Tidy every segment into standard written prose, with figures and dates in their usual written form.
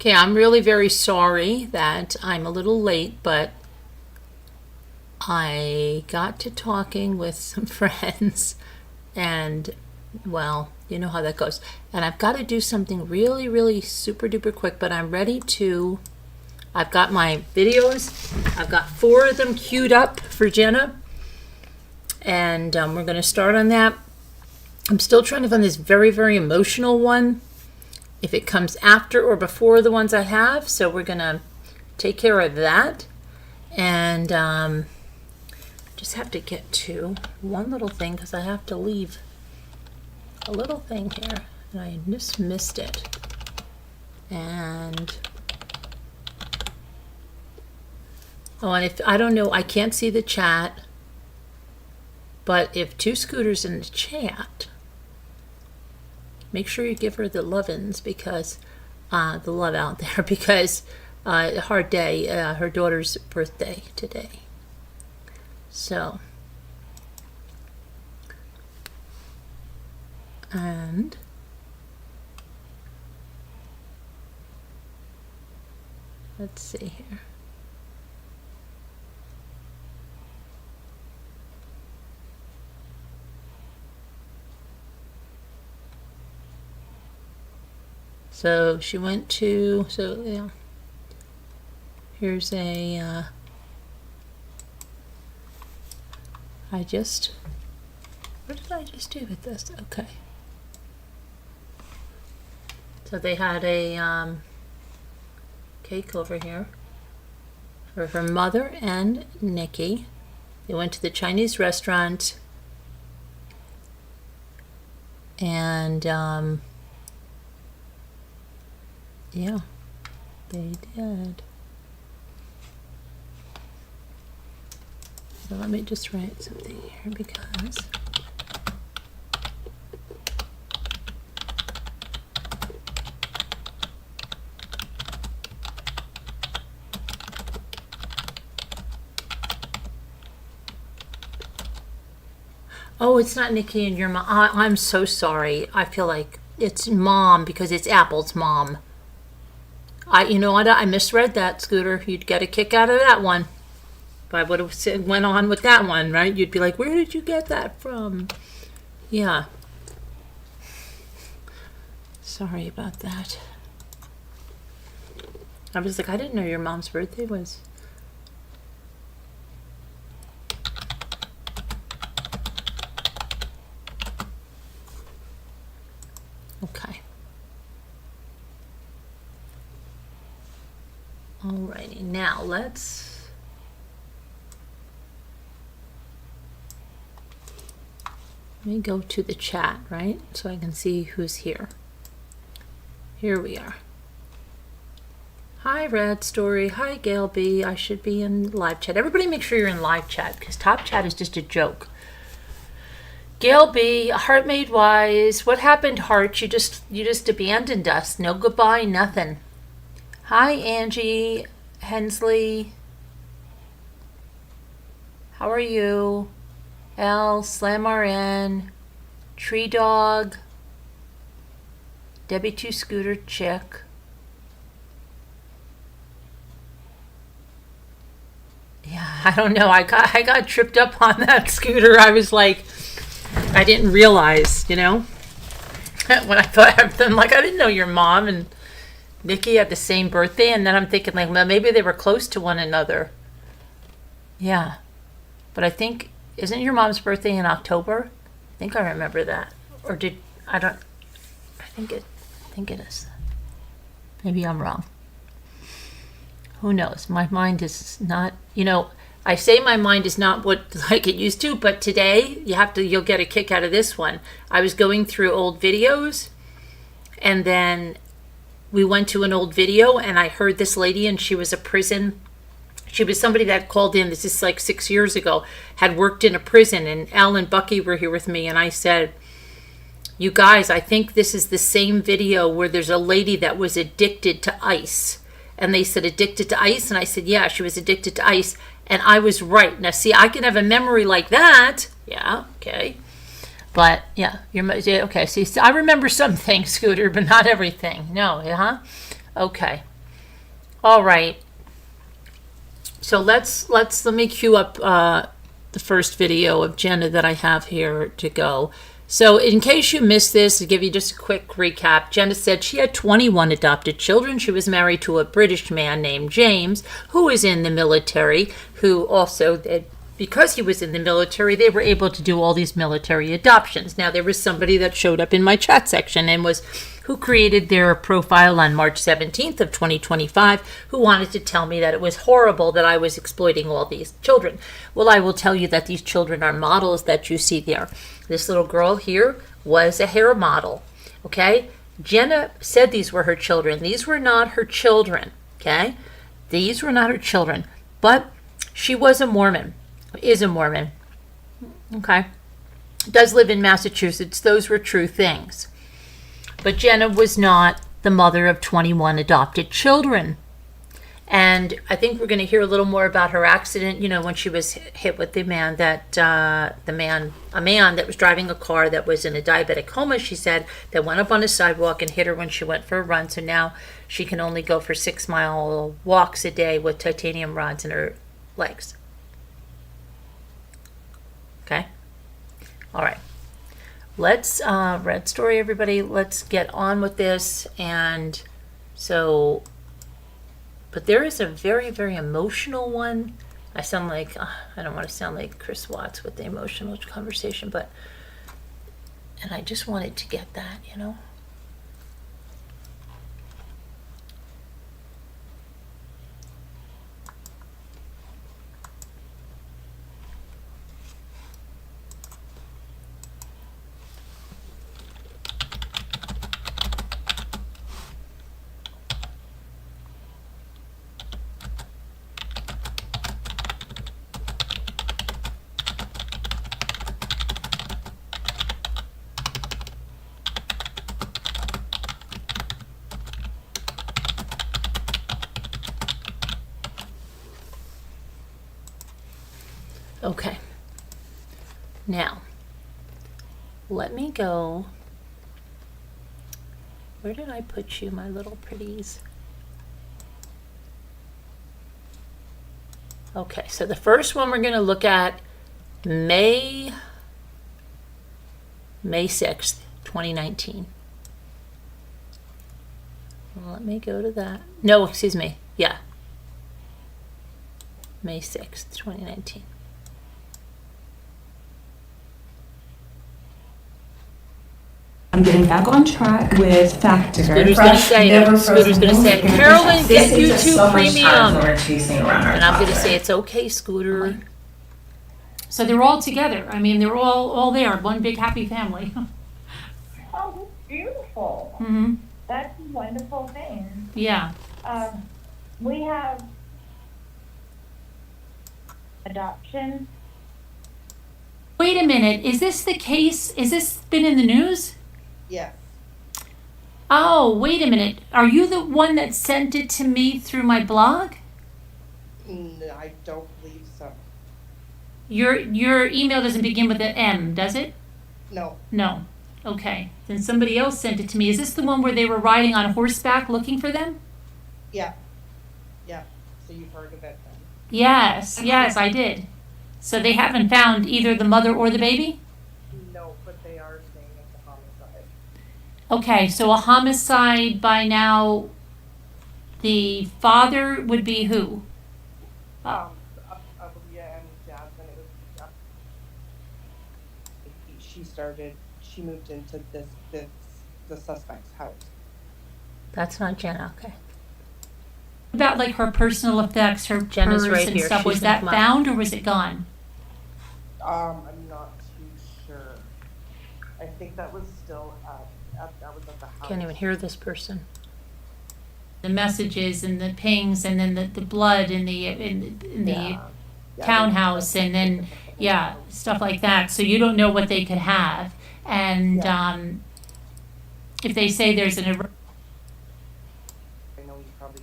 Okay, I'm really very sorry that I'm a little late, but I got to talking with some friends and, well, you know how that goes. And I've got to do something really, really super duper quick, but I'm ready to. I've got my videos. I've got 4 of them queued up for Jenna. And we're going to start on that. I'm still trying to find this very, very emotional one, if it comes after or before the ones I have. So we're going to take care of that. And just have to get to one little thing because I have to leave a little thing here. And I just missed it. And oh, and if I don't know, I can't see the chat. But if 2 Scooters in the chat, make sure you give her the lovin's because the love out there because hard day, her daughter's birthday today. So, and let's see here. So she went to, so yeah, here's a, what did I just do with this? Okay. So they had a cake over here for her mother and Nikki. They went to the Chinese restaurant and yeah, they did. So let me just write something here because oh, it's not Nikki and your mom. I'm so sorry. I feel like it's mom because it's Apple's mom. You know what? I misread that, Scooter. You'd get a kick out of that one. If I would have went on with that one, right? You'd be like, where did you get that from? Yeah. Sorry about that. I was like, I didn't know your mom's birthday was. Okay. Alrighty, now let me go to the chat, right? So I can see who's here. Here we are. Hi, Red Story. Hi, Gail B. I should be in live chat. Everybody make sure you're in live chat because top chat is just a joke. Gail B. Heart Made Wise. What happened, Heart? You just abandoned us. No goodbye, nothing. Hi, Angie Hensley. How are you? L, Slam RN, Tree Dog, Debbie 2 Scooter Chick. Yeah, I don't know. I got tripped up on that Scooter. I was like, I didn't realize, you know, when I thought I'm like, I didn't know your mom and Nikki had the same birthday, and then I'm thinking like, well, maybe they were close to one another. Yeah, but I think, isn't your mom's birthday in October? I think I remember that, or I think it is. Maybe I'm wrong. Who knows? My mind is not, you know, I say my mind is not what like it used to, but today you'll get a kick out of this one. I was going through old videos, and then we went to an old video and I heard this lady, and she was somebody that called in, this is like 6 years ago, had worked in a prison, and Al and Bucky were here with me, and I said, you guys, I think this is the same video where there's a lady that was addicted to ice. And they said addicted to ice, and I said, yeah, she was addicted to ice, and I was right. Now see, I can have a memory like that. Yeah, okay. But yeah, okay. See, I remember some things, Scooter, but not everything. No, huh? Okay. All right. So let me cue up the first video of Jenna that I have here to go. So in case you missed this, to give you just a quick recap, Jenna said she had 21 adopted children. She was married to a British man named James, who was in the military, who also, because he was in the military, they were able to do all these military adoptions. Now, there was somebody that showed up in my chat section and who created their profile on March 17th of 2025, who wanted to tell me that it was horrible that I was exploiting all these children. Well, I will tell you that these children are models that you see there. This little girl here was a hair model, okay? Jenna said these were her children. These were not her children, okay? These were not her children, but she was a Mormon, is a Mormon, okay? Does live in Massachusetts. Those were true things. But Jenna was not the mother of 21 adopted children. And I think we're going to hear a little more about her accident, when she was hit with a man that was driving a car that was in a diabetic coma, she said, that went up on a sidewalk and hit her when she went for a run. So now she can only go for 6-mile walks a day with titanium rods in her legs. Okay? All right. Let's, red story, everybody. Let's get on with this. And so... But there is a very, very emotional one. I sound like, I don't want to sound like Chris Watts with the emotional conversation, and I just wanted to get that, Okay. Now, let me go. Where did I put you, my little pretties? Okay, so the first one we're going to look at May 6th, 2019. Well, let me go to that. No, excuse me. Yeah. May 6th, 2019. I'm getting back on track with Factor. Scooter's going to say, Carolyn, get YouTube Premium. And I'm going to say, it's okay, Scooter. So they were all together. I mean, they were all there, one big happy family. Oh, beautiful. Mm-hmm. That's a wonderful thing. Yeah. We have adoption. Wait a minute. Is this the case? Is this been in the news? Yes. Oh, wait a minute. Are you the one that sent it to me through my blog? No, I don't believe so. Your email doesn't begin with an M, does it? No. No. Okay. Then somebody else sent it to me. Is this the one where they were riding on horseback looking for them? Yeah. Yeah. So you've heard of it then? Yes, I did. So they haven't found either the mother or the baby? No, but they are saying it's a homicide. Okay, so a homicide by now, the father would be who? Aaliyah and Jasmine, it was, she moved into the suspect's house. That's not Jenna, okay. About like her personal effects, her Jenna's purse right and here. stuff, She's was that gonna come up. found or was it gone? I'm not too sure. I think that was still that was at the house. Can't even hear this person. The messages and the pings and then the blood in the Yeah, townhouse and then stuff like that. So you don't know what they could have, and if they say there's an I know you probably.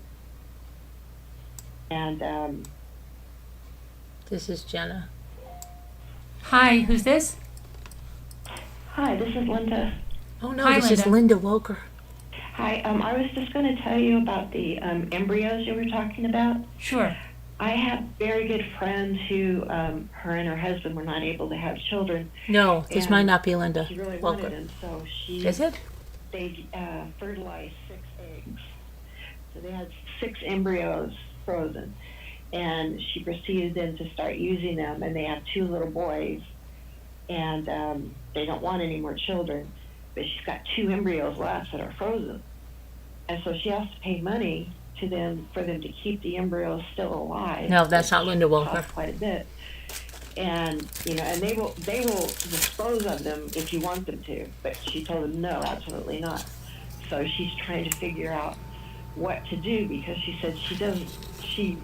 And This is Jenna. Hi, who's this? hi, this is Linda. Oh no, Hi, this is Linda. Linda Woker. Hi, I was just going to tell you about the embryos you were talking about. Sure. I have very good friends who, her and her husband were not able to have children. No, this might not be Linda. She really Welcome. wanted them, so Is it? they fertilized 6 eggs. So they had 6 embryos frozen, and she proceeded then to start using them, and they have 2 little boys, and they don't want any more children, but she's got 2 embryos left that are frozen, and so she has to pay money to them for them to keep the embryos still alive. No, that's not Linda Costs Wolfer. quite a bit, and and they will dispose of them if you want them to, but she told them no, absolutely not. So she's trying to figure out what to do, because she said she doesn't Does she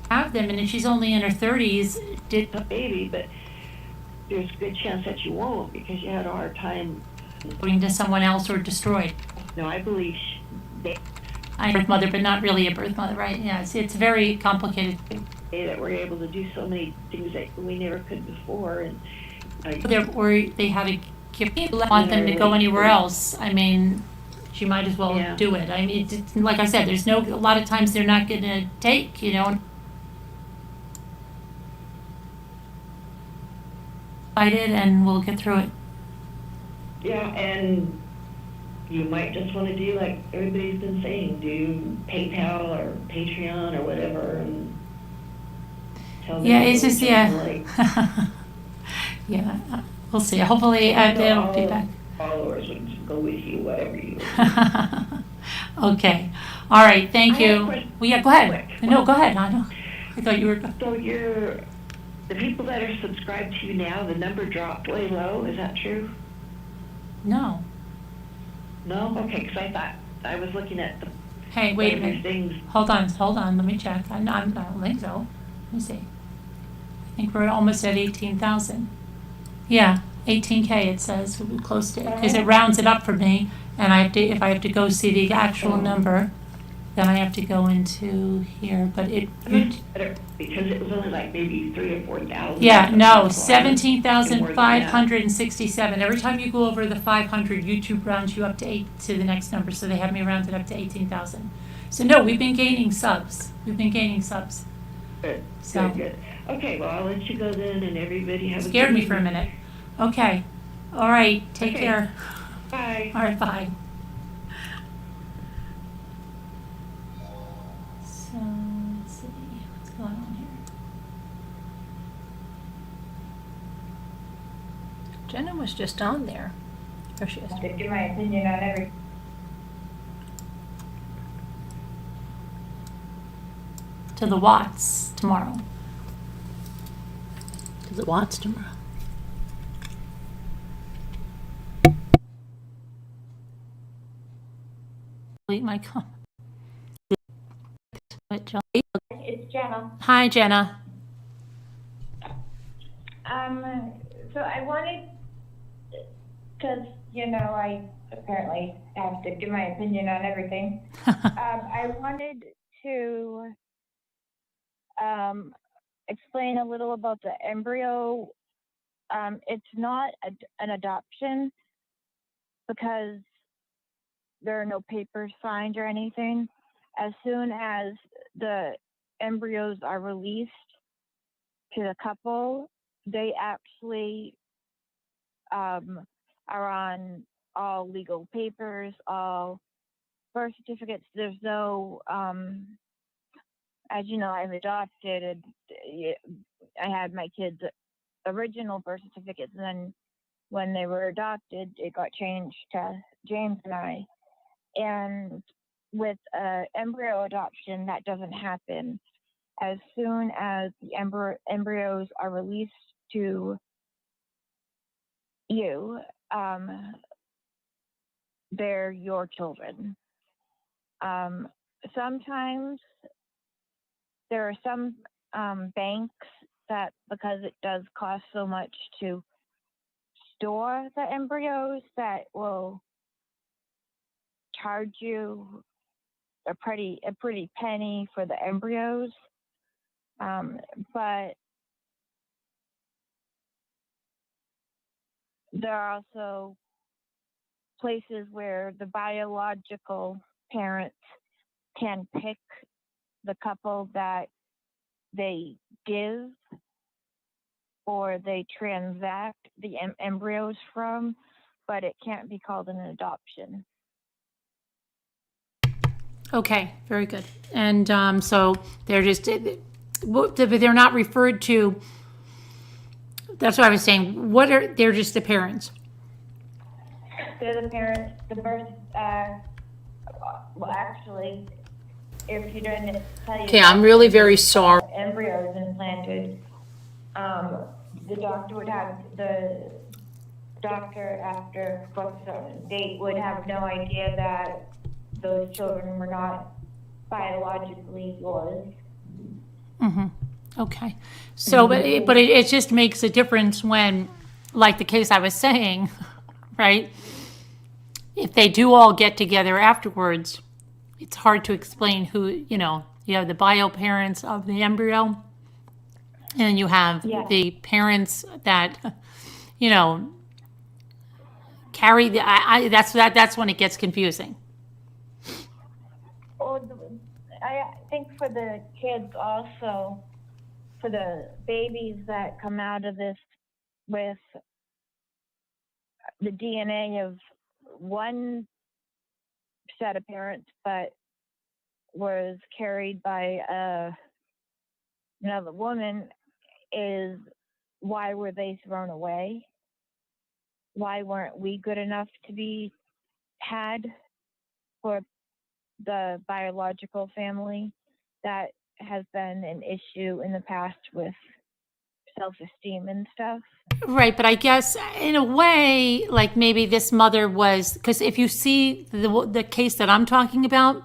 have them, and if she's only in her 30s, did a baby, but there's a good chance that you won't, because you had a hard time. going to someone else or destroyed? No, I believe I'm a birth mother, but not really a birth mother, right? Yeah, it's very complicated. that we're able to do so many things that we never could before, and They had to give people want them to go anywhere else. I mean, she might as well Yeah. do it. I mean, it's, like I said, there's a lot of times they're not going to take, fight it, and we'll get through it. yeah, and you might just want to do like everybody's been saying, do PayPal or Patreon or whatever, and tell them. Yeah, it's just, yeah. Like, Yeah, we'll see. Hopefully, they'll be back. Followers would go with you, whatever you. Okay. All right. Thank I have a you. question. Well, yeah, go ahead. Quick. No, go ahead. I know. I thought you were. So the people that are subscribed to you now, the number dropped way low. Is that true? No. No? Okay, because I was looking at the Hey, wait a minute. things. Hold on. Let me check. I don't think so. Let me see. I think we're almost at 18,000. Yeah, 18K. It says we're close to it because it rounds it up for me, and if I have to go see the actual number, then I have to go into here. But Because it was only like maybe 3,000 or 4,000. yeah, no, So I was thinking more than that. 17,567. Every time you go over the 500, YouTube rounds you up to the next number. So they have me rounded up to 18,000. So no, we've been gaining subs. Good, So good. Okay, well, I'll let you go then, and everybody have a scared good me for a evening. minute. Okay. All right. Take Okay. care. Bye. All right. Bye. So let's see what's going on here. Jenna was just on there. There she is. I have to give my opinion on everything. To the Watts tomorrow. To the Watts tomorrow. Delete my comment. It's Jenna. Hi, Jenna. So I wanted, because, I apparently have to give my opinion on everything. I wanted to explain a little about the embryo. It's not an adoption because there are no papers signed or anything. As soon as the embryos are released to the couple, they actually are on all legal papers, all birth certificates. There's no, as you know, I'm adopted. And I had my kids' original birth certificates, and then when they were adopted, it got changed to James and I. And with embryo adoption, that doesn't happen. As soon as the embryos are released to you, they're your children. Sometimes there are some banks that, because it does cost so much to store the embryos, that will charge you a pretty penny for the embryos. But there are also places where the biological parents can pick the couple that they give or they transact the embryos from, but it can't be called an adoption. Okay, very good. And so they're just, they're not referred to, that's what I was saying. They're just the parents. They're the parents, the birth, well, actually, if you didn't tell you. Okay, I'm really very sorry. Embryos implanted, the doctor after a certain date would have no idea that those children were not biologically yours. Mm-hmm. Okay. So, but it just makes a difference when, like the case I was saying, right? If they do all get together afterwards, it's hard to explain who, you have the bio parents of the embryo, and you have the parents that, carry the, that's when it gets confusing. I think for the kids also, for the babies that come out of this with the DNA of one set of parents, but was carried by another woman, is why were they thrown away? Why weren't we good enough to be had for the biological family? That has been an issue in the past with self-esteem and stuff. Right, but I guess in a way, like maybe this mother was, because if you see the case that I'm talking about,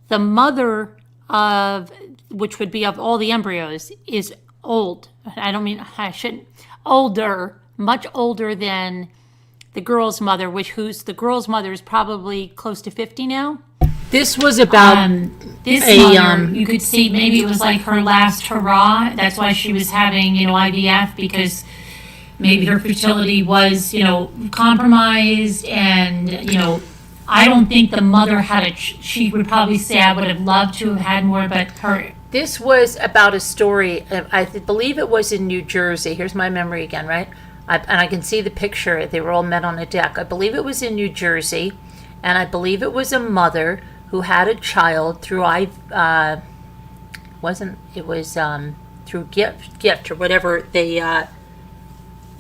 the mother of, which would be of all the embryos, is old. Older, much older than the girl's mother, the girl's mother is probably close to 50 now. This was about this mother, you could see maybe it was like her last hurrah. That's why she was having, IVF, because maybe her fertility was, compromised, and, I don't think the mother had she would probably say, I would have loved to have had more, but This was about a story, I believe it was in New Jersey. Here's my memory again, right? And I can see the picture. They were all met on a deck. I believe it was in New Jersey, and I believe it was a mother who had a child through through gift or whatever they, I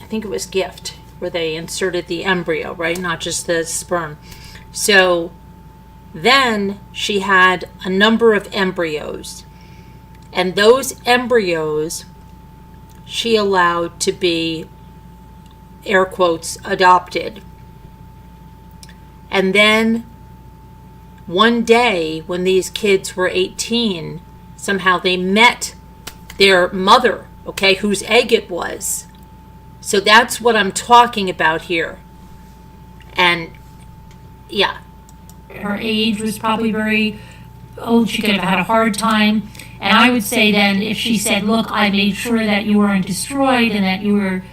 think it was gift, where they inserted the embryo, right? Not just the sperm. So then she had a number of embryos, and those embryos she allowed to be, air quotes, adopted. And then one day when these kids were 18, somehow they met their mother, okay, whose egg it was. So that's what I'm talking about here. And yeah. Her age was probably very old. She could have had a hard time. And I would say then, if she said, look, I made sure that you weren't destroyed and that you were,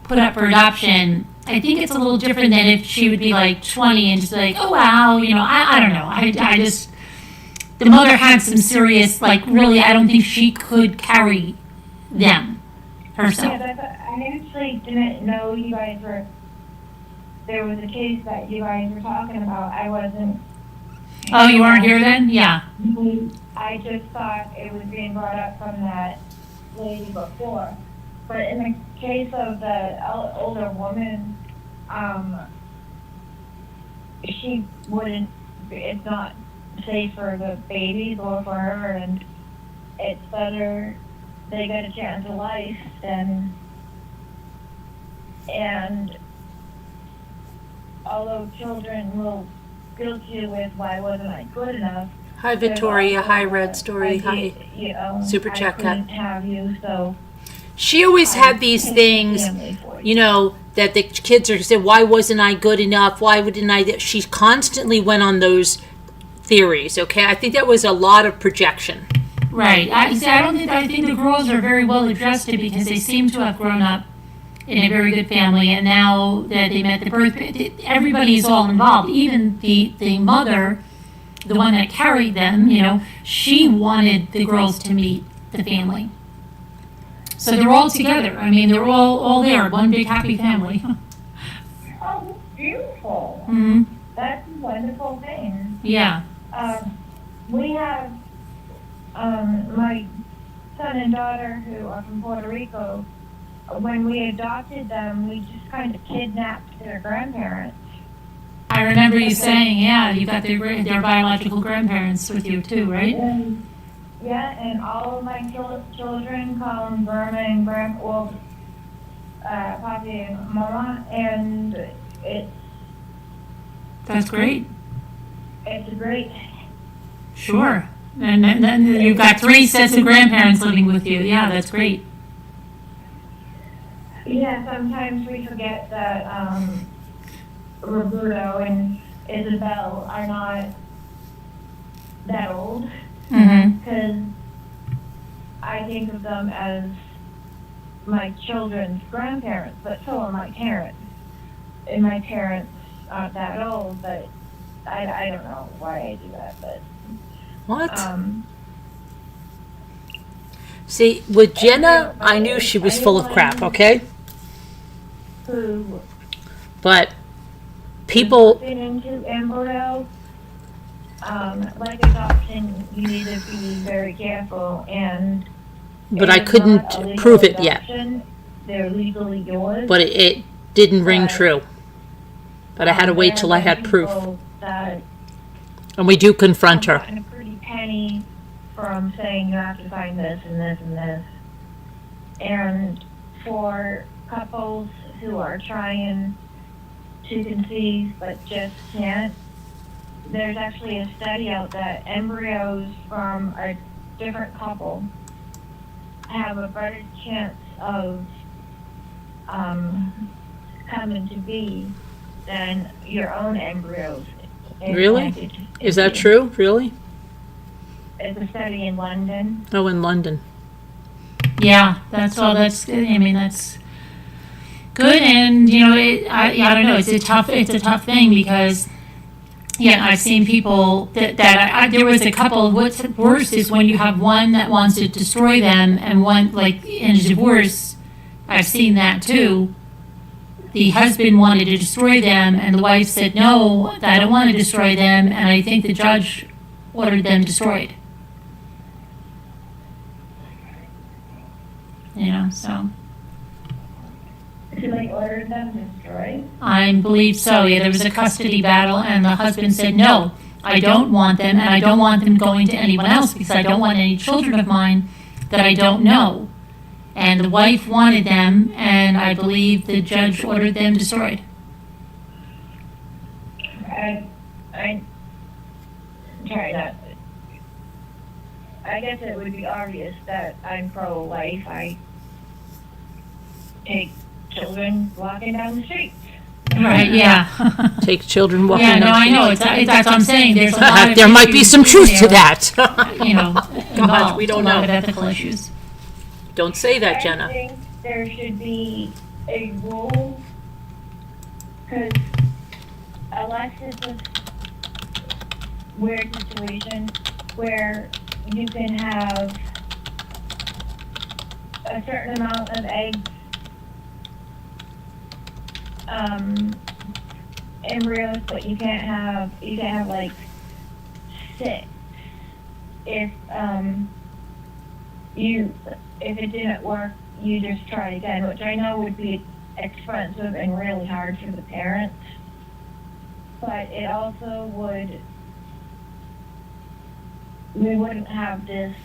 put up for adoption, I think it's a little different than if she would be like 20 and just like, oh, wow, I don't know. I just, the mother had some serious, really, I don't think she could carry them herself. Yeah, I actually didn't know you guys there was a case that you guys were talking about. I wasn't. Oh, you weren't here then? Yeah. I just thought it was being brought up from that lady before. But in the case of the older woman, she wouldn't, it's not safe for the babies or for her, and it's better they get a chance of life and although children will guilt you with why wasn't I good enough. Hi, Victoria. Hi, Red Story. Hi, Super Chat Cut. I couldn't have you, so. She always had these things, that the kids are saying, why wasn't I good enough? Why wouldn't I? She constantly went on those theories, okay? I think that was a lot of projection. Right. I think the girls are very well adjusted because they seem to have grown up in a very good family, and now that they met the birth, everybody's all involved. Even the mother, the one that carried them, she wanted the girls to meet the family. So they're all together. I mean, they're all there, one big happy family. Oh, beautiful. Mm-hmm. That's a wonderful thing. Yeah. We have my son and daughter who are from Puerto Rico. When we adopted them, we just kind of kidnapped their grandparents. I remember you saying, yeah, you got their biological grandparents with you too, right? And all of my children call them Grandma and Papi and Mama, and That's great. it's a great. Sure. And then you've got 3 sets of grandparents living with you. Yeah, that's great. Yeah, sometimes we forget that Roberto and Isabel are not that old, Mm-hmm. because I think of them as my children's grandparents, but so are my parents. And my parents aren't that old, but I don't know why I do that, but What? See, with Jenna, I knew she was full of crap, okay? who But people, been into Embryo, like adoption, you need to be very careful, and but it I is not a couldn't legal prove it yet. adoption. They're legally yours. But it didn't ring Right. true. But I had to wait till I had proof. That And we do confront I've her. gotten a pretty penny from saying you have to sign this and this and this. And for couples who are trying to conceive but just can't, there's actually a study out that embryos from a different couple have a better chance of coming to be than your own embryos. Really? implanted Is that into you. true? Really? It's a study in London. Oh, in London. Yeah, that's all. That's good. I mean, that's good. And I don't know. It's a tough thing because I've seen people that there was a couple. What's worse is when you have one that wants to destroy them and one like in a divorce. I've seen that too. The husband wanted to destroy them, and the wife said, "No, I don't want to destroy them." And I think the judge ordered them destroyed. So. So they ordered them destroyed? I believe so. Yeah, there was a custody battle, and the husband said, "No, I don't want them, and I don't want them going to anyone else because I don't want any children of mine that I don't know." And the wife wanted them, and I believe the judge ordered them destroyed. I try not. I guess it would be obvious that I'm pro-life. I take children walking down the street. Right? Yeah. Take children walking. Yeah. No, down I know. the That's what I'm saying. There's a lot street. of There might be issues some truth to there, that. Involved. we don't a lot know. of ethical issues. Don't say that, I Jenna. think there should be a rule, because unless it's a weird situation where you can have a certain amount of eggs, embryos, but you can't have like 6. If it didn't work, you just try again, which I know would be expensive and really hard for the parents. But it also we wouldn't have this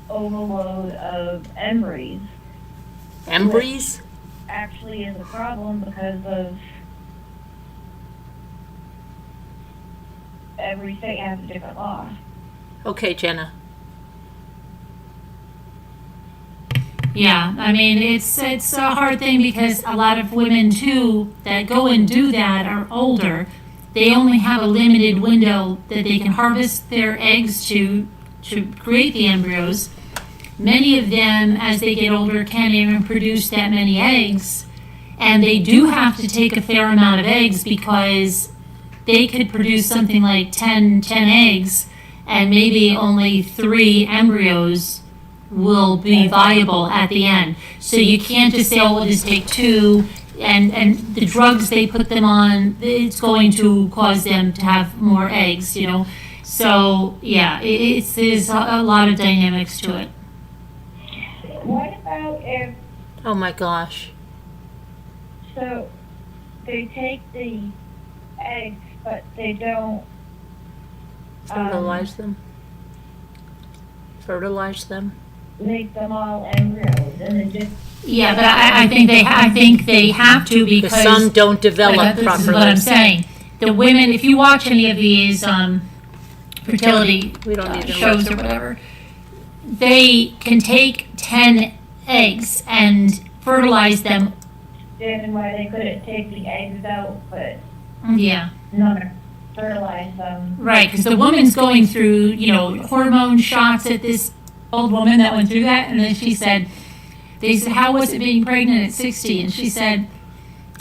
overload of embryos. Embries? Actually is a problem because of every state has a different law. Okay, Jenna. Yeah, I mean, it's a hard thing because a lot of women too that go and do that are older. They only have a limited window that they can harvest their eggs to create the embryos. Many of them, as they get older, can't even produce that many eggs. And they do have to take a fair amount of eggs because they could produce something like 10 eggs, and maybe only 3 embryos will be viable at the end. So you can't just say, oh, we'll just take 2, and the drugs they put them on, it's going to cause them to have more eggs, you know. So, yeah, there's a lot of dynamics to it. What about if, Oh my gosh. so they take the eggs, but they don't Fertilize them. Fertilize them. make them all embryos and then just Yeah, but I think they have to Because because some don't develop this properly. is what I'm saying. The women, if you watch any of these fertility We don't need to shows or whatever, they can take 10 eggs and fertilize them. understand why they couldn't take the eggs out, but Yeah. not fertilize them. Right, because the woman's going through, you know, hormone shots at this old woman that went through that, and then she said, they said, how was it being pregnant at 60? And she said,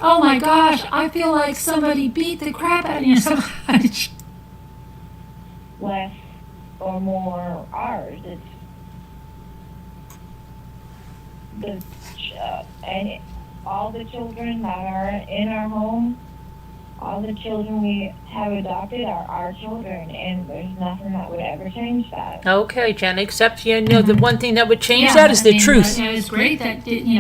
oh my gosh, I feel like somebody beat the crap out of you so much. Less or more ours. It's and all the children that are in our home, all the children we have adopted are our children, and there's nothing that would ever change that. Okay, Jen, except, the one thing that would change Yeah, that is I the mean, truth. It was great that, she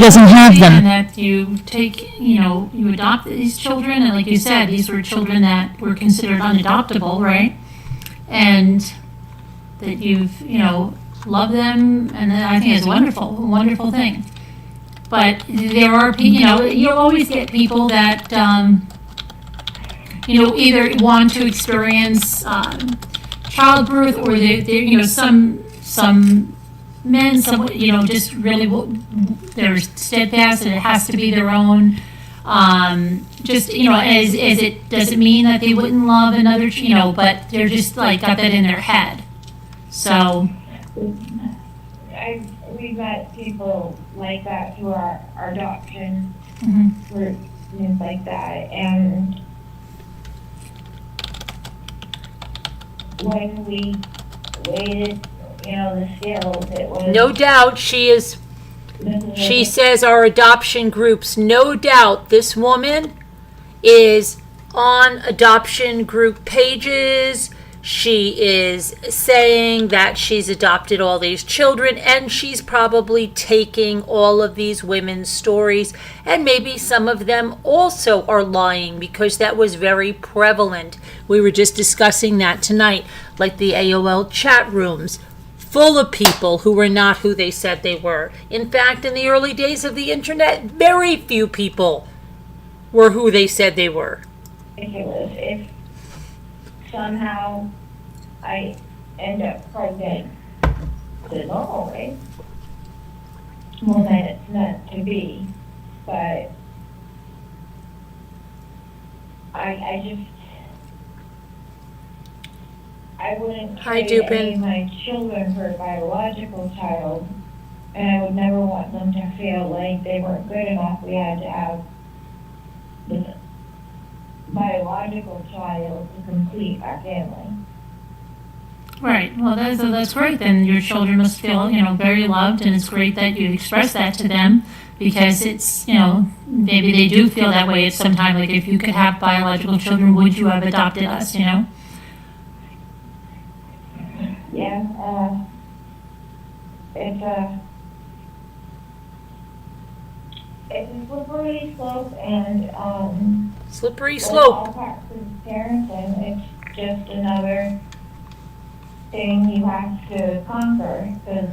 doesn't have them. And that you take, you adopt these children, and like you said, these were children that were considered unadoptable, right? And that you've, loved them, and I think it's a wonderful thing. But there are people, you'll always get people that, either want to experience childbirth, or some men, just really, they're steadfast, and it has to be their own. As it doesn't mean that they wouldn't love another, but they're just like got that in their head. So. We've met people like that through our adoption Mm-hmm. group, things like that, and when we weighted, the scales, it was No doubt she says our adoption groups, no doubt this woman is on adoption group pages. She is saying that she's adopted all these children, and she's probably taking all of these women's stories, and maybe some of them also are lying, because that was very prevalent. We were just discussing that tonight, like the AOL chat rooms, full of people who were not who they said they were. In fact, in the early days of the internet, very few people were who they said they were. ridiculous. If somehow I end up pregnant the normal way, well, then it's meant to be. But I wouldn't Hi, trade any Dupin. of my children for a biological child, and I would never want them to feel like they weren't good enough. We had to have the biological child to complete our family. Right. Well, that's great. Then your children must feel, very loved, and it's great that you express that to them, because it's, maybe they do feel that way at some time. Like, if you could have biological children, would you have adopted us? Yeah, it's a slippery slope, and Slippery with slope. all parts of parenting, it's just another thing you have to conquer, because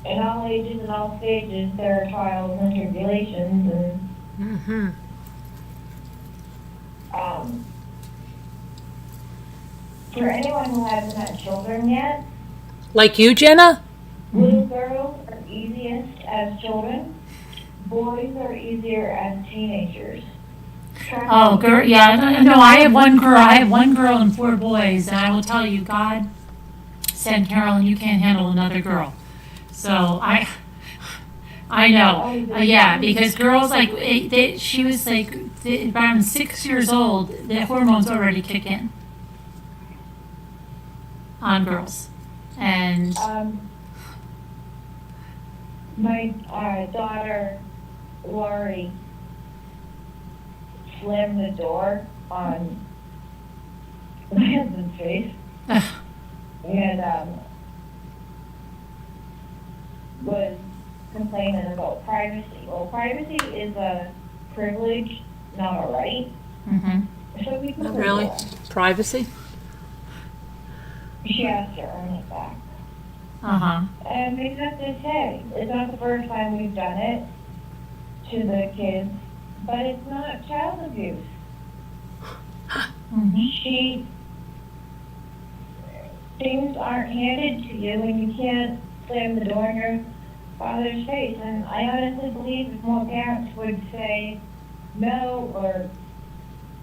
in all ages and all stages there are trials and tribulations, and Mm-hmm. for anyone who hasn't had children yet, Like you, Jenna? little girls are easiest as children, boys are easier as teenagers. Oh, girl, yeah. No, I have one girl. I have one girl and 4 boys, and I will tell you, God said, Carolyn, you can't handle another girl. So I know. Yeah, because girls she was around 6 years old. The hormones already kick in on girls, and My daughter, Lori, slammed the door on my husband's face and was complaining about privacy. Well, privacy is a privilege, not a right. So we took her Really? door. Privacy? She has to earn it back. uh-huh. And we have to say, it's not the first time we've done it to the kids, but it's not child abuse. Things aren't handed to you and you can't slam the door in your father's face. And I honestly believe if more parents would say no, or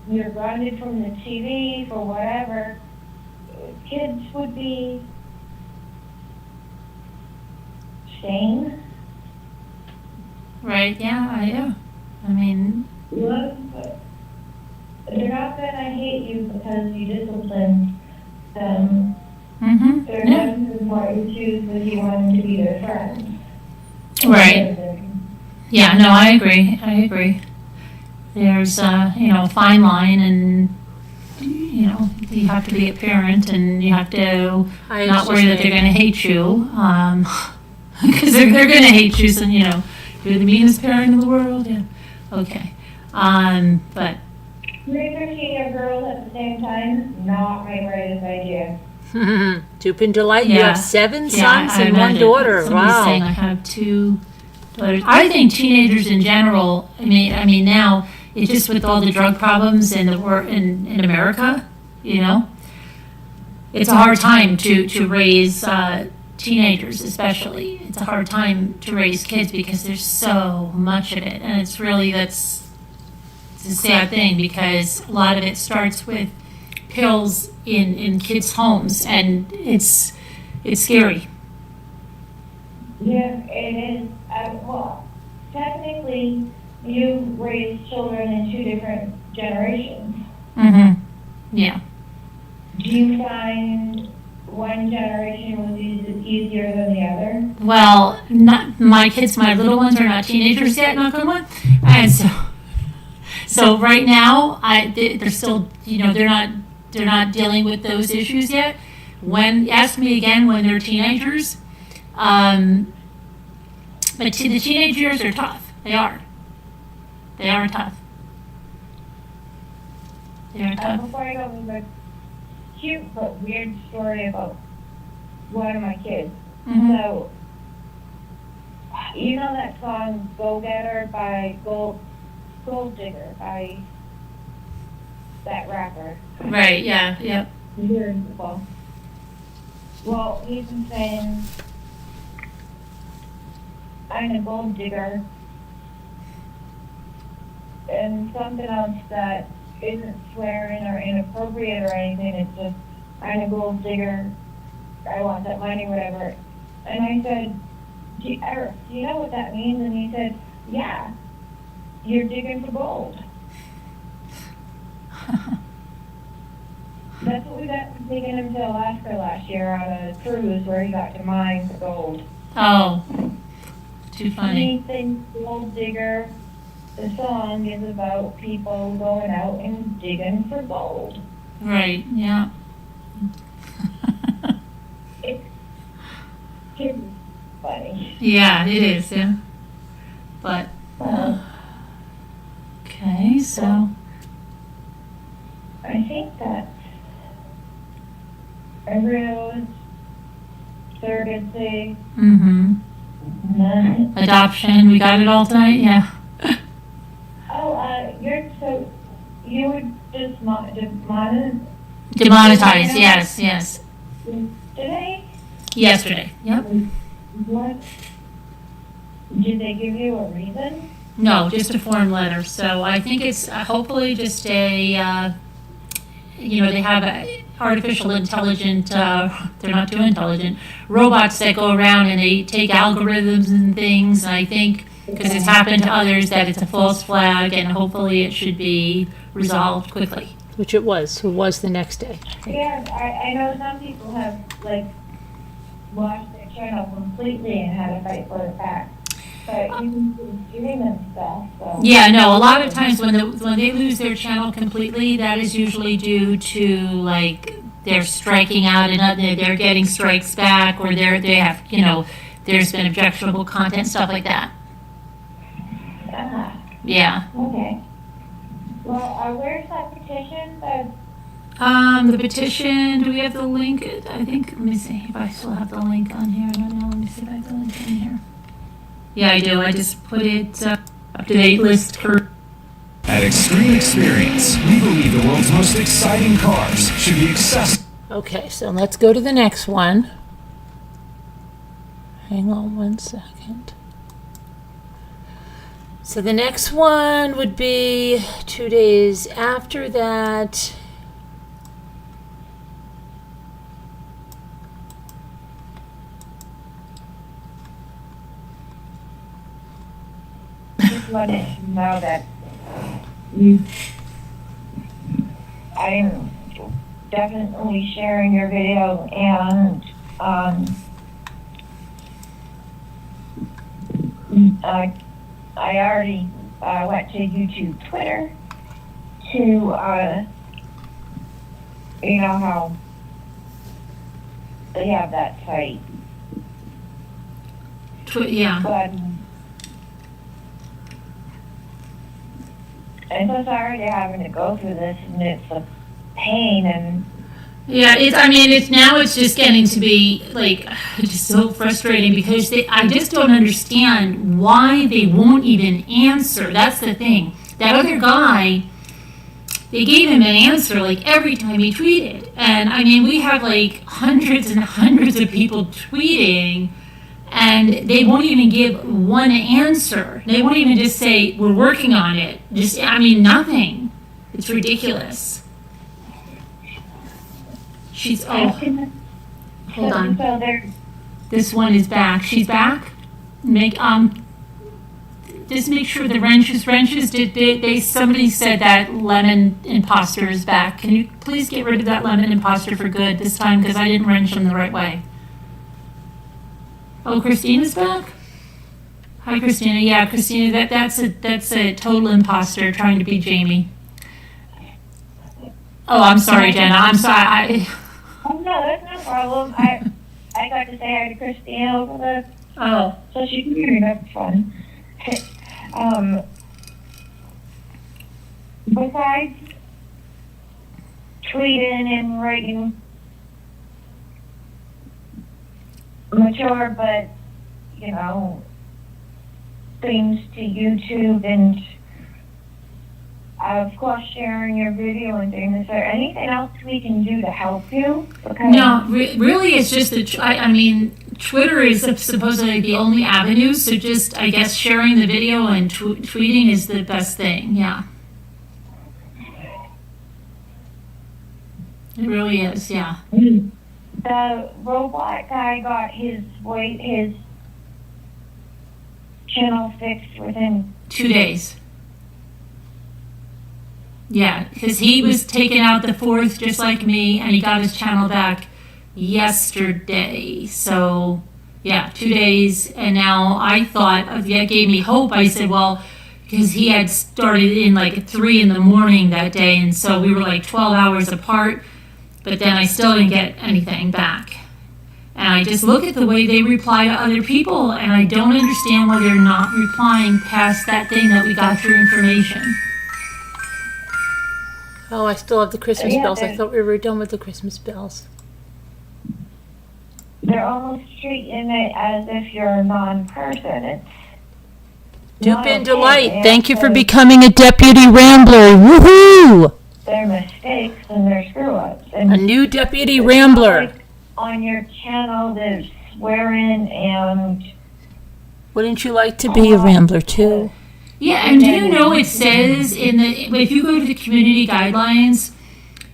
you're grounded from the TV for whatever, kids would be sane. Right, yeah. I mean, Look, they're not gonna hate you because you disciplined them. They're yeah. not gonna want you to choose because you want them to be their friend. Right. Yeah, no, I agree. There's a fine line, and you have to be a parent, and you have to not worry that they're going to hate you, because they're going to hate you, so you're the meanest parent in the world. Yeah. Okay. But Raising your girls at the same time, not my greatest idea. Dupe and delight. You Yeah. have 7 yeah, sons I and 1 imagine daughter. somebody's Wow. saying I have 2 daughters. I think teenagers in general. I mean now it's just with all the drug problems in the war in America. It's a hard time to raise teenagers, especially. It's a hard time to raise kids because there's so much of it, and it's a sad thing because a lot of it starts with pills in kids' homes, and it's scary. Yeah, it is. Well, technically, you raise children in 2 different generations. Yeah. Do you find one generation was easier than the other? Well, not my kids. My little ones are not teenagers yet, knock on wood. And so right now, they're still, they're not dealing with those issues yet. Ask me again when they're teenagers. But the teenage years are tough. They are. They are tough. They are tough. Before I go, there's a cute but weird story about one of my kids. So, you know that song "Go Getter" by Gold Digger by that rapper? Right. Yeah. Yep. Well, he's been saying, "I'm a gold digger," and something else that isn't swearing or inappropriate or anything. It's just, "I'm a gold digger. I want that money," whatever. And I said, Eric, do you know what that means? And he said, "Yeah, you're digging for gold." That's what we got from taking him to Alaska last year on a cruise where he got to mine for gold. Oh, too funny. He thinks Gold Digger, the song, is about people going out and digging for gold. Right. Yeah. It's funny. Yeah, it is. Yeah. But okay, so I think that embryos, surrogacy, adoption. We got it all tonight. Yeah. you would just Demonetized. Yes. today? Yesterday. Yep. What? Did they give you a reason? No, just a form letter. So I think it's hopefully just a they have artificial intelligent, they're not too intelligent, robots that go around and they take algorithms and things. And I think, because it's happened to others, that it's a false flag, and hopefully it should be resolved quickly. Which it was. It was the next day. Yeah, I know some people have, like, lost their channel completely and had to fight for it back. But you can keep doing them stuff, so. Yeah, no, a lot of times when they lose their channel completely, that is usually due to, like, they're striking out and they're getting strikes back, or they have, there's been objectionable content, stuff like that. Yeah. Okay. Well, where's that petition? The petition, do we have the link? I think, let me see if I still have the link on here. I don't know. Let me see if I have the link in here. Yeah, I do. I just put it up-to-date list. At Extreme Experience, we believe the world's most exciting cars should be accessible. Okay, so let's go to the next one. Hang on one second. So the next one would be 2 days after that. Just wanted to know that I'm definitely sharing your video, and I already went to YouTube, Twitter to how they have that site. Yeah. But I'm so sorry to having to go through this, and it's a pain. And Yeah, it's just getting to be like just so frustrating, because I just don't understand why they won't even answer. That's the thing. That other guy, they gave him an answer like every time he tweeted, and we have like hundreds and hundreds of people tweeting, and they won't even give one answer. They won't even just say we're working on it. Nothing. It's ridiculous. Hold on. So there's This one is back. She's back. Just make sure the wrenches. Somebody said that lemon imposter is back. Can you please get rid of that lemon imposter for good this time, because I didn't wrench them the right way. Oh, Christina's back. Hi, Christina. Yeah, Christina. That's a total imposter trying to be Jamie. Oh, I'm sorry, Jenna. I'm sorry. Oh no, that's no problem. I got to say hi to Christina over the so she can hear me. That's fun. Besides tweeting and writing mature, but things to YouTube, and of course sharing your video and things. Is there anything else we can do to help you? Because No, really, it's just Twitter is supposedly the only avenue. So just, I guess, sharing the video and tweeting is the best thing. Yeah, it really is. Yeah. the robot guy got his channel fixed within 2 days. Yeah, because he was taking out the 4th just like me, and he got his channel back yesterday. So, yeah, 2 days. And now I thought, that gave me hope. I said, well, because he had started in like 3 in the morning that day, and so we were like 12 hours apart, but then I still didn't get anything back. And I just look at the way they reply to other people, and I don't understand why they're not replying past that thing that we got through information. Oh, I still have the Christmas Yeah, bells. I thought we were done with the Christmas bells. They're almost treating it as if you're a non-person. It's Dupe not and okay. Delight, They thank you have for to- becoming a deputy rambler. Woohoo! Their mistakes and their screw-ups. A And new deputy it's not rambler. like on your channel, there's swearing and Wouldn't you like to be a rambler too? Yeah, and do you know it says if you go to the community guidelines,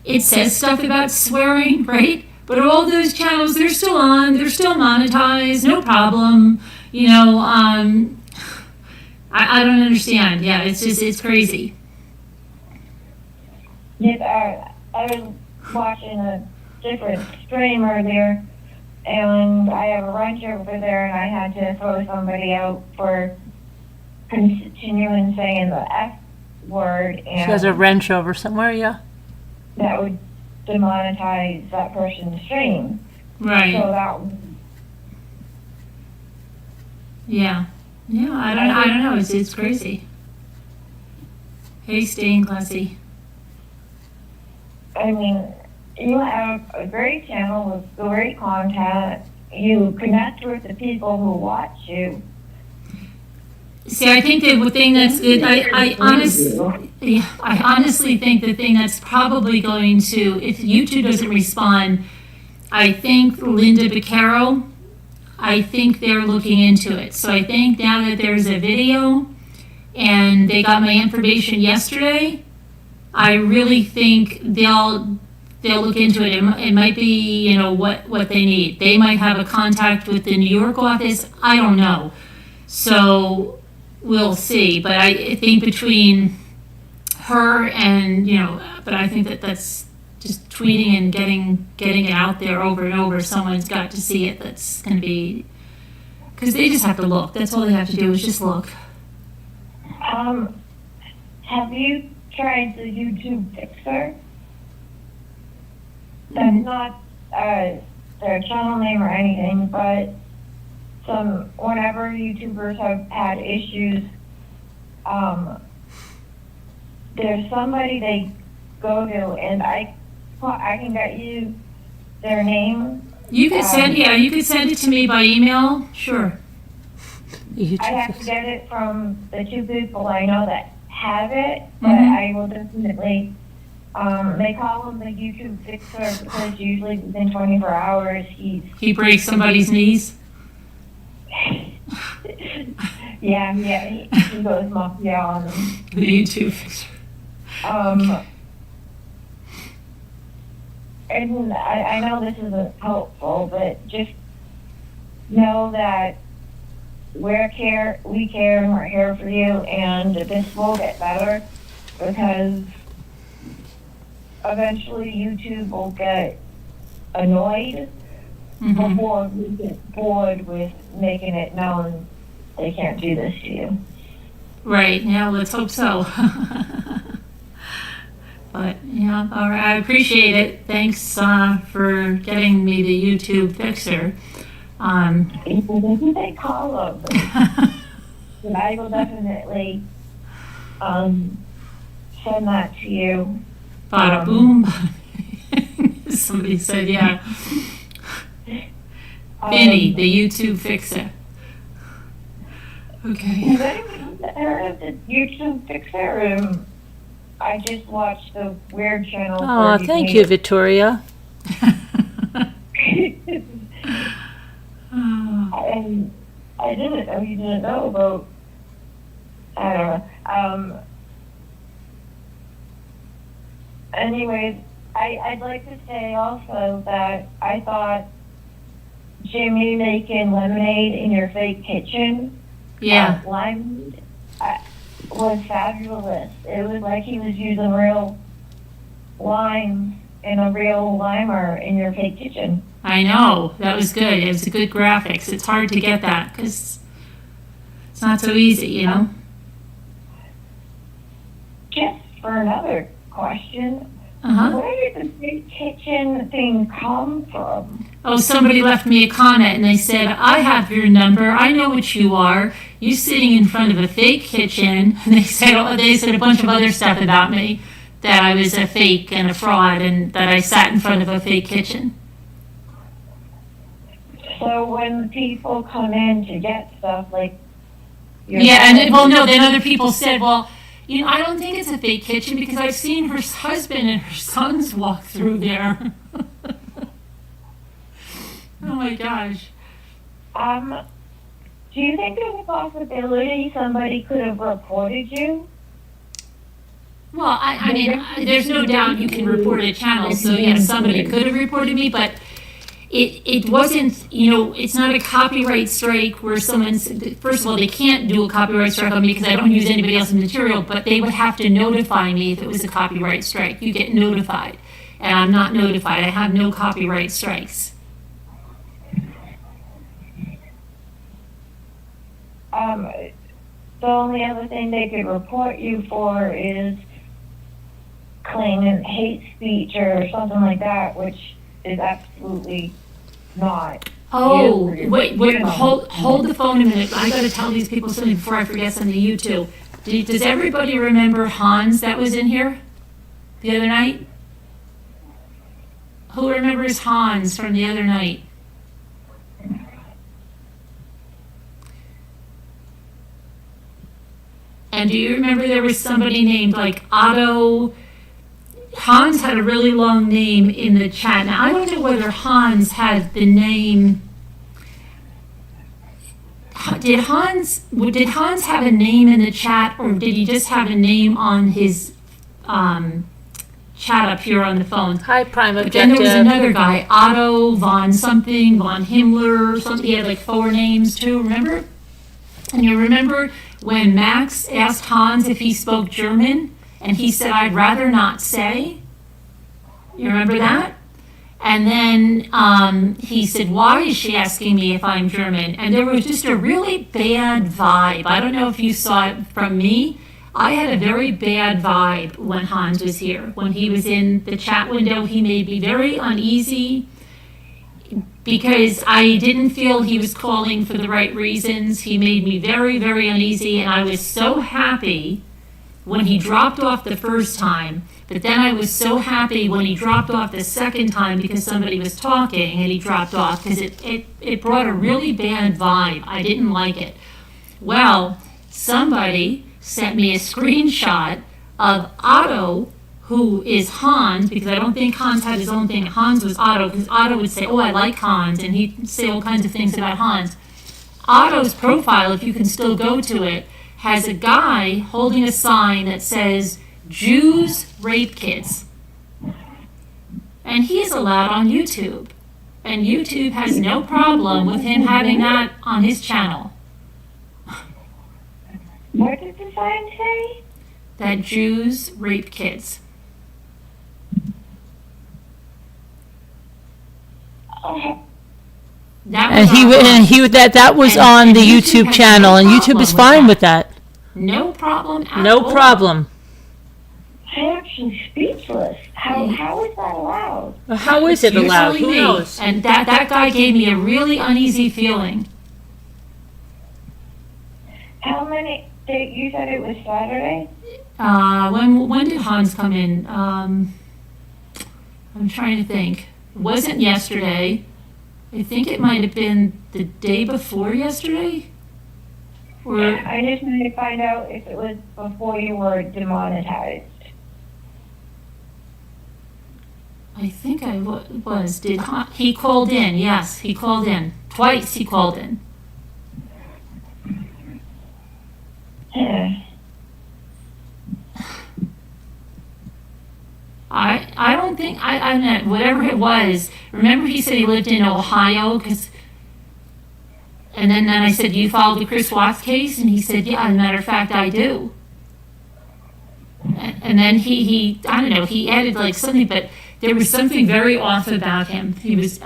it says stuff about swearing, right? But all those channels, they're still on, they're still monetized, no problem. You know, I don't understand. Yeah, it's just, it's crazy. Yes, I was watching a different stream earlier, and I have a wrench over there, and I had to throw somebody out for continuing saying the F word, She has a and wrench over somewhere, yeah? that would demonetize that person's stream. Right. So that Yeah. Yeah, I don't know. It's crazy. Hey, staying classy. I mean, you have a great channel with great content. You connect with the people who watch you. See, I think that the thing that's good, I honestly think the thing that's probably going to, if YouTube doesn't respond, I think Linda Beccaro, I think they're looking into it. So I think now that there's a video and they got my information yesterday, I really think they'll look into it. It might be, you know, what they need. They might have a contact with the New York office. I don't know. So we'll see. But I think between her and, you know, but I think that's just tweeting and getting it out there over and over. Someone's got to see it. That's going to be, because they just have to look. That's all they have to do is just look. Have you tried the YouTube Fixer? That's not their channel name or anything, but whenever YouTubers have had issues, there's somebody they go to, and I can get you their name. You could send it to me by email. Sure. I have to get it from the two people I know that have it, but I will definitely. They call him the YouTube Fixer because usually within 24 hours he breaks somebody's knees. yeah, he goes mafia on them. The YouTube Fixer. And I know this isn't helpful, but just know that we care, and we're here for you, and this will get better because eventually YouTube will get annoyed before we get bored with making it known they can't do this to you. Right, yeah, let's hope so. But, yeah, all right, I appreciate it. Thanks for getting me the YouTube Fixer. They call them. But I will definitely send that to you. Bada boom. Somebody said, yeah. Vinny, the YouTube Fixer. Okay. Has anyone heard of the YouTube Fixer? I just watched the Weird channel. Oh, thank you, Victoria. And I didn't know you didn't know about. I don't know. Anyways, I'd like to say also that I thought Jimmy making lemonade in your fake kitchen, Yeah. limeade, was fabulous. It was like he was using real lime and a real limer in your fake kitchen. I know, that was good. It was good graphics. It's hard to get that because it's not so easy, you know? Just for another question, Uh-huh. where did the fake kitchen thing come from? Oh, somebody left me a comment and they said, I have your number. I know what you are. You sitting in front of a fake kitchen. And they said a bunch of other stuff about me, that I was a fake and a fraud and that I sat in front of a fake kitchen. So when people come in to get stuff like Yeah, and then other people said, well, you know, I don't think it's a fake kitchen because I've seen her husband and her sons walk through there. Oh my gosh. Do you think there's a possibility somebody could have reported you? Well, I mean, there's no doubt you can report a channel, so yes, somebody could have reported me, but it wasn't, it's not a copyright strike where someone's, first of all, they can't do a copyright strike on me because I don't use anybody else's material, but they would have to notify me if it was a copyright strike. You get notified, and I'm not notified. I have no copyright strikes. The only other thing they could report you for is claiming hate speech or something like that, which is absolutely not. Oh, wait, hold the phone a minute. I gotta tell these people something before I forget something to you too. Does everybody remember Hans that was in here the other night? Who remembers Hans from the other night? And do you remember there was somebody named like Otto? Hans had a really long name in the chat. Now, I don't know whether Hans had the name. Did Hans have a name in the chat, or did he just have a name on his chat up here on the phone? Hi, Prime But then Objective. there was another guy, Otto von something, von Himmler, something. He had like 4 names too, remember? And you remember when Max asked Hans if he spoke German, and he said, "I'd rather not say." You remember that? And then he said, "Why is she asking me if I'm German?" And there was just a really bad vibe. I don't know if you saw it from me. I had a very bad vibe when Hans was here. When he was in the chat window, he made me very uneasy because I didn't feel he was calling for the right reasons. He made me very, very uneasy, and I was so happy when he dropped off the first time, but then I was so happy when he dropped off the second time because somebody was talking and he dropped off because it brought a really bad vibe. I didn't like it. Well, somebody sent me a screenshot of Otto, who is Hans, because I don't think Hans had his own thing. Hans was Otto, because Otto would say, "Oh, I like Hans," and he'd say all kinds of things about Hans. Otto's profile, if you can still go to it, has a guy holding a sign that says, "Jews rape kids." And he is allowed on YouTube. And YouTube has no problem with him having that on his channel. What did the sign say? That Jews rape kids. Oh, That And that was And- on and the YouTube YouTube has channel, no and YouTube problem is with fine that. with that. No problem at No all. problem. I'm actually speechless. How is that allowed? How is it You're allowed? telling Who me. knows? And that guy gave me a really uneasy feeling. How many? You said it was Saturday? When did Hans come in? I'm trying to think. It wasn't yesterday. I think it might have been the day before yesterday. Or I just wanted to find out if it was before you were demonetized. I think I was. He called in? Yes, he called in. Twice he called in. Yeah. I don't think, I mean, whatever it was, remember he said he lived in Ohio, and then I said, "Do you follow the Chris Watts case?" And he said, "Yeah, as a matter of fact, I do." And then he I don't know, he added like something, but there was something very off about him. He was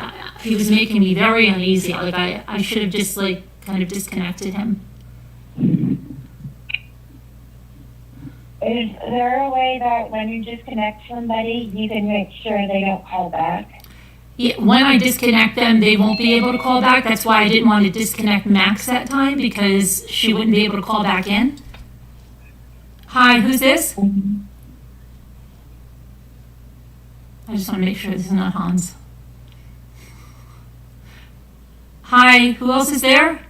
making me very uneasy. Like I should have just like kind of disconnected him. Is there a way that when you disconnect somebody, you can make sure they don't call back? Yeah, when I disconnect them, they won't be able to call back. That's why I didn't want to disconnect Max that time, because she wouldn't be able to call back in. Hi, who's this? I just want to make sure this is not Hans. Hi, who else is there?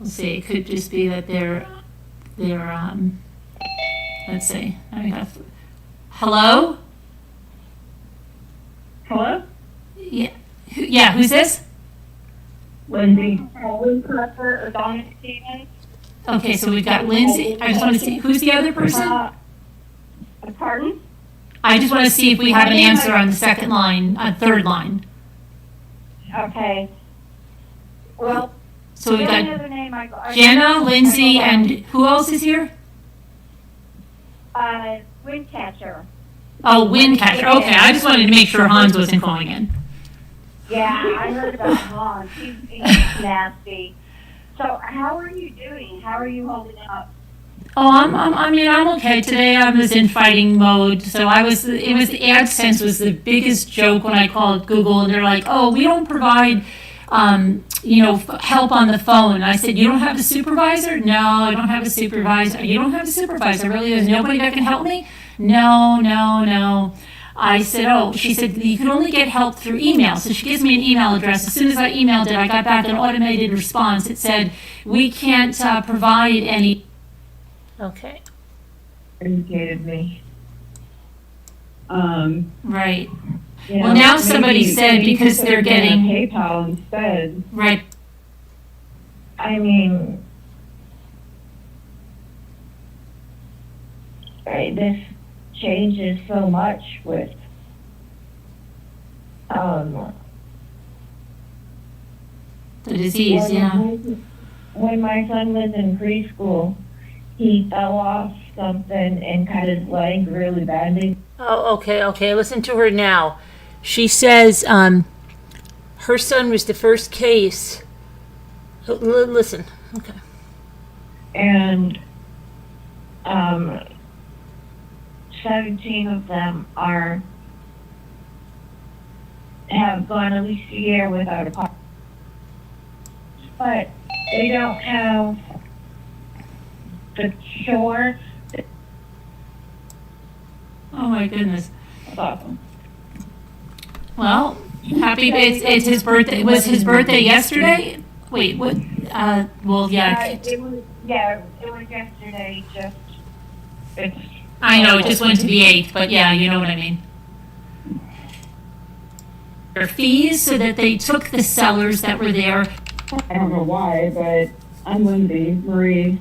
Let's see, it could just be that they're let's see. I have, hello? Hello? Yeah, who's this? Lindsay. Or Donna Stevens? Okay, so we've got Lindsay. I just want to see, who's the other person? Pardon? I just want to see if we have an answer on the second line, third line. Okay. Well, So we've the got other name Jenna, Lindsay, and who else is here? Windcatcher. Oh, Windcatcher. Okay, I just wanted to make sure Hans wasn't calling in. Yeah, I heard about Vaughn. She's nasty. So, how are you doing? How are you holding up? Oh, I'm okay. Today I was in fighting mode. So the AdSense was the biggest joke when I called Google, and they're like, oh, we don't provide, help on the phone. And I said, you don't have a supervisor? No, I don't have a supervisor. You don't have a supervisor? Really? There's nobody that can help me? No. I said, oh, she said, you can only get help through email. So she gives me an email address. As soon as I emailed it, I got back an automated response. It said, we can't provide any. Okay. Indicated me. Right. You Well, know, now somebody said because they're getting. PayPal instead. Right. I mean, this changes so much with The disease, yeah. When my son was in preschool, he fell off something and cut his leg really badly. Oh, okay. Listen to her now. She says her son was the first case. Listen. Okay. And 17 of them have gone at least a year without a pop. But they don't have the cure. Oh my goodness. That's awesome. Well, it's his birthday. Was his birthday yesterday? Wait, what? Well, yeah. It was yesterday. It's. I know, it just went to the 8th, but yeah, you know what I mean. Their fees so that they took the sellers that were there. I don't know why, but I'm Lindsay Marie.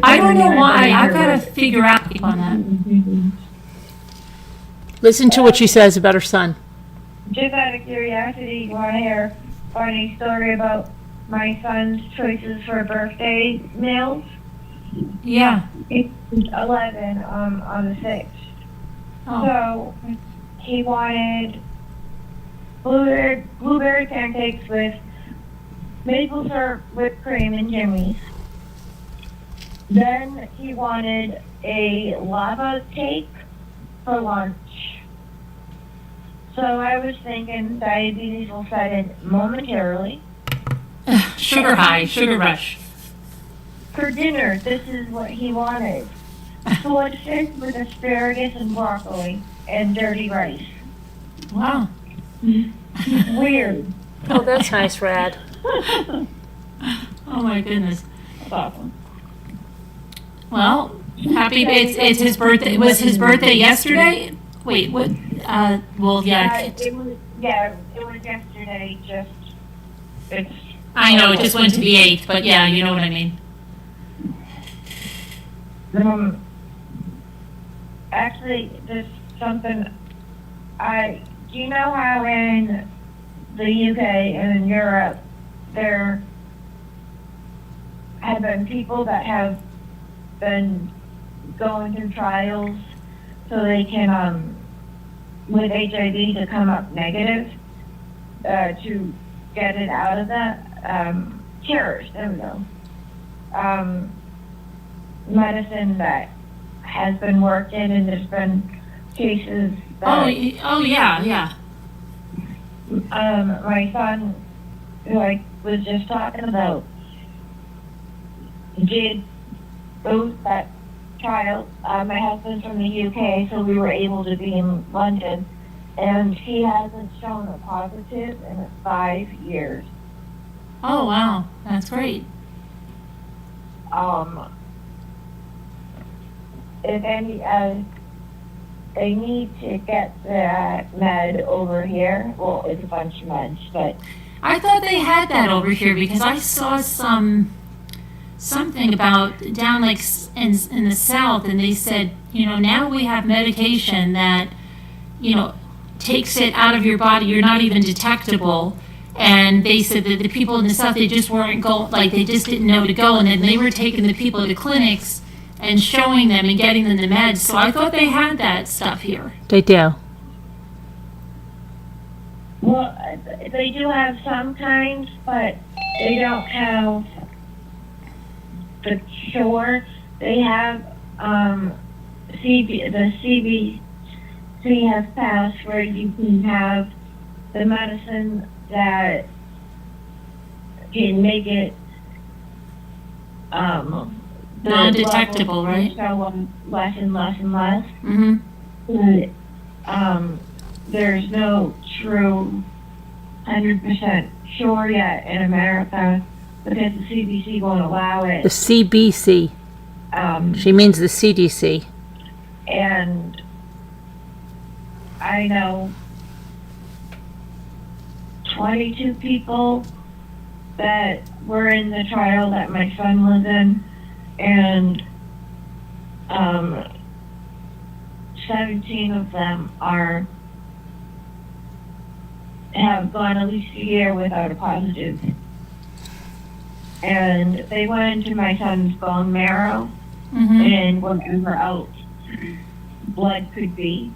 I don't know why. I've got to figure out on that. Listen to what she says about her son. Just out of curiosity, you want to hear a funny story about my son's choices for birthday meals? Yeah. He's 11 on the 6th. Oh. So he wanted blueberry pancakes with maple syrup, whipped cream, and jimmies. Then he wanted a lava cake for lunch. So I was thinking diabetes will set in momentarily. Sugar high, sugar rush. For dinner, this is what he wanted. Swordfish with asparagus and broccoli and dirty rice. Wow. Weird. Oh, that's nice, Rad. Oh my goodness. That's awesome. Well, it's his birthday. Was his birthday yesterday? Wait, what? Well, yeah. It was yesterday. It's. I know, it just went to the 8th, but yeah, you know what I mean. Actually, there's something. Do you know how in the UK and in Europe there have been people that have been going through trials so they can, with HIV, to come up negative, to get it out of that? Cures, there we go. Medicine that has been working, and there's been cases that Oh yeah. my son, who I was just talking about, did both that trial. My husband's from the UK, so we were able to be in London, and he hasn't shown a positive in 5 years. Oh wow, that's great. If any, they need to get that med over here. Well, it's a bunch of meds, but I thought they had that over here because I saw some something about down like in the South, and they said, now we have medication that, takes it out of your body. You're not even detectable. And they said that the people in the South, they just weren't they just didn't know to go. And then they were taking the people to clinics and showing them and getting them the meds. So I thought they had that stuff here. They do. Well, they do have some kinds, but they don't have the cure. They have the CBC has passed where you can have the medicine that can make it non-detectable, right? So less and less and less. Mm-hmm. But there's no true 100% cure yet in America because the CDC won't allow it. The CBC. She means the CDC. And I know 22 people that were in the trial that my son was in, and 17 of them have gone at least a year without a positive. And they went into my son's bone marrow and whatever else blood could be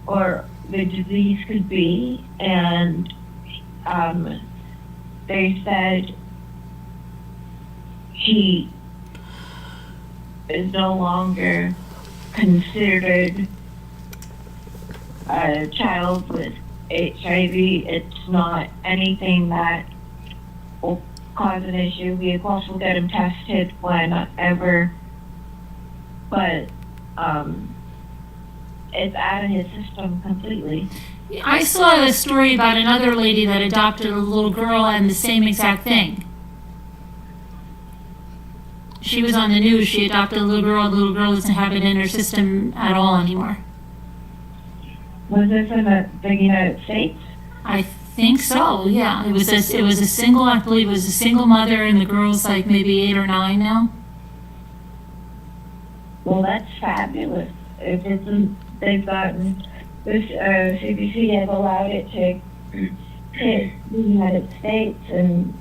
or the disease could be, and they said he is no longer considered a child with HIV. It's not anything that will cause an issue. We of course will get him tested whenever, but it's out of his system completely. I saw a story about another lady that adopted a little girl and the same exact thing. She was on the news. She adopted a little girl. The little girl doesn't have it in her system at all anymore. Was this in the United States? I think so. Yeah, it was a single. I believe it was a single mother, and the girl's like maybe 8 or 9 now. Well, that's fabulous. If they've gotten this, CDC has allowed it to hit the United States, and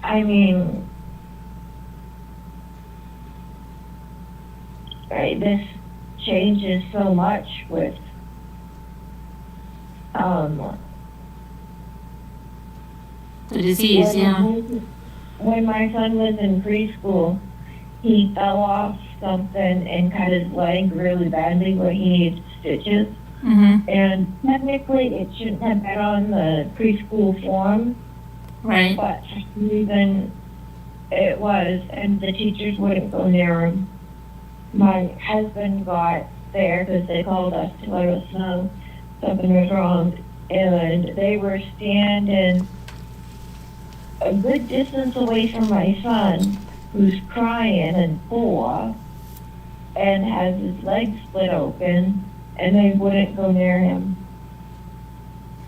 I mean, right, this changes so much with the disease. When my son was in preschool, he fell off something and cut his leg really badly where he needed stitches. And technically it shouldn't have been on the preschool form. Right. But for some reason it was, and the teachers wouldn't go near him. My husband got there because they called us to let us know something was wrong, and they were standing a good distance away from my son, who's crying and poor, and has his legs split open, and they wouldn't go near him.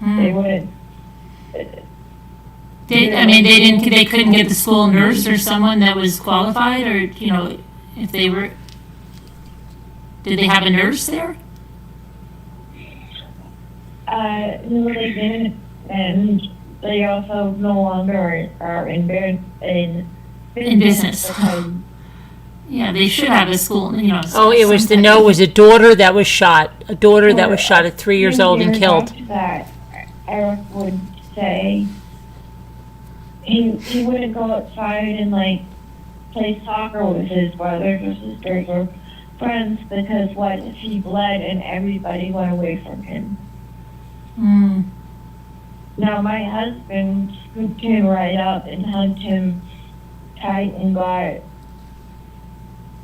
They wouldn't. They couldn't get the school nurse or someone that was qualified, or if they were. Did they have a nurse there? No, they didn't, and they also no longer are in business. Yeah, they should have a school. It was a daughter that was shot. A daughter that was shot at 3 years old and killed. That Eric would say he wouldn't go outside and play soccer with his brothers or sisters or friends, because what if he bled and everybody went away from him? Now my husband scooped him right up and hugged him tight and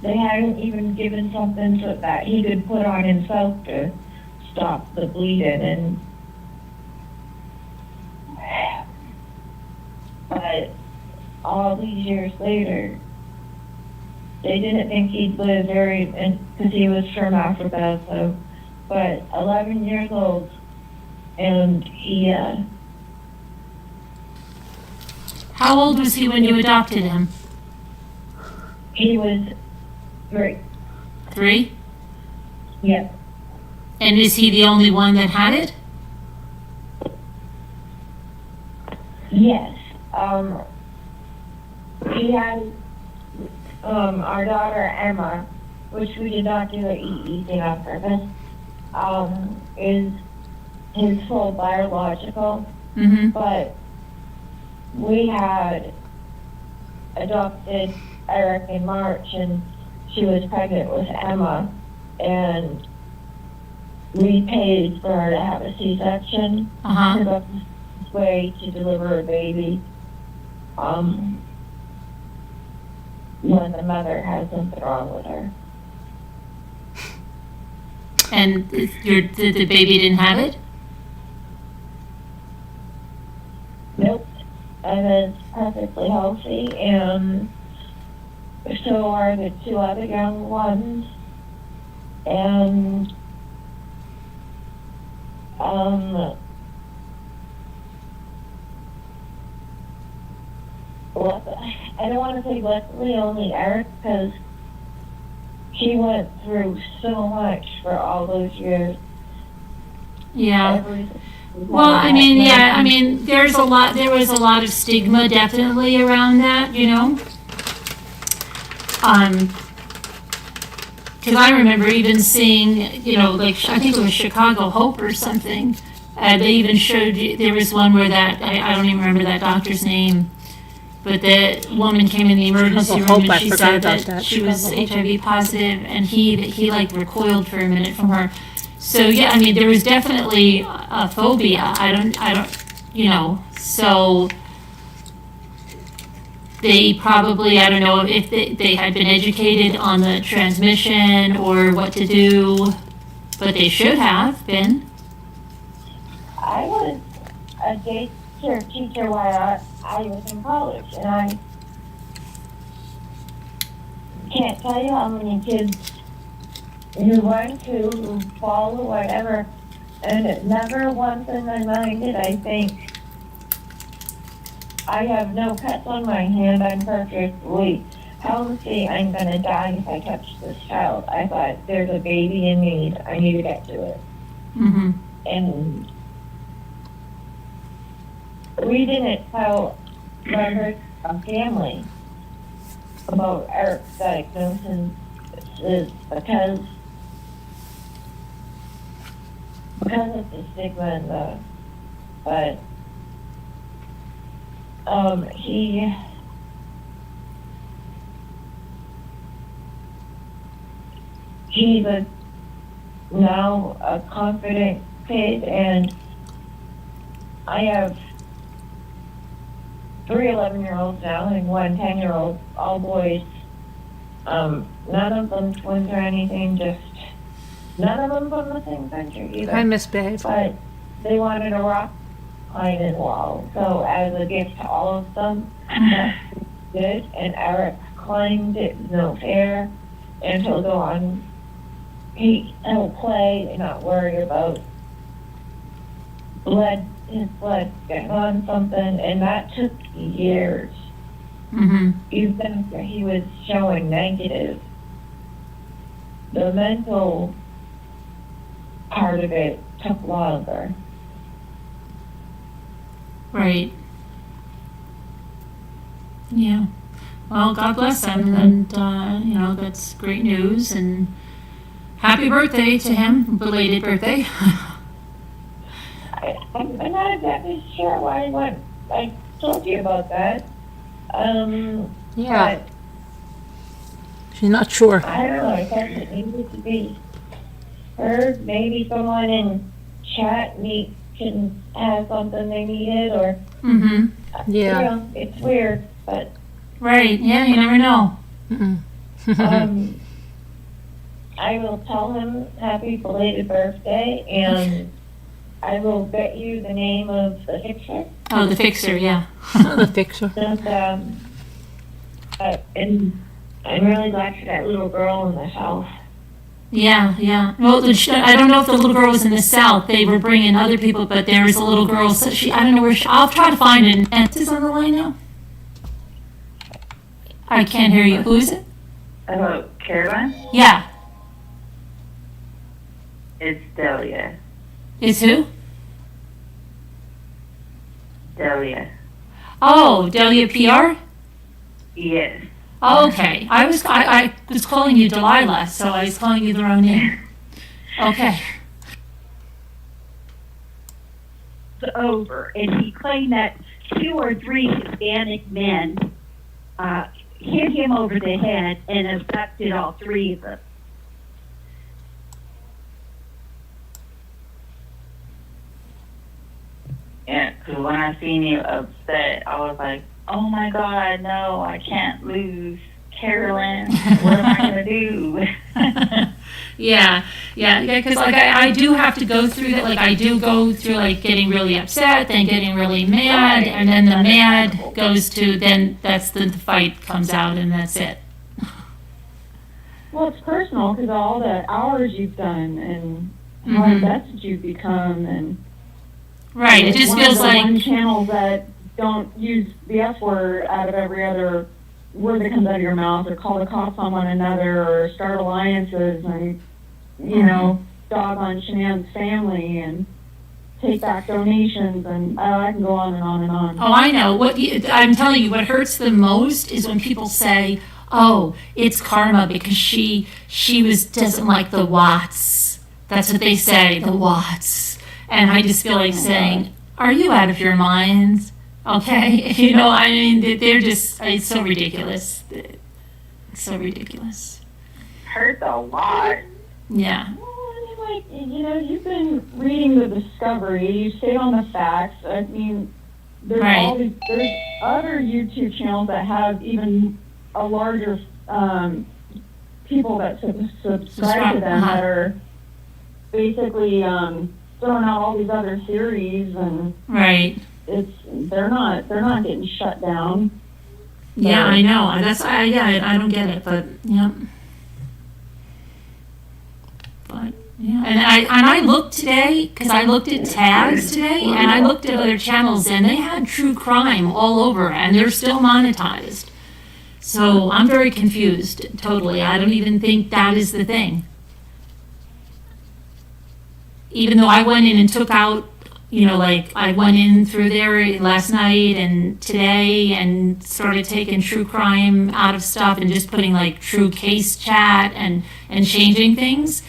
they hadn't even given something so that he could put on himself to stop the bleeding, but all these years later, they didn't think he'd live because he was from Africa, but 11 years old, and he How old was he when you adopted him? He was 3. 3? Yeah. And is he the only one that had it? Yes. He had our daughter Emma, which we did not do the EE thing on purpose, is his full biological, Mm-hmm. but we had adopted Eric in March, and she was pregnant with Emma, and we paid for her to have a C-section Uh-huh. to go this way to deliver a baby. When the mother has something wrong with her. And the baby didn't have it? Nope. And it's perfectly healthy, and so are the 2 other young ones. And, I don't want to say luckily only Eric, because he went through so much for all those years. Yeah. Well, I mean, yeah, I mean, there was a lot of stigma definitely around that, you know? Because I remember even seeing, you know, like, I think it was Chicago Hope or something. They even showed, there was one where I don't even remember that doctor's name, but the woman came in the emergency room and she said that she was HIV positive, and he like recoiled for a minute from her. So yeah, I mean, there was definitely a phobia. I don't, you know, so they probably, I don't know if they had been educated on the transmission or what to do, but they should have been. I was a daycare teacher while I was in college, and I can't tell you how many kids you run to who fall or whatever, and it never once in my mind did I think, I have no cuts on my hand, I'm perfectly healthy, I'm gonna die if I touch this child. I thought, there's a baby in need, I need to get to it. Mm-hmm. And we didn't tell members of family about Eric's diagnosis because of the stigma and but he's now a confident kid, and I have 3 11-year-olds now and 1 10-year-old, all boys. None of them twins or anything, just none of them from the same country either. Hi, Miss Babe. But they wanted a rock climbing wall. So as a gift to all of them, that's good. And Eric climbed it, no fair, and he'll go on. He'll play and not worry about his blood getting on something, and that took years. Mm-hmm. Even after he was showing negative, the mental part of it took longer. Right. Yeah. Well, God bless him, and you know, that's great news, and happy birthday to him, belated birthday. I'm not exactly sure why I told you about that. Yeah. But She's not sure. I don't know, I guess it needed to be heard. Maybe someone in chat can have something they needed, or Mm-hmm. Yeah. you know, it's weird, but Right. Yeah, you never know. Mm-mm. I will tell him happy belated birthday, and I will bet you the name of the fixer. Oh, the fixer, yeah. The fixer. And I'm really glad for that little girl in the South. Yeah, yeah. Well, I don't know if the little girl was in the South. They were bringing other people, but there was a little girl. So I don't know where I'll try to find it. And is on the line now? I can't hear you. Who is it? Hello, Caroline? Yeah. It's Delia. It's who? Delia. Oh, Delia PR? Yes. Oh, okay. I was calling you Delilah, so I was calling you the wrong name. Okay. Over, and he claimed that 2 or 3 Hispanic men hit him over the head and abducted all 3 of them. Yeah, because when I seen you upset, I was like, oh my God, no, I can't lose Carolyn. What am I going to do? Yeah, because like I do have to go through that. Like I do go through like getting really upset, then getting really mad, and then the mad goes to, then that's the fight comes out, and that's it. Well, it's personal because all the hours you've done and how invested you've become, and Right, it just one feels of the like one channels that don't use the F word out of every other word that comes out of your mouth, or call the cops on one another, or start alliances, and you know, dog on Shanann's family, and take back donations, and I can go on and on and on. Oh, I know. I'm telling you, what hurts the most is when people say, "Oh, it's karma because she doesn't like the Watts." That's what they say, the Watts, and I just feel like saying, "Are you out of your mind?" Okay, you know, I mean, they're just, it's so ridiculous. It's so ridiculous. Hurts a lot. Yeah. Well, I mean, like, you know, you've been reading the Discovery, you stay on the facts. I mean, there's Right. there's other YouTube channels that have even a larger people that subscribe to them that are basically throwing out all these other theories, and Right. they're not getting shut down. Yeah, I know. I don't get it, but yeah. But yeah, and I looked today because I looked at tags today, and I looked at other channels, and they had true crime all over, and they're still monetized. So I'm very confused. Totally, I don't even think that is the thing. Even though I went in and took out, you know, like I went in through there last night and today and started taking true crime out of stuff and just putting like true case chat and changing things.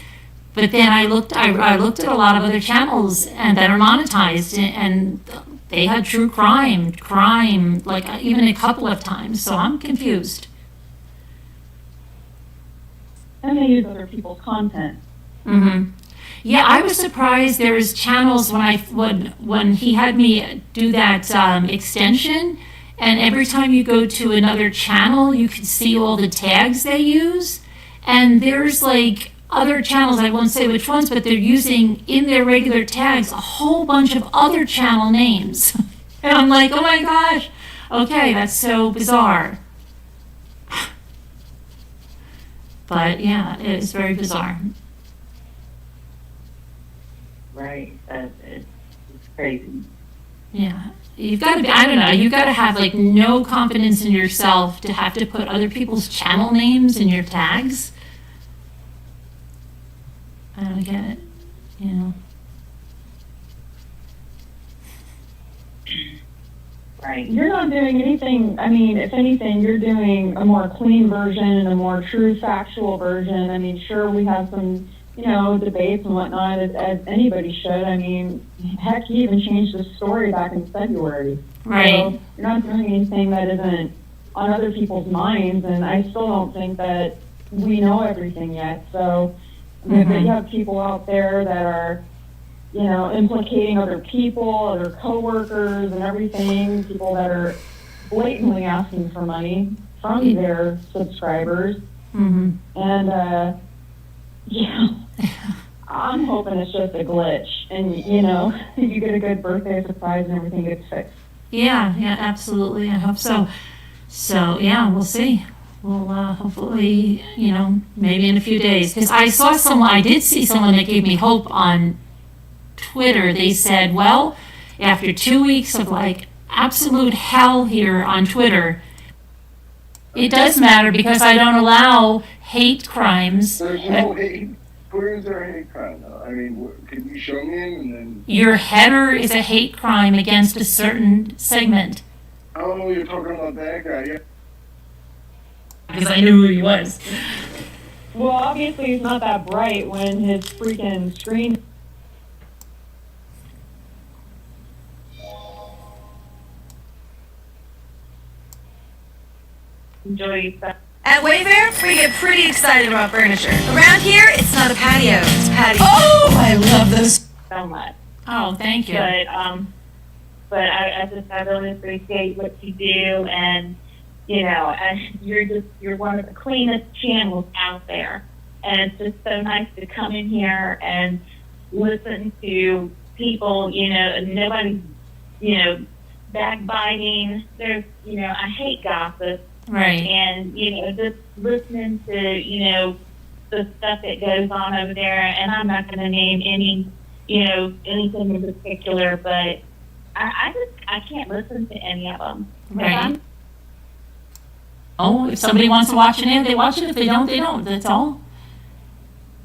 But then I looked at a lot of other channels and that are monetized, and they had true crime like even a couple of times. So I'm confused. And they use other people's content. Mm-hmm. Yeah, I was surprised there was channels when he had me do that extension, and every time you go to another channel, you can see all the tags they use, and there's like other channels, I won't say which ones, but they're using in their regular tags a whole bunch of other channel names. And I'm like, oh my gosh, okay, that's so bizarre. But yeah, it's very bizarre. Right. It's crazy. Yeah. You've got to be, I don't know, you've got to have like no confidence in yourself to have to put other people's channel names in your tags. I don't get it, you know. Right. You're not doing anything, I mean, if anything, you're doing a more clean version and a more true factual version. I mean, sure, we have some, you know, debates and whatnot, as anybody should. I mean, heck, you even changed the story back in February. Right. So you're not doing anything that isn't on other people's minds, and I still don't think that we know everything yet. So, I mean, but you have people out there that are, you know, implicating other people, other coworkers and everything, people that are blatantly asking for money from their subscribers. Mm-hmm. And, yeah, I'm hoping it's just a glitch, and, you know, you get a good birthday surprise and everything gets fixed. Yeah, absolutely. I hope so. So, yeah, we'll see. We'll hopefully, you know, maybe in a few days. Because I did see someone that gave me hope on Twitter. They said, well, after 2 weeks of like absolute hell here on Twitter, It does matter because I don't allow hate crimes. There's no hate. Where is there a hate crime, though? I mean, can you show me him and then... Your header is a hate crime against a certain segment. Oh, you're talking about that guy, yeah. Because I knew who he was. Well, obviously he's not that bright when his freaking screen. Enjoy stuff. At Wayfair, we get pretty excited about furniture. Around here, it's not a patio, it's patio. Oh, I love those. So much. Oh, thank you. But I really appreciate what you do, and and you're one of the cleanest channels out there, and it's just so nice to come in here and listen to people. Nobody's backbiting. There's I hate gossip. Right. And, just listening to, the stuff that goes on over there, and I'm not going to name any, anything in particular, but I can't listen to any of them. Right. If somebody wants to watch it, they watch it. If they don't, they don't. That's all.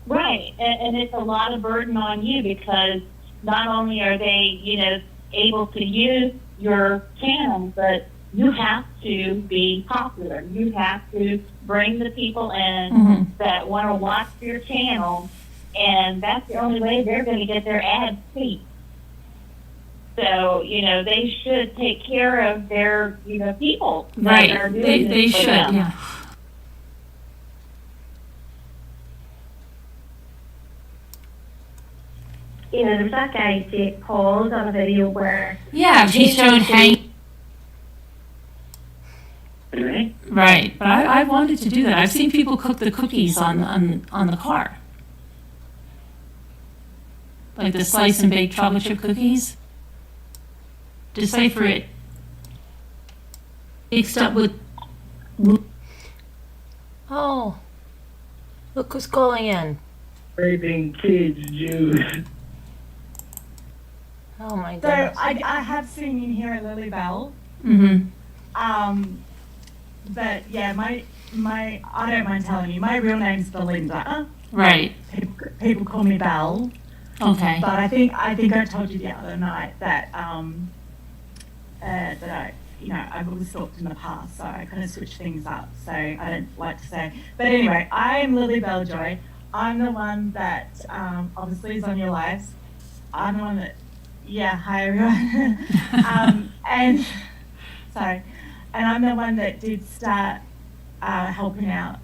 Right. And it's a lot of burden on you because not only are they, able to use your channel, but you have to be popular. You have to bring the people in that want to watch your channel, and that's the only way they're going to get their ads seen. So, they should take care of their, people. Right. They should, yeah. There's that guy, Jake Paul's on a video where... Yeah, he showed Hank. Right, but I wanted to do that. I've seen people cook the cookies on the car. Like the slice and bake chocolate chip cookies. Decipher it. Mixed up with... Oh, look who's calling in. Raping kids, Jews. Oh my So goodness. I have seen in here a Lily Bell. But yeah, my I don't mind telling you, my real name's Belinda. Right. People call me Belle. Okay. But I think I told you the other night that that I've always stalked in the past, so I kind of switch things up. So I don't like to say. But anyway, I'm Lily Belljoy. I'm the one that obviously is on your lives. I'm the one that, hi everyone. And sorry. And I'm the one that did start helping out.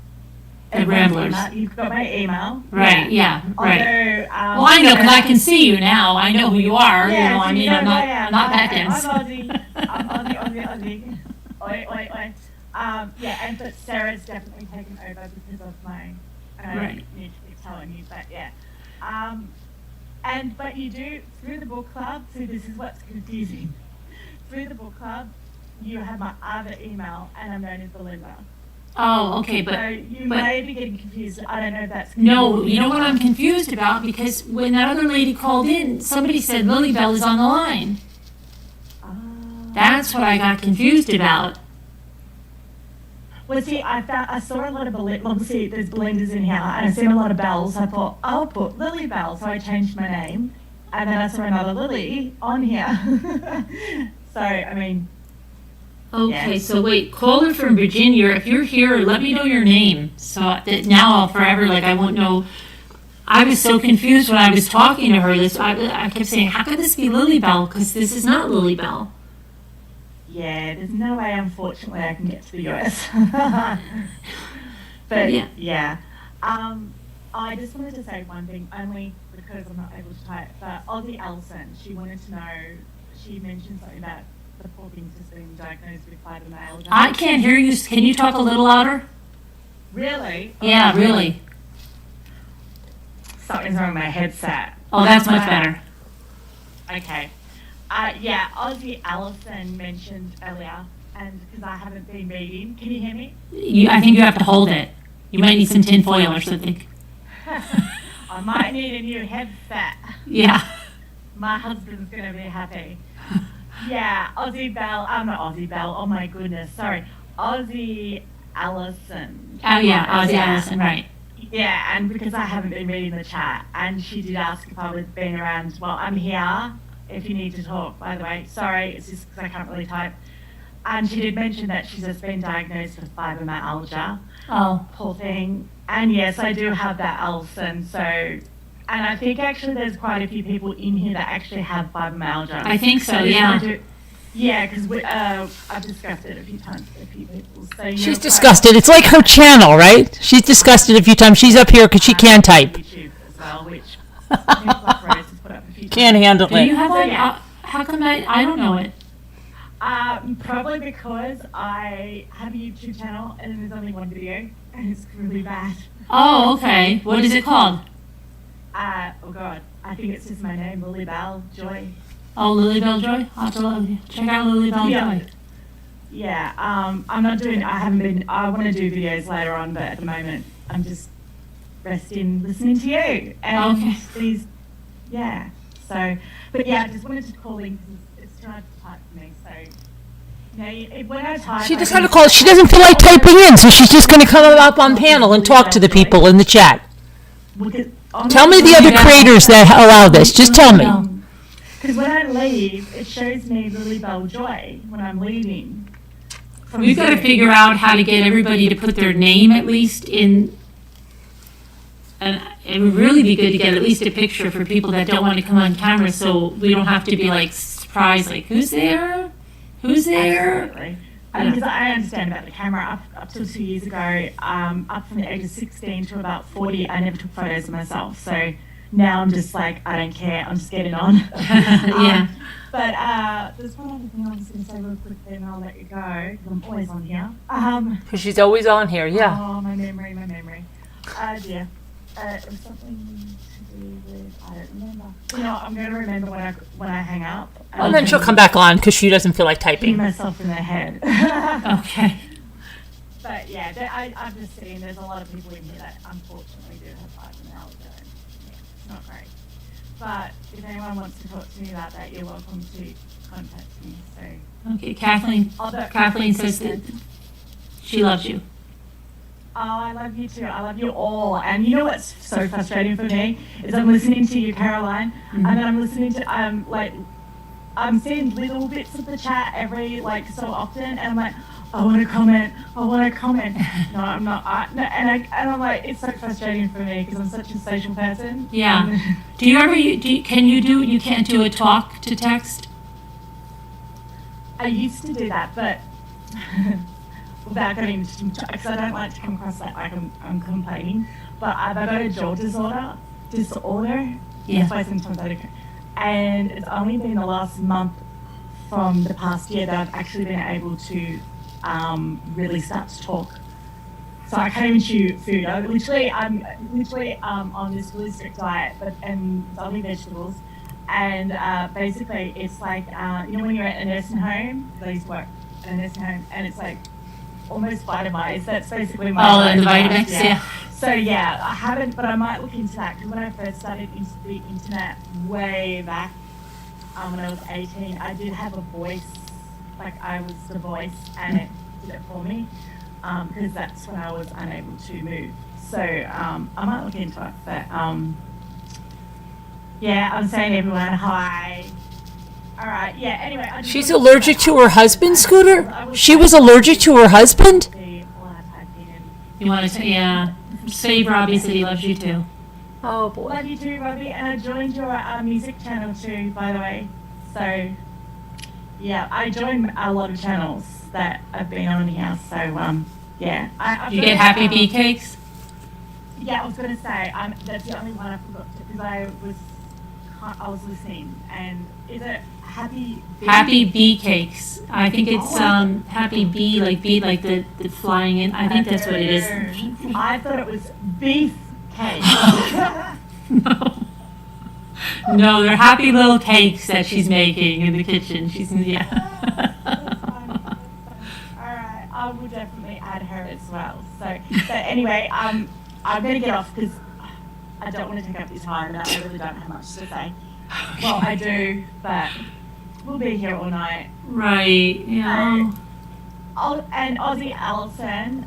The Ramblers. You've got my email. Right, yeah, right. Although, Well, I know because I can see you now. I know who you are. Yeah, I mean, I'm not that dense. I'm Aussie. I'm Aussie. Oi. But Sarah's definitely taken over because of my Right. need to keep telling you, but yeah. But you do, through the book club, see this is what's confusing. Through the book club, you have my other email, and I'm known as Belinda. Oh, okay, but... So you may be getting confused. I don't know if that's confusing. No, you know what I'm confused about? Because when that other lady called in, somebody said Lily Bell is on the line. That's what I got confused about. Well, see, I saw a lot of obviously there's Belindas in here, and I've seen a lot of Bells. I thought, I'll put Lily Bell, so I changed my name, and then I saw another Lily on here. So, I mean... Okay, Yeah. so wait, caller from Virginia, if you're here, let me know your name. So that now I'll forever, I won't know. I was so confused when I was talking to her. I kept saying, how could this be Lily Bell? Because this is not Lily Bell. Yeah, there's no way, unfortunately, I can get to the US. But, yeah. I just wanted to say one thing, only because I'm not able to type. But Ozzy Ellison, she wanted to know, she mentioned something about the poor things just being diagnosed with fibromyalgia. I can't hear you. Can you talk a little louder? Really? Yeah, really. Something's wrong with my headset. Oh, that's much better. Okay. Ozzy Ellison mentioned earlier, and because I haven't been reading, can you hear me? I think you have to hold it. You might need some tin foil or something. I might need a new headset. Yeah. My husband's going to be happy. Yeah, Ozzy Bell, not Ozzy Bell, oh my goodness, sorry. Ozzy Allison. Oh yeah, Ozzy Allison, right. Yeah, and because I haven't been reading the chat, and she did ask if I was being around. Well, I'm here if you need to talk, by the way. Sorry, it's just because I can't really type. And she did mention that she's just been diagnosed with fibromyalgia. Oh. Poor thing. And yes, I do have that, Alison. So, and I think actually there's quite a few people in here that actually have fibromyalgia. I think so, yeah. Yeah, because I've discussed it a few times with a few people. So She's discussed it. It's like her channel, right? She's discussed it a few times. She's up here because she can type. YouTube as well, which Black Rose has put up a few times. Can't handle Do you it. have that? How come I don't know it? Probably because I have a YouTube channel and there's only one video and it's really bad. Oh, okay. What is it called? Oh God, I think it's just my name, Lily Bell Joy. Oh, Lily Bell Joy? I'll have to check out Lily Bell Joy. Yeah, I'm not doing, I want to do videos later on, but at the moment I'm just resting, listening to you. And these, yeah, so, but yeah, I just wanted to call in because it's trying to type for me, so, you know, when I type. She just had to call. She doesn't feel like typing in, so she's just going to come up on panel and talk to the people in the chat. Tell me the other creators that allow this. Just tell me. Because when I leave, it shows me Lily Bell Joy when I'm leaving. We've got to figure out how to get everybody to put their name at least in. And it would really be good to get at least a picture for people that don't want to come on camera, so we don't have to be like surprised, like who's there, who's there. Absolutely. Because I understand about the camera. Up till 2 years ago, up from the age of 16 to about 40, I never took photos of myself. So now I'm just like, I don't care. I'm just getting on. Yeah. But there's one other thing I was going to say real quickly, and I'll let you go because I'm always on here. Because she's always on here, yeah. Oh, my memory. Dear. It was something to do with, I don't remember. You know, I'm going to remember when I hang up. And then she'll come back on because she doesn't feel like typing. Myself in the head. Okay. But yeah, I'm just saying there's a lot of people in here that unfortunately do have fibromyalgia. Yeah, it's not great. But if anyone wants to talk to me about that, you're welcome to contact me. So. Okay, Kathleen says that she loves you. Oh, I love you too. I love you all. And you know what's so frustrating for me is I'm listening to you, Caroline, and then I'm listening to I'm seeing little bits of the chat every so often, and I'm like, I want to comment. No, I'm not. And I'm like, it's so frustrating for me because I'm such a social person. Yeah. Do you ever? You can't do a talk to text? I used to do that, but. Without getting into, because I don't like to come across like I'm complaining, but I've got a jaw disorder. Yeah. That's why sometimes I don't. And it's only been the last month from the past year that I've actually been able to really start to talk. So I can't even chew food. I'm literally on this really strict diet, and it's only vegetables. And basically, it's like you know when you're at a nursing home, they used to work at a nursing home, and it's like almost Vitamized. That's basically my. Oh, and the Vitamix, yeah. So yeah, I haven't, but I might look into that because when I first started into the internet way back when I was 18, I did have a voice, like I was the voice, and it did it for me because that's when I was unable to move. So I might look into it, but yeah, I'm saying everyone hi. All right, yeah, anyway. She's allergic to her husband, Scooter? She was allergic to her husband? You want to say, yeah. Save Robbie said he loves you too. Oh, boy. Love you too, Robbie. And I joined your music channel too, by the way. So, yeah, I joined a lot of channels that have been on here. So, yeah. Did you get Happy Bee Cakes? Yeah, I was going to say, that's the only one I forgot to, because I was listening. And is it Happy Bee Cakes. I think it's Happy Bee, like the flying in. I think that's what it is. I thought it was beef cake. No, they're happy little cakes that she's making in the kitchen. All right, I will definitely add her as well. So anyway, I'm going to get off because I don't want to take up your time, and I really don't have much to say. Well, I do, but we'll be here all night. Right, yeah. and Aussie Allison.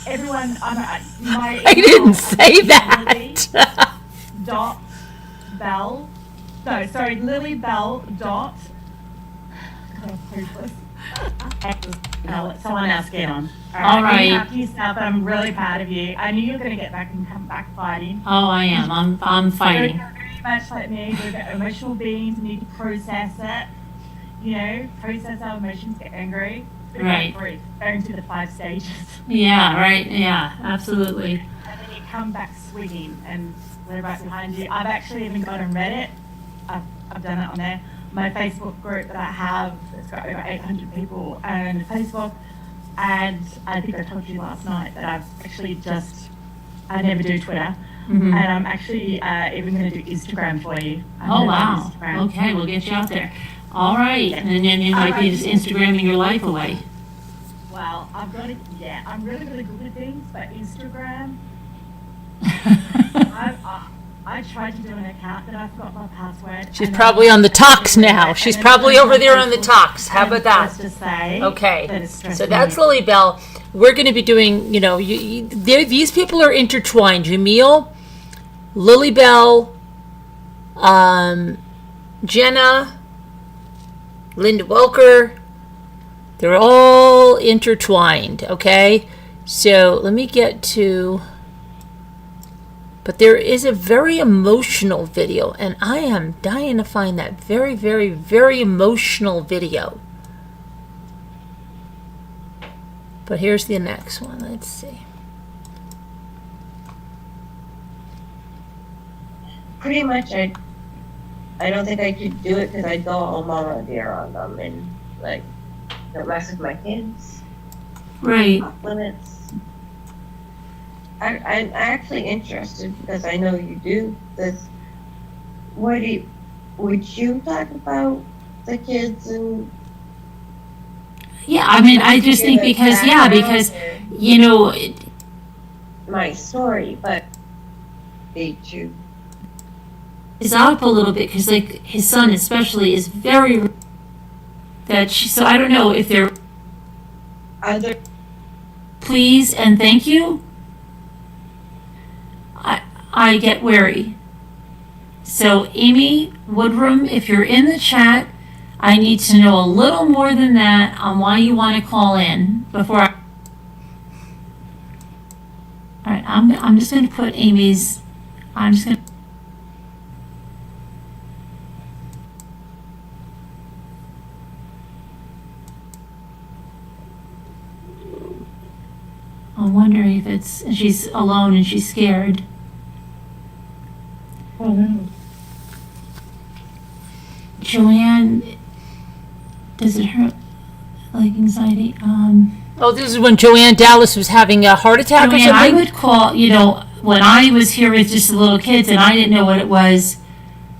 Everyone, my I didn't say that. dot Bell. No, sorry, Lily Bell dot. God, I'm hopeless. I'll let someone else get on. All right. Look after yourself. I'm really proud of you. I knew you were going to get back and come back fighting. Oh, I am. I'm fighting. You're very much like me. We're emotional beings. We need to process it. You know, process our emotions, get angry. Right. Going through the 5 stages. Yeah, right. Yeah, absolutely. And then you come back swinging and they're right behind you. I've actually even gone and read it. I've done it on there. My Facebook group that I have, it's got over 800 people on Facebook. And I think I told you last night that I've actually I never do Twitter. Mhm. And I'm actually even going to do Instagram for you. Oh, wow. Okay, we'll get you out there. All right. And then you might be just Instagramming your life away. Well, I'm really, really good at things, but Instagram, I tried to do an account, but I forgot my password. She's probably on the talks now. She's probably over there on the talks. How about that? To say Okay. So that's Lily Bell. We're going to be doing, these people are intertwined. Jamil, Lily Bell, Jenna, Linda Welker. They're all intertwined, okay? So let me get to... But there is a very emotional video, and I am dying to find that very, very, very emotional video. But here's the next one. Let's see. Pretty much, I don't think I could do it because I'd go all mama dear on them and like don't mess with my kids. Right. Off limits. I'm actually interested because I know you do this. Would you talk about the kids and? Yeah, I mean, I just think because my story, but they too. Is up a little bit because like his son especially is very so I don't know if they're other please and thank you. I get wary. So Amy Woodrum, if you're in the chat, I need to know a little more than that on why you want to call in before all right, I'm just going to put Amy's, I'm just going to I'm wondering if she's alone and she's scared. Oh no. Joanne, does it hurt like anxiety? Oh, this is when Joanne Dallas was having a heart attack or Joanne, I something? would call, when I was here with just the little kids and I didn't know what it was,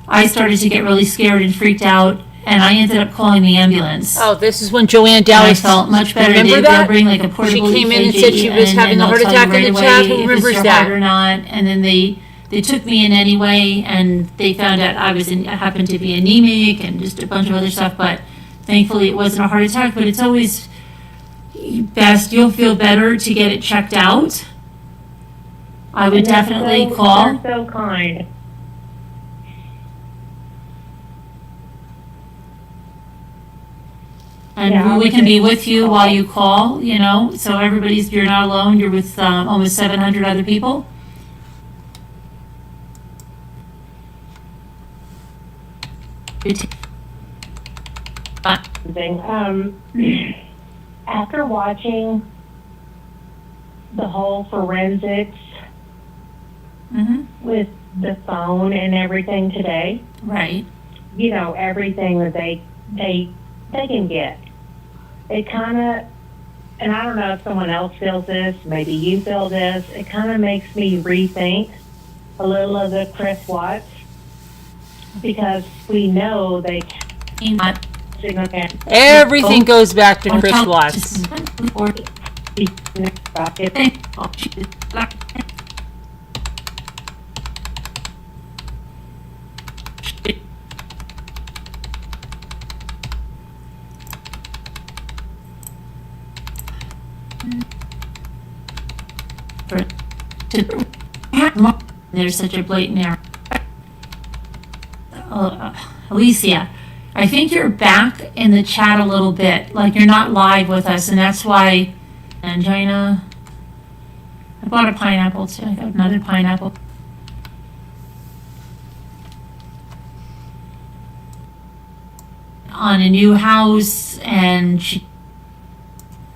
I started to get really scared and freaked out, and I ended up calling the ambulance. Oh, this is when Joanne And Dallas... I felt much better. Remember They'll that? bring like a portable She came in and EKG said she was having a heart they'll tell attack you in the right chat. away Who if remembers it's your that? heart or not. And then they took me in anyway, and they found out I happened to be anemic and just a bunch of other stuff. But thankfully, it wasn't a heart attack. But it's always best. You'll feel better to get it checked out. I would definitely call. You're so kind. And we can be with you while you call, so you're not alone. You're with almost 700 other people. After watching the whole forensics with the phone and everything today, right? Everything that they can get. It kind of, and I don't know if someone else feels this, maybe you feel this, it kind of makes me rethink a little of the Chris Watts, because we know they cannot Everything goes back to Chris Watts. for to there's such a blatant error. Alicia, I think you're back in the chat a little bit, like you're not live with us, and that's why. And Jenna, I bought a pineapple too. I got another pineapple. On a new house, and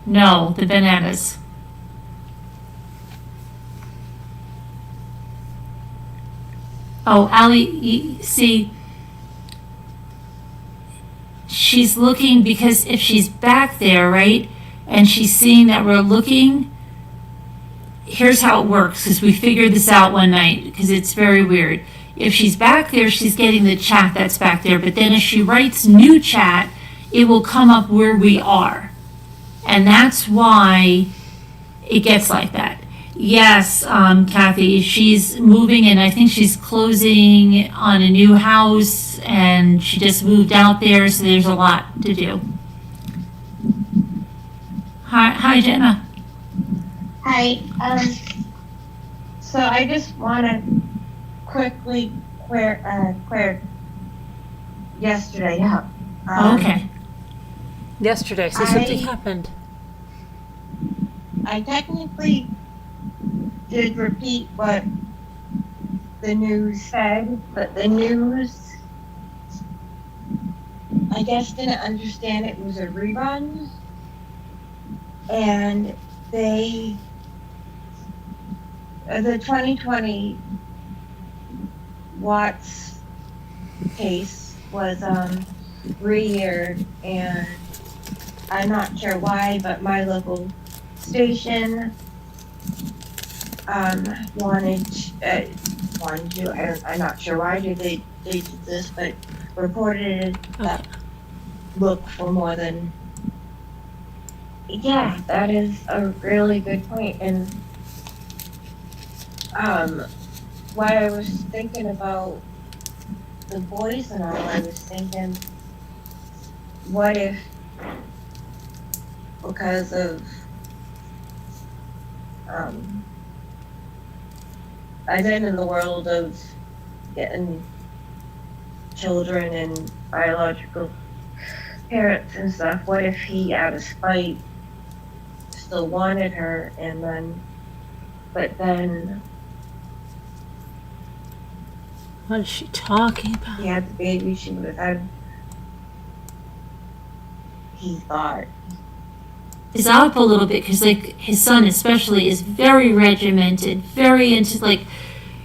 no, the bananas. Oh, Allie, see, she's looking because if she's back there, right, and she's seeing that we're looking, here's how it works, because we figured this out one night, because it's very weird. If she's back there, she's getting the chat that's back there, but then if she writes new chat, it will come up where we are. And that's why it gets like that. Yes, Kathy, she's moving, and I think she's closing on a new house, and she just moved out there, so there's a lot to do. Hi, Jenna. Hi. So I just want to quickly clear yesterday up. Okay. Yesterday, so something happened. I technically did repeat what the news said, but the news, I guess, didn't understand it was a rerun. And the 2020 Watts case was re-aired, and I'm not sure why, but my local station wanted to, I'm not sure why they did this, but reported that look for more than, yeah, that is a really good point. And while I was thinking about the boys and all, I was thinking, what if, because of I've been in the world of getting children and biological parents and stuff, what if he, out of spite, still wanted her, and then, but then What is she talking about? he had the baby, she would have had, he thought. Is up a little bit because, like, his son especially is very regimented, very into, like,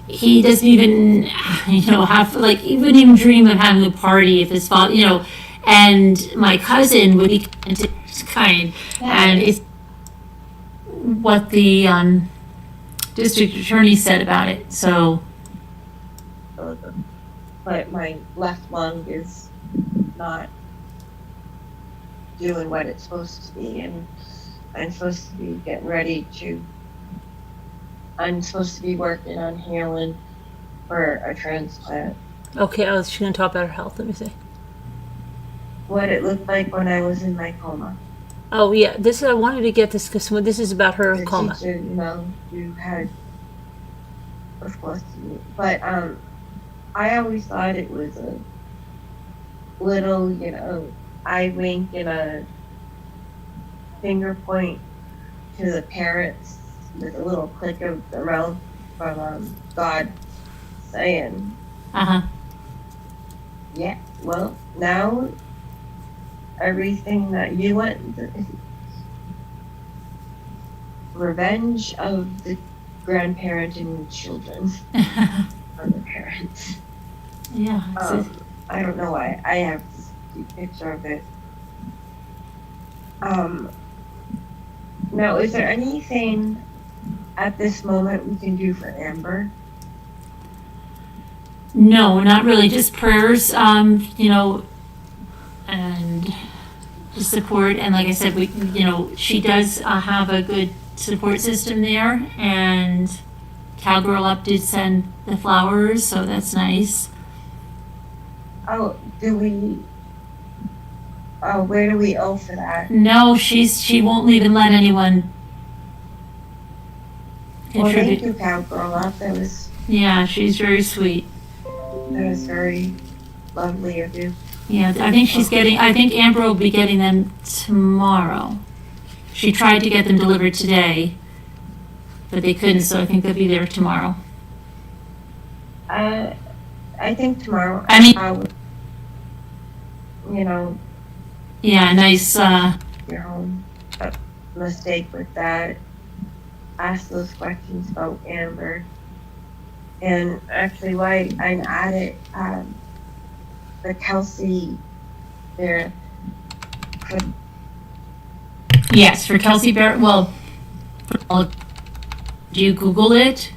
he doesn't even, have, like, he wouldn't even dream of having a party if his father, and my cousin would be kind, and it's what the district attorney said about it, so. But my left lung is not doing what it's supposed to be, and I'm supposed to be getting ready to, I'm supposed to be working on healing for a transplant. Okay, she's going to talk about her health. Let me see. What it looked like when I was in my coma. Oh, yeah. I wanted to get this because this is about her coma. Teacher, you had, of course, but I always thought it was a little, eye wink and a finger point to the parents with a little click of the mouth from God saying, yeah, well, now everything that you want, revenge of the grandparent and children on the parents. Yeah. I don't know why. I have a picture of it. Now, is there anything at this moment we can do for Amber? No, not really. Just prayers, and just support. And like I said, she does have a good support system there. And Cowgirl Up did send the flowers, so that's nice. Oh, where do we owe for that? No, she won't even let anyone. Well, thank contribute. you, Cowgirl. That was Yeah, she's very sweet. very lovely of you. Yeah, I think I think Amber will be getting them tomorrow. She tried to get them delivered today, but they couldn't, so I think they'll be there tomorrow. I think tomorrow. I mean- you know, Yeah, nice, your home mistake with that. Ask those questions about Amber. And actually, why I'm at it, the Kelsey there. yes, for Kelsey Barrett, well, do you Google it?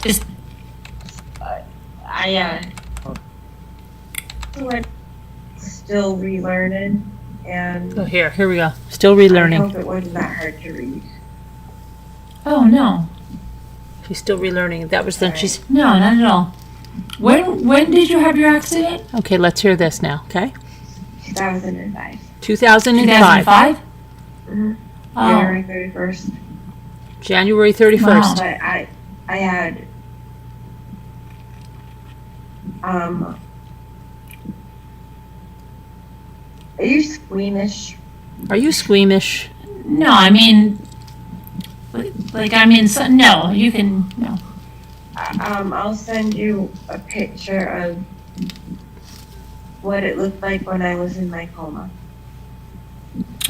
Just, I went still relearning, and Oh, here we go. Still I relearning. hope it wasn't that hard to read. oh, no, She's still relearning. That was then she's. no, not at all. When did you have your accident? Okay, let's hear this now, okay? 2005. 2005. 2005? Mm-hmm. Oh, January 31st. January 31st. Wow. But I had are you squeamish? Are you squeamish? no, I mean, no, you can, no. I'll send you a picture of what it looked like when I was in my coma.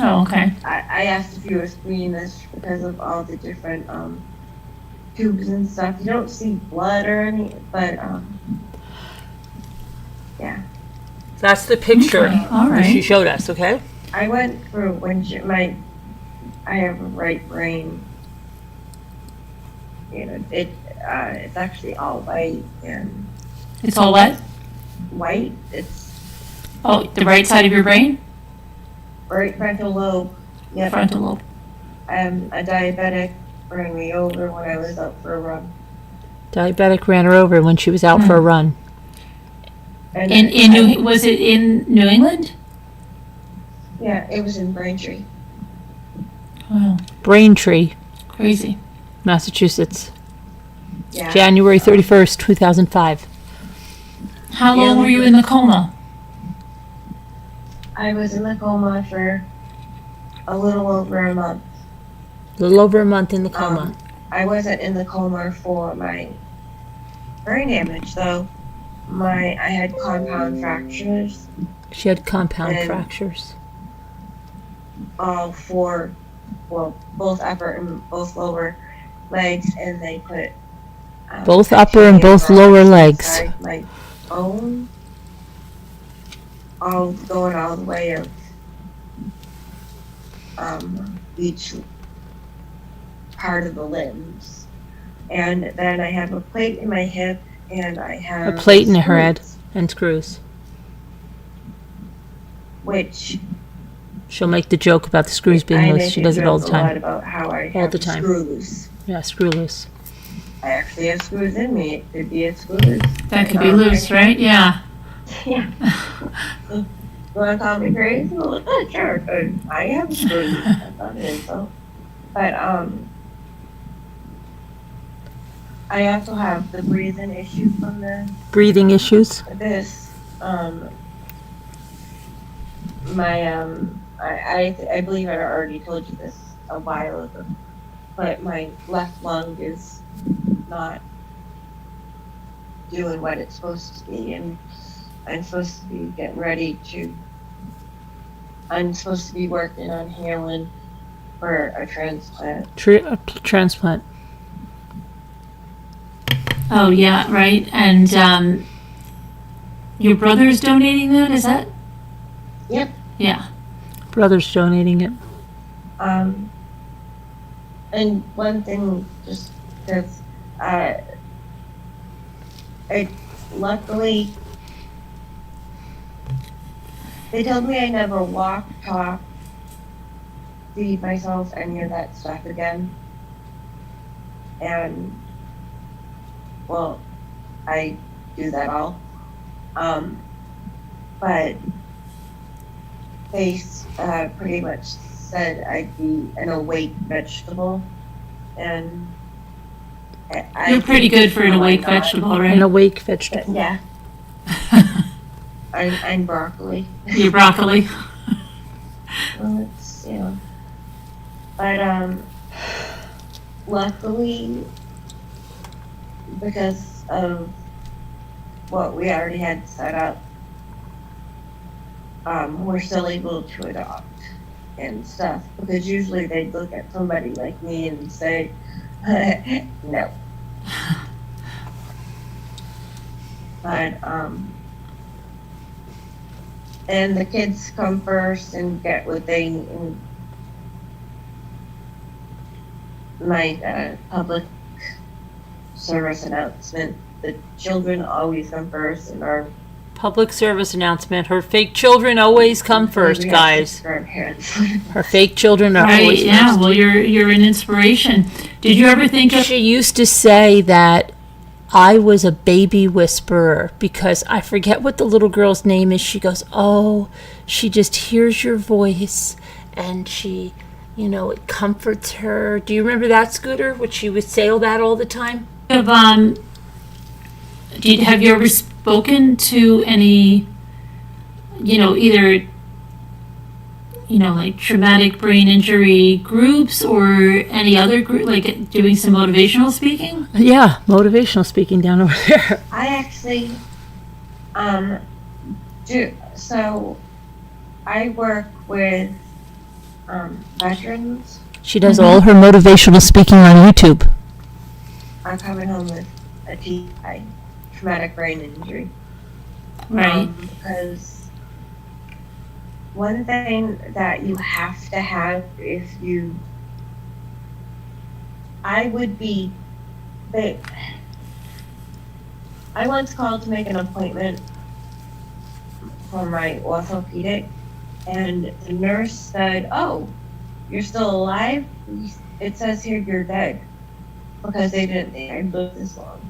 Oh, okay. I asked if you were squeamish because of all the different tubes and stuff. You don't see blood or any, but yeah. That's the picture Okay, all that she right. showed us, okay? I went through when I have a right brain. You know, it's actually all white and It's all what? white. It's Oh, the right side of your brain? right frontal lobe. Yep. Frontal lobe. A diabetic ran me over when I was out for a run. Diabetic ran her over when she was out for a run. And Was it in New England? yeah, it was in Braintree. Wow, Braintree, crazy. Massachusetts. Yeah. January 31st, 2005. How long were you in the coma? I was in the coma for a little over a month. A little over a month in the coma. I wasn't in the coma for my brain damage though. I had compound fractures. She had compound and- fractures. All four, well, both upper and both lower legs, and they put Both upper and both lower legs. inside my bone, all going all the way of each part of the limbs, and then I have a plate in my hip, and I have A plate in her head screws, and screws. which She'll make the joke about the screws being I loose. make She a does it all the joke a lot time. about how I All have the a time. screw loose. Yeah, screw loose. I actually have screws in me. It could be a screw loose. That could be loose, right? Yeah. Yeah. You want to call me crazy? Well, sure. I have screws. That's not an insult. But I also have the breathing issue from Breathing issues. this. I believe I already told you this a while ago, but my left lung is not doing what it's supposed to be, and I'm supposed to be getting ready to. I'm supposed to be working on healing for a transplant. Transplant. Oh, yeah, right. And your brother's donating that, is that? Yep. Yeah. Brother's donating it. And one thing, just because I luckily they told me I never walk, talk, feed myself, any of that stuff again. And well, I do that all. But they pretty much said I'd be an awake vegetable, and You're pretty good for an awake vegetable, right? An awake vegetable. Yeah. I'm broccoli. You're broccoli. Well, it's, you know. But, luckily, because of what we already had set up, we're still able to adopt and stuff. Because usually they'd look at somebody like me and say, no. But, and the kids come first and get what they need. My public service announcement, the children always come first and our Public service announcement. Her fake children always come first, guys. Her fake children are always first. Yeah, well, you're an inspiration. Did you ever think of... She used to say that I was a baby whisperer because I forget what the little girl's name is. She goes, oh, she just hears your voice and she, you know, it comforts her. Do you remember that, Scooter? Would she would say all that all the time? Have you ever spoken to any, you know, either, you know, like traumatic brain injury groups or any other group, like doing some motivational speaking? Yeah, motivational speaking down over there. I actually do. So I work with veterans. She does all her motivational speaking on YouTube. I'm coming home with a TI, traumatic brain injury. Right. Because one thing that you have to have if you, I once called to make an appointment for my orthopedic, and the nurse said, oh, you're still alive? It says here you're dead. Because they didn't think I'd live this long.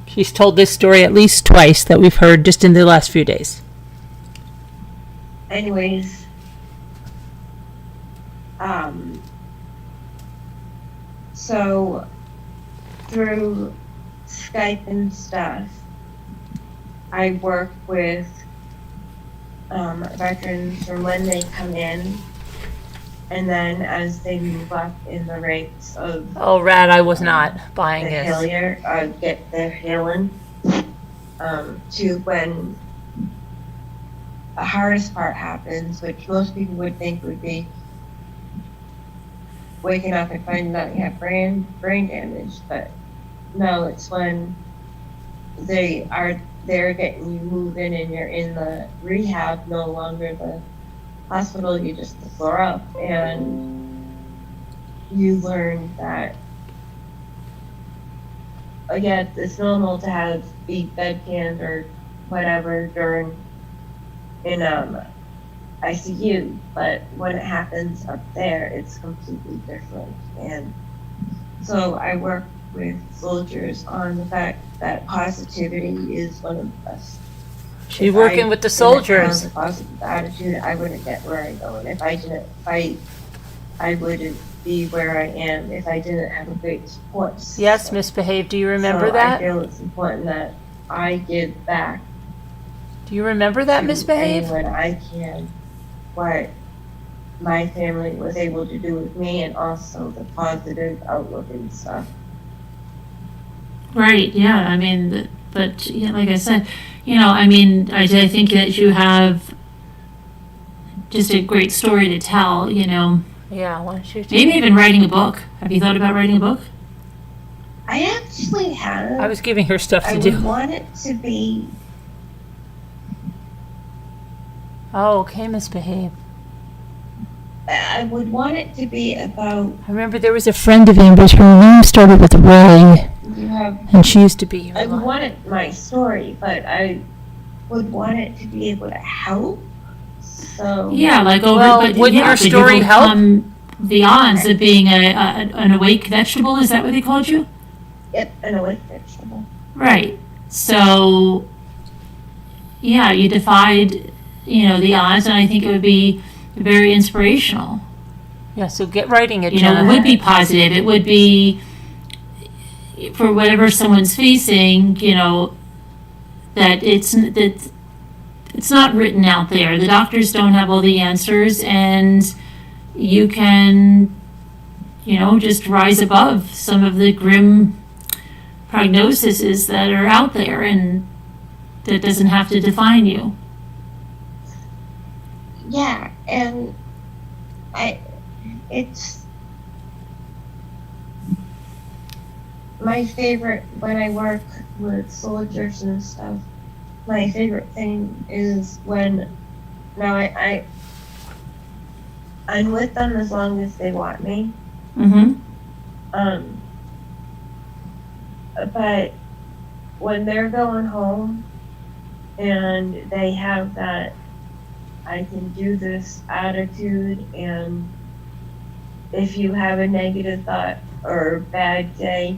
She's told this story at least twice that we've heard just in the last few days. Anyways, so through Skype and stuff, I work with veterans from when they come in, and then as they move up in the ranks of Oh, rad, I was not buying the this. failure, get their healing, to when the hardest part happens, which most people would think would be waking up and finding out you have brain damage, but no, it's when they're getting you moving and you're in the rehab, no longer the hospital, you just floor up, and you learn that again, it's normal to be bedpanned or whatever in ICU, but when it happens up there, it's completely different. And so I work with soldiers on the fact that positivity is one of the best. She's working with the soldiers. If I didn't have a positive attitude, I wouldn't get where I go. And if I didn't fight, I wouldn't be where I am if I didn't have a great support system. Yes, Misbehave. Do you remember So that? I feel it's important that I give back. Do you remember that, to Misbehave? anyone I can, what my family was able to do with me, and also the positive outlook and stuff. Right, yeah, I mean, but yeah, like I said, you know, I mean, I think that you have just a great story to tell, you know. Yeah, why don't you maybe even writing a book. Have you thought about writing a book? I actually have. I was giving her stuff to do. I would want it to be. Oh, okay, Misbehave. I would want it to be about. I remember there was a friend of Amber's. Her name started with Ray, and she used to be here. I would want it my story, but I would want it to be able to help. So Yeah, like over. Well, but wouldn't yeah, your but you story help? overcome the odds of being an awake vegetable. Is that what they called you? Yep, an awake vegetable. Right. So, yeah, you defied, you know, the odds, and I think it would be very inspirational. Yeah, so get writing it, You know, Jenna. it would be positive. It would be for whatever someone's facing, you know, that it's not written out there. The doctors don't have all the answers, and you can, you know, just rise above some of the grim prognoses that are out there, and that doesn't have to define you. Yeah, and it's my favorite when I work with soldiers and stuff. My favorite thing is when now I'm with them as long as they want me. But when they're going home and they have that I can do this attitude, and if you have a negative thought or bad day,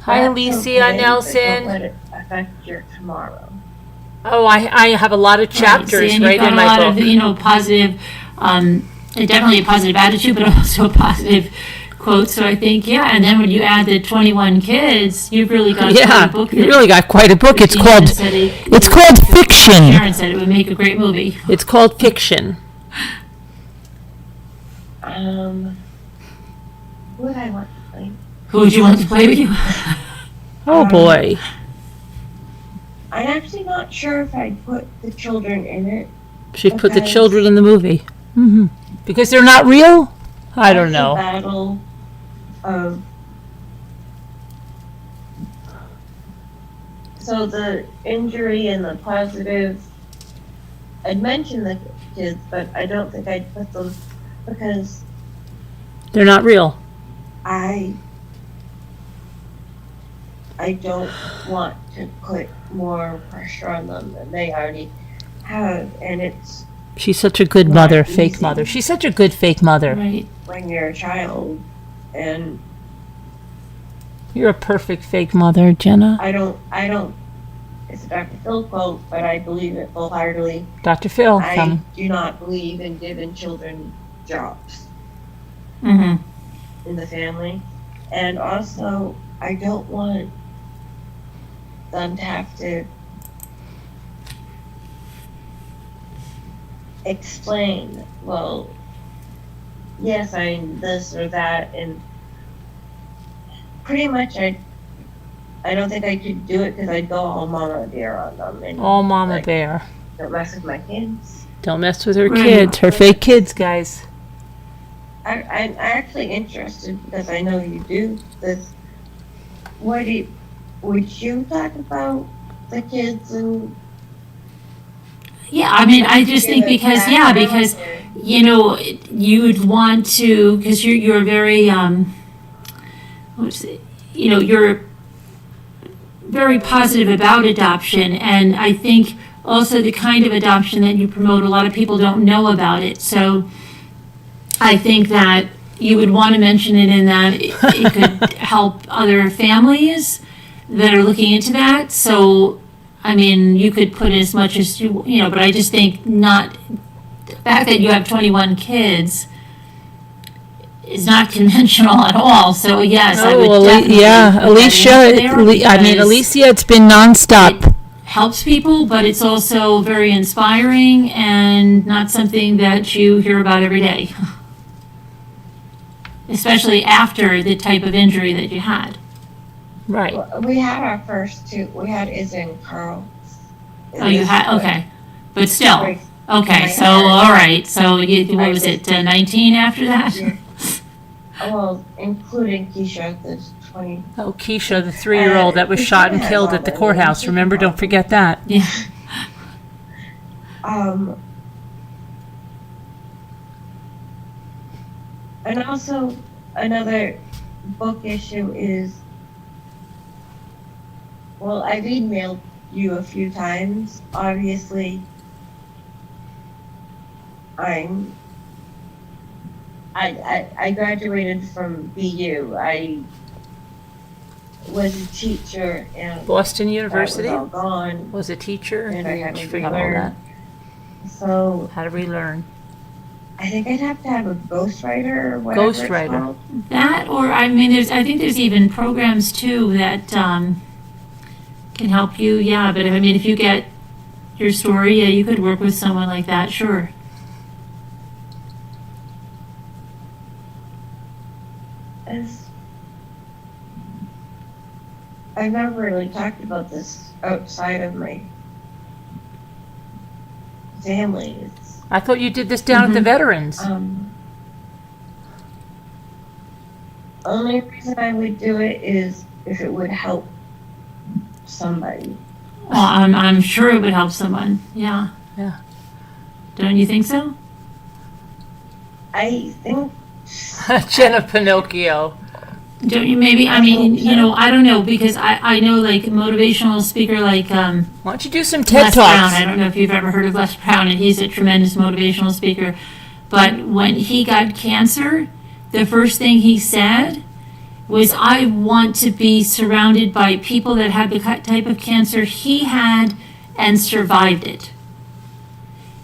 Hi, that's Alicia okay, but Nelson. don't let it affect your tomorrow. Oh, I have a lot of chapters and right you've got in a my lot book. of, you know, positive, definitely a positive attitude, but also a positive quote. So I think, yeah, and then when you add the 21 kids, you've really got quite a book. You really got quite a book. It's Christina called said it's called Fiction. Sharon said it would make a great movie. It's called Fiction. Who would I want to play? Who would you want to play with you? Oh boy. I'm actually not sure if I'd put the children in it. She put the because children in the movie. Because they're not real? I don't that's a know. battle of so the injury and the positive. I'd mention the kids, but I don't think I'd put them because They're not real. I don't want to put more pressure on them than they already have, and it's She's such a good mother, fake mother. She's such a good fake mother. Right. when you're a child, and You're a perfect fake mother, Jenna. I don't, it's a Dr. Phil quote, but I believe it wholeheartedly. Dr. Phil, I come. do not believe in giving children jobs Mm-hmm. in the family. And also, I don't want them to have to explain, well, yes, I'm this or that, and pretty much I don't think I could do it because I'd go all mama bear on them. And All mama bear. don't mess with my kids. Don't mess with her Right. kids. Her fake kids, guys. I'm actually interested because I know you do this. Would you talk about the kids and? Yeah, I mean, I just think because you know, you'd want to, because you're very you know, you're very positive about adoption, and I think also the kind of adoption that you promote, a lot of people don't know about it. So I think that you would want to mention it in that it could help other families that are looking into that. So, I mean, you could put as much as you know, but I just think not the fact that you have 21 kids is not conventional at all. So yes, I would definitely yeah, put that Alicia. in there I mean, because Alicia. It's been nonstop. helps people, but it's also very inspiring and not something that you hear about every day. Especially after the type of injury that you had. Right. We had our first two. We had Izzy and Carl. Oh, you had, okay. But still, okay, so, all right, so what was it, 19 after that? Well, including Keisha, the 20. Oh, Keisha, the 3-year-old that was shot and killed at the courthouse. Remember? Don't forget that. Yeah. And also, another book issue is, well, I've emailed you a few times. Obviously, I graduated from BU. I was a teacher and Boston University? that was all gone. Was a teacher? And I had to forgot all relearn. that. So How to relearn. I think I'd have to have a ghostwriter or whatever it's Ghostwriter. called. That, or I mean, I think there's even programs too that can help you. Yeah, but I mean, if you get your story, yeah, you could work with someone like that. Sure. I've never really talked about this outside of my family. I thought you did this down at the veterans. Only reason I would do it is if it would help somebody. Well, I'm sure it would help someone. Yeah. Yeah. Don't you think so? I think. Jenna Pinocchio. Don't you maybe? I mean, you know, I don't know, because I know like motivational speaker like Why don't you do some TED Les Talks? Brown. I don't know if you've ever heard of Les Brown, and he's a tremendous motivational speaker. But when he got cancer, the first thing he said was, I want to be surrounded by people that had the type of cancer he had and survived it.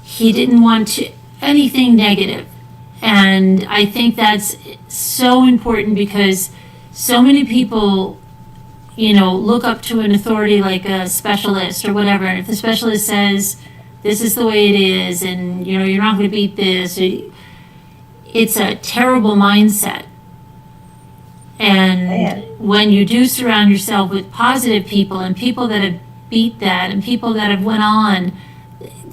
He didn't want anything negative. And I think that's so important, because so many people, you know, look up to an authority like a specialist or whatever. And if the specialist says, this is the way it is, and, you know, you're not going to beat this, it's a terrible mindset. And when you do surround yourself with positive people and people that have beat that and people that have went on,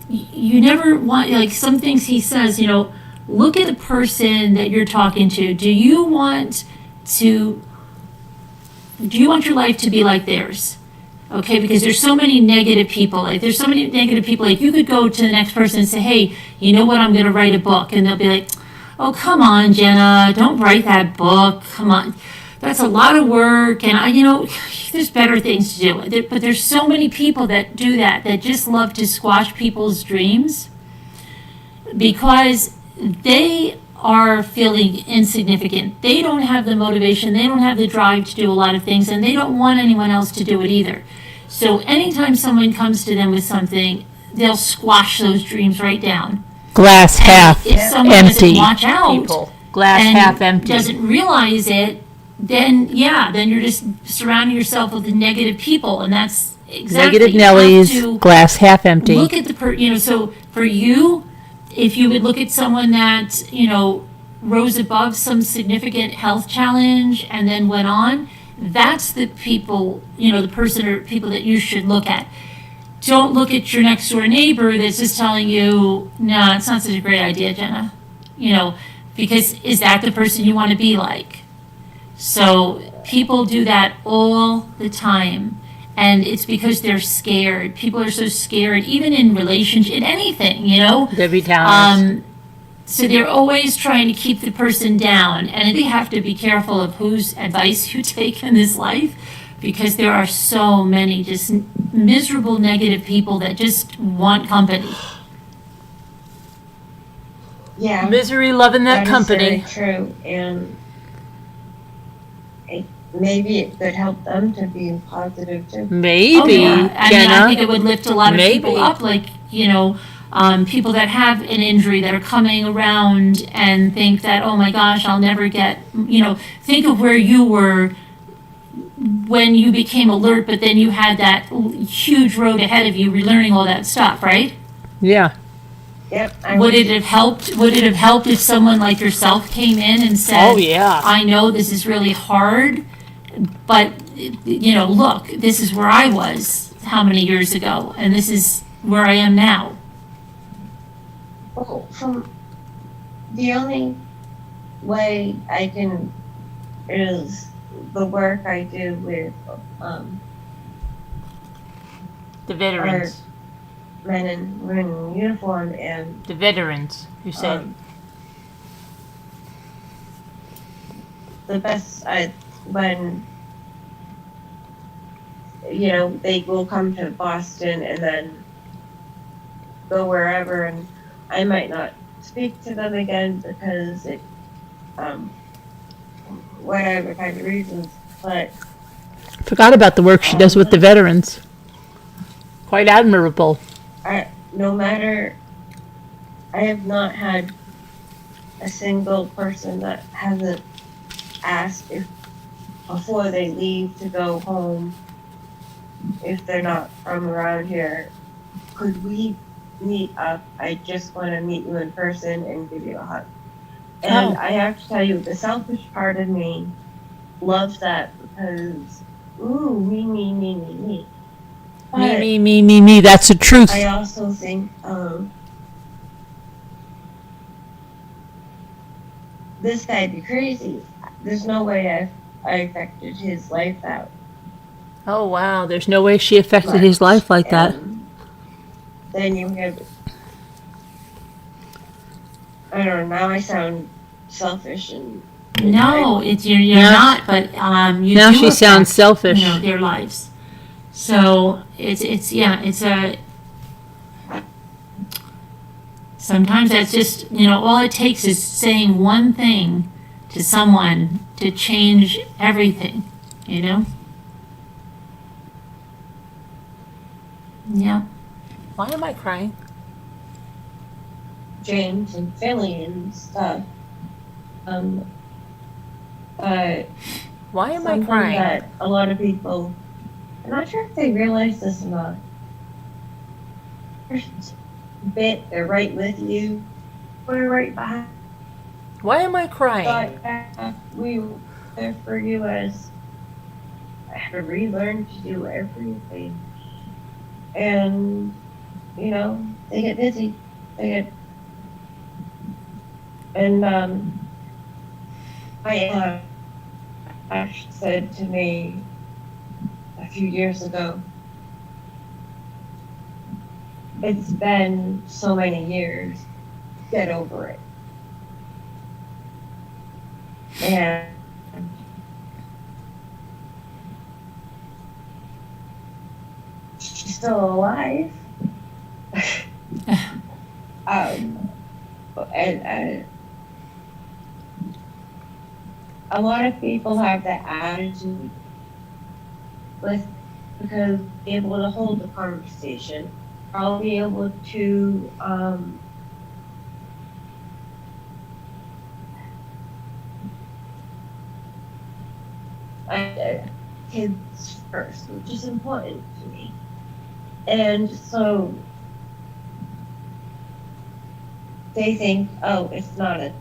you never want, like some things he says, you know, look at the person that you're talking to. Do you want your life to be like theirs? Okay, because there's so many negative people. Like there's so many negative people. Like you could go to the next person and say, hey, you know what, I'm going to write a book. And they'll be like, oh, come on, Jenna, don't write that book. Come on. That's a lot of work. And, you know, there's better things to do. But there's so many people that do that just love to squash people's dreams, because they are feeling insignificant. They don't have the motivation, they don't have the drive to do a lot of things, and they don't want anyone else to do it either. So anytime someone comes to them with something, they'll squash those dreams right down. Glass half if someone empty. doesn't watch out, People. Glass and half empty. doesn't realize it, then you're just surrounding yourself with negative people, and that's exactly Negative you have Nellies. to Glass half empty. Look at the so for you, if you would look at someone that, you know, rose above some significant health challenge and then went on, that's the people, you know, the person or people that you should look at. Don't look at your next door neighbor that's just telling you, no, it's not such a great idea, Jenna. You know, because is that the person you want to be like? So people do that all the time. And it's because they're scared. People are so scared, even in relationship, in anything, you know? Debbie Downers. So they're always trying to keep the person down. And they have to be careful of whose advice you take in this life, because there are so many just miserable, negative people that just want company. Yeah. Misery loving that company. Is very true. And maybe it could help them to be positive too. Maybe. Oh, yeah. I mean, I think it would lift a lot of Maybe. people up, like, you know, people that have an injury that are coming around and think that, oh my gosh, I'll never get, you know, think of where you were when you became alert, but then you had that huge road ahead of you, relearning all that stuff, right? Yeah. Yep. Would it have helped if someone like yourself came in and said, oh yeah, I know this is really hard, but, you know, look, this is where I was how many years ago, and this is where I am now. Well, from the only way I can is the work I do with the veterans, our men and women in uniform, and the veterans. You said the best when, you know, they will come to Boston and then go wherever, and I might not speak to them again because it, whatever kind of reasons, but forgot about the work she does with the veterans. Quite admirable. No matter, I have not had a single person that hasn't asked if before they leave to go home, if they're not from around here, could we meet up? I just want to meet you in person and give you a hug. And I have to tell you, the selfish part of me loves that because, ooh, me. But Me. That's the truth. I also think this guy'd be crazy. There's no way I affected his life that Oh, wow. There's no way she affected his life like that. Then you have, I don't know, now I sound selfish and. No, you're not, but you Now do she affect, sounds selfish. their lives. So it's a. Sometimes that's just, all it takes is saying one thing to someone to change everything, Yeah. Why am I crying? James and Philly and stuff. Why am I crying? That a lot of people, I'm not sure if they realize this or not. They're right with you. We're right behind. Why am I crying? We were there for you as I had to relearn to do everything. And, they get busy. And my Ash said to me a few years ago, it's been so many years, get over it. And she's still alive. And a lot of people have that attitude because be able to hold the conversation. I'll be able to kids first, which is important to me. And so they think, oh, it's not it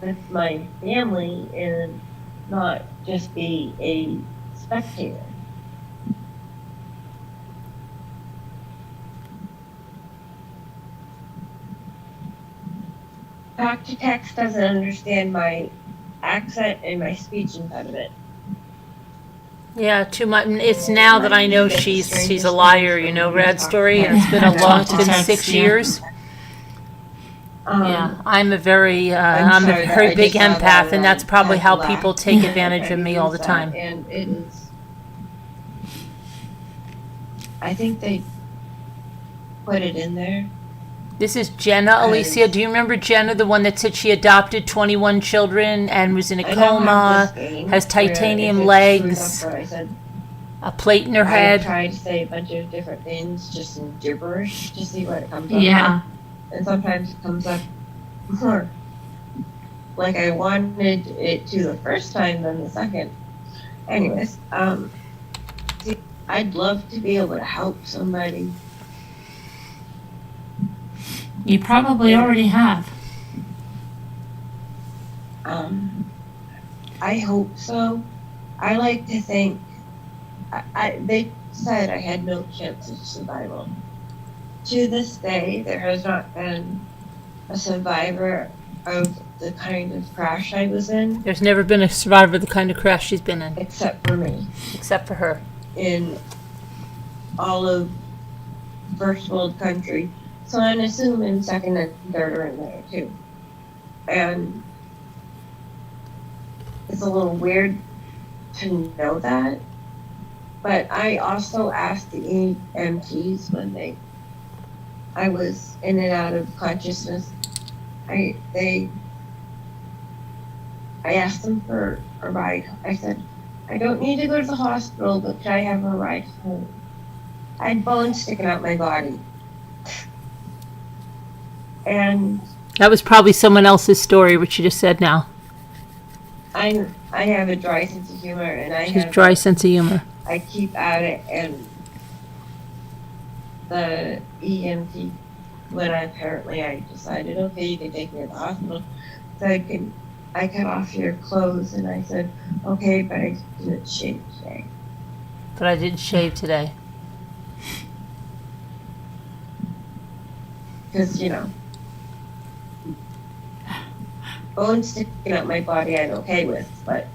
with my family and not just be a spectator. Talk to Text doesn't understand my accent and my speech impediment. Yeah, too much. It's now that I know she's a liar, Red Story. And it's been it's been 6 years. Yeah, I'm a very big empath, and that's probably how people take advantage of me all the time. And it is. I think they put it in there. This is Jenna, Alicia. Do you remember Jenna, the one that said she adopted 21 children and was in a coma, has titanium legs, a plate in her head? I tried to say a bunch of different things just in gibberish to see what it comes up. Yeah. And sometimes it comes up more like I wanted it to the first time than the second. Anyways, I'd love to be able to help somebody. You probably already have. I hope so. I like to think they said I had no chance of survival. To this day, there has not been a survivor of the kind of crash I was in. There's never been a survivor of the kind of crash she's been in. Except for me. Except for her. In all of first world country. So I'm assuming second and third are in there too. And it's a little weird to know that. But I also asked the EMTs when I was in and out of consciousness. I asked them for a ride. I said, I don't need to go to the hospital, but could I have a ride home? I had bones sticking out my body. And That was probably someone else's story, what you just said now. I have a dry sense of humor, and She's dry sense of humor. I keep at it, and the EMT, when I decided, okay, you can take me to the hospital, so I cut off your clothes, and I said, okay, but I didn't shave today. But I didn't shave today. Because, bones sticking out my body I'm okay with, but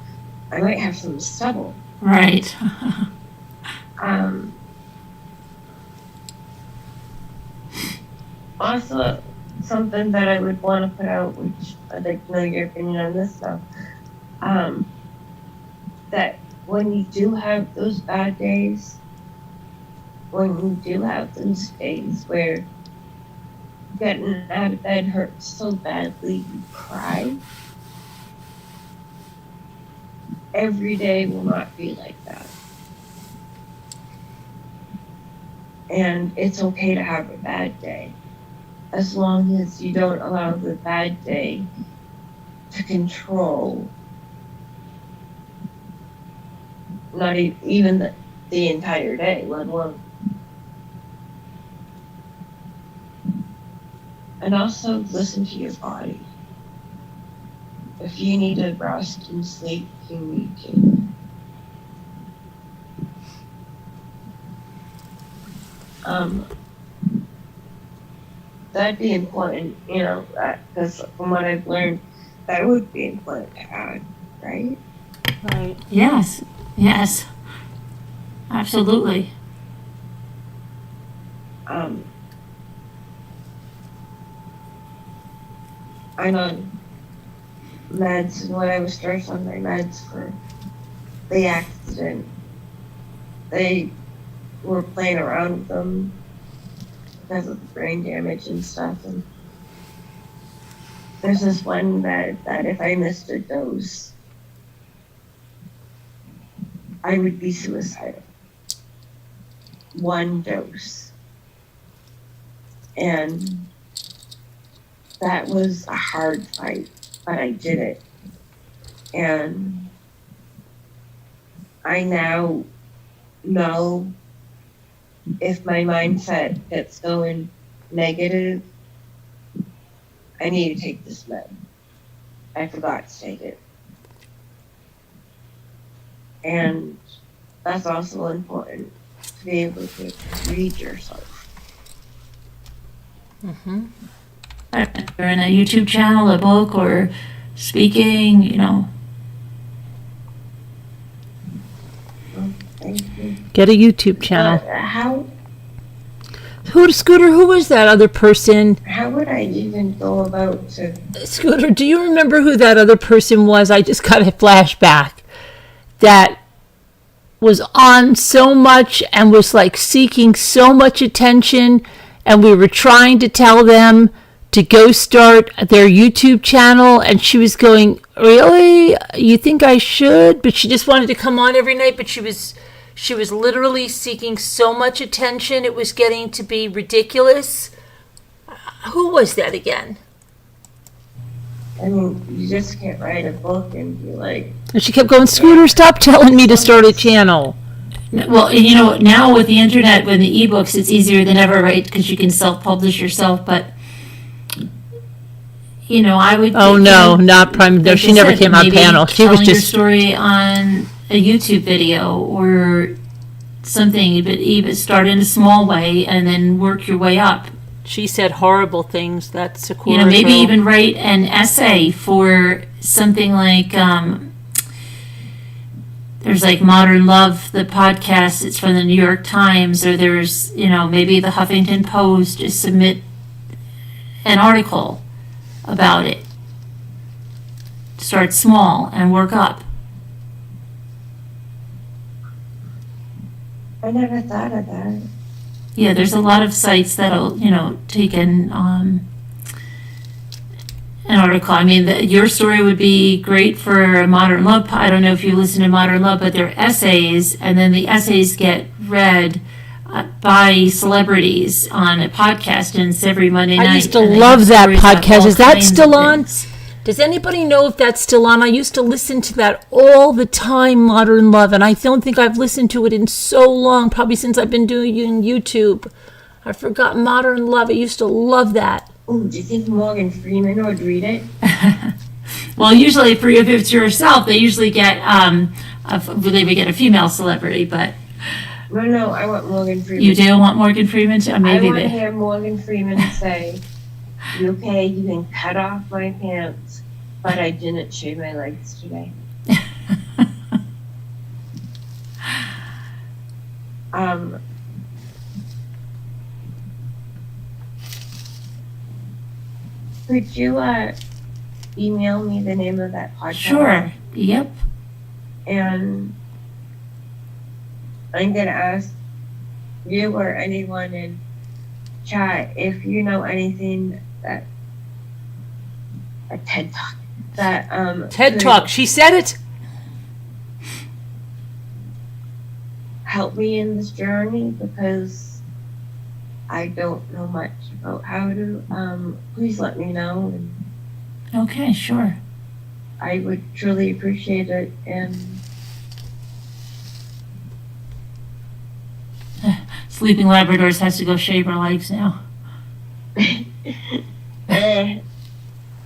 I might have some stubble. Right. Also, something that I would want to put out, which I'd like to know your opinion on this stuff, that when you do have those bad days, when you do have those days where getting out of bed hurts so badly you cry, every day will not be like that. And it's okay to have a bad day, as long as you don't allow the bad day to control not even the entire day, let alone. And also listen to your body. If you need to rest and sleep, you need to. That'd be important, because from what I've learned, that would be important to add, right? Right. Yes. Yes. Absolutely. I'm on meds, and when I was stressed on my meds for the accident, they were playing around with them because of the brain damage and stuff. And there's this one that if I missed a dose, I would be suicidal. One dose. And that was a hard fight, but I did it. And I now know if my mindset gets going negative, I need to take this med. I forgot to take it. And that's also important, to be able to read yourself. Mm-hmm. Or in a YouTube channel, a book, or speaking, Get a YouTube channel. How Scooter, who was that other person? How would I even go about to... Scooter, do you remember who that other person was? I just got a flashback. That was on so much and was like seeking so much attention, and we were trying to tell them to go start their YouTube channel, and she was going, really? You think I should? But she just wanted to come on every night, but she was literally seeking so much attention, it was getting to be ridiculous. Who was that again? I mean, you just can't write a book and be like... And she kept going, Scooter, stop telling me to start a channel. Well, now with the internet, with the ebooks, it's easier than ever, right? Because you can self-publish yourself, but... I would... Oh, no, not Prime. No, she never came on panel. She was just... your story on a YouTube video or something, but even start in a small way and then work your way up. She said horrible things. That's a cool. Maybe even write an essay for something like there's like Modern Love, the podcast. It's from the New York Times, or there's maybe the Huffington Post. Just submit an article about it. Start small and work up. I never thought of that. Yeah, there's a lot of sites that'll, take an article. I mean, your story would be great for Modern Love. I don't know if you listen to Modern Love, but they're essays, and then the essays get read by celebrities on a podcast, and it's every Monday night. I used to and they love have that stories about podcast. all Is that kinds still of on? things. Does anybody know if that's still on? I used to listen to that all the time, Modern Love, and I don't think I've listened to it in so long, probably since I've been doing YouTube. I forgot Modern Love. I used to love that. Oh, do you think Morgan Freeman would read it? Well, usually if it's yourself, they usually get they would get a female celebrity, but No, I want Morgan Freeman. you do want Morgan Freeman to? Maybe I want to they. hear Morgan Freeman say, "Okay, you can cut off my pants, but I didn't shave my legs today." Could you email me the name of that podcast? Sure. Yep. And I'm gonna ask you or anyone in chat if you know anything that a TED Talk that TED could Talk. She said it. help me in this journey, because I don't know much about how to. Please let me know, and Okay, sure. I would truly appreciate it. And Sleeping Labradors has to go shave her legs now.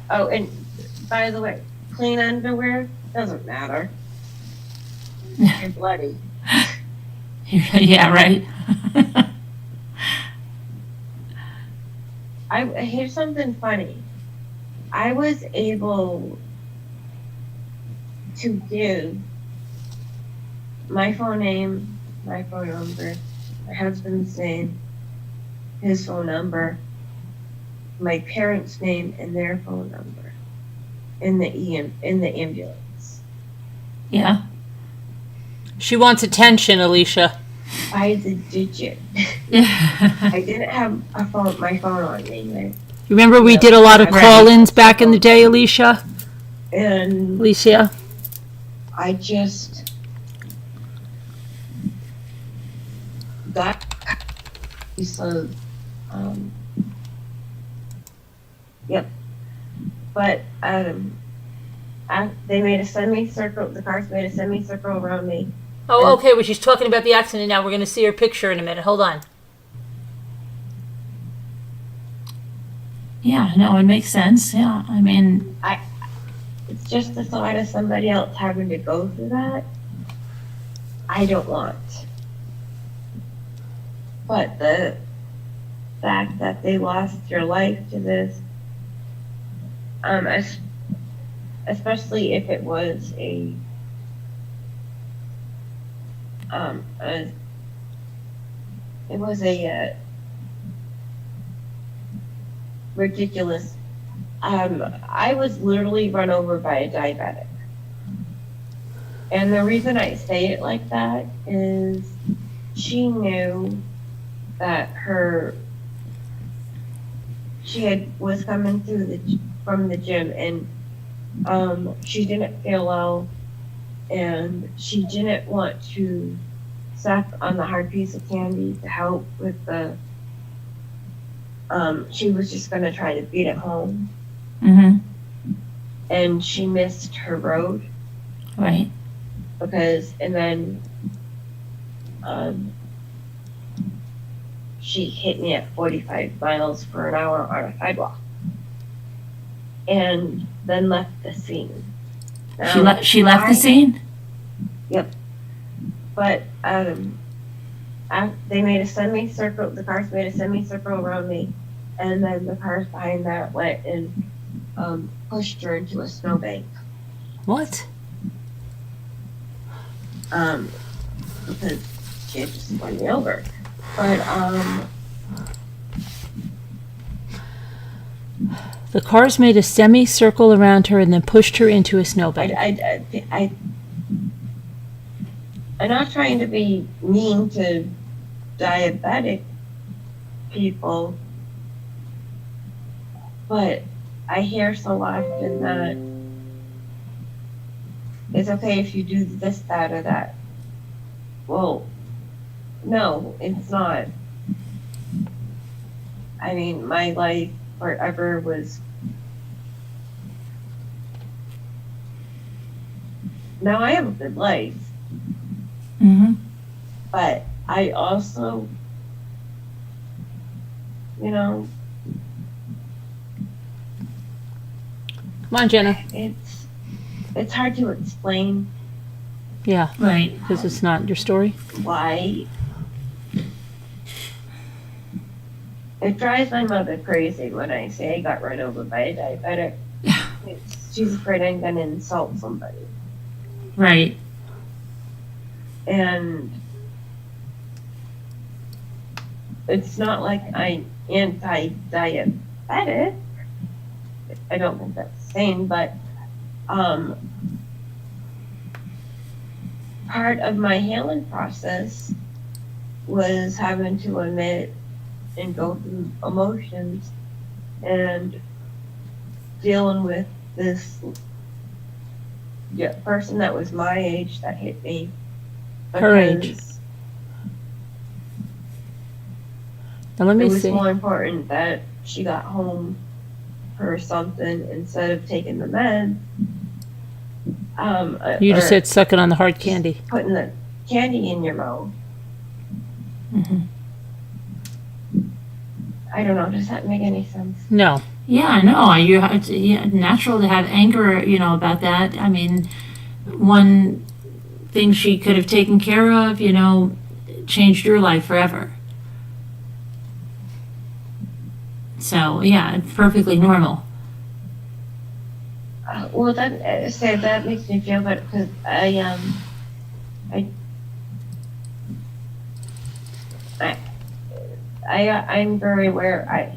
oh, and by the way, clean underwear doesn't matter. You're bloody. Yeah, right. Here's something funny. I was able to give my phone name, my phone number, my husband's name, his phone number, my parents' name, and their phone number in the ambulance. Yeah. She wants attention, Alicia. By the digit. I didn't have my phone on me. Right? Remember we did a lot of call-ins back in the day, Alicia? And Alicia? I just got so yep. But they made a semicircle. The cars made a semicircle around me. Oh, okay. Well, she's talking about the accident now. We're going to see her picture in a minute. Hold on. Yeah, no, it makes sense. Yeah, I mean, It's just the thought of somebody else having to go through that. I don't want. But the fact that they lost their life to this, especially if it was a ridiculous. I was literally run over by a diabetic. And the reason I say it like that is she knew that was coming from the gym, and she didn't feel well, and she didn't want to suck on the hard piece of candy to help with the she was just going to try to beat it home. mm-hmm. And she missed her road. Right. And then she hit me at 45 miles per an hour on a sidewalk. And then left the scene. Now, She left the scene? Yep. But they made a semicircle, the cars made a semicircle around me, and then the cars behind that went and pushed her into a snowbank. What? Because she had just run me over. But the cars made a semicircle around her and then pushed her into a snowbank. I'm not trying to be mean to diabetic people, but I hear so often that it's okay if you do this, that, or that. Well, No, it's not. I mean, my life forever was. Now I have a good life, Mm-hmm. but I also, you know, Come on, Jenna. it's hard to explain Yeah. Right. Because it's not your story. why. It drives my mother crazy when I say I got run over by a diabetic. She's afraid I'm gonna insult somebody. Right. And it's not like I'm anti-diabetic. I don't think that's the same, but part of my healing process was having to admit and go through emotions and dealing with this person that was my age that hit me. Her age. because Now let me it was see. more important that she got home or something instead of taking the meds. You just or said sucking on the hard candy. putting the candy in your mouth. Mm-hmm. I don't know. Does that make any sense? No. Yeah, no, it's natural to have anger, about that. I mean, one thing she could have taken care of, changed your life forever. So, yeah, it's perfectly normal. Well, that makes me feel better because I'm very aware.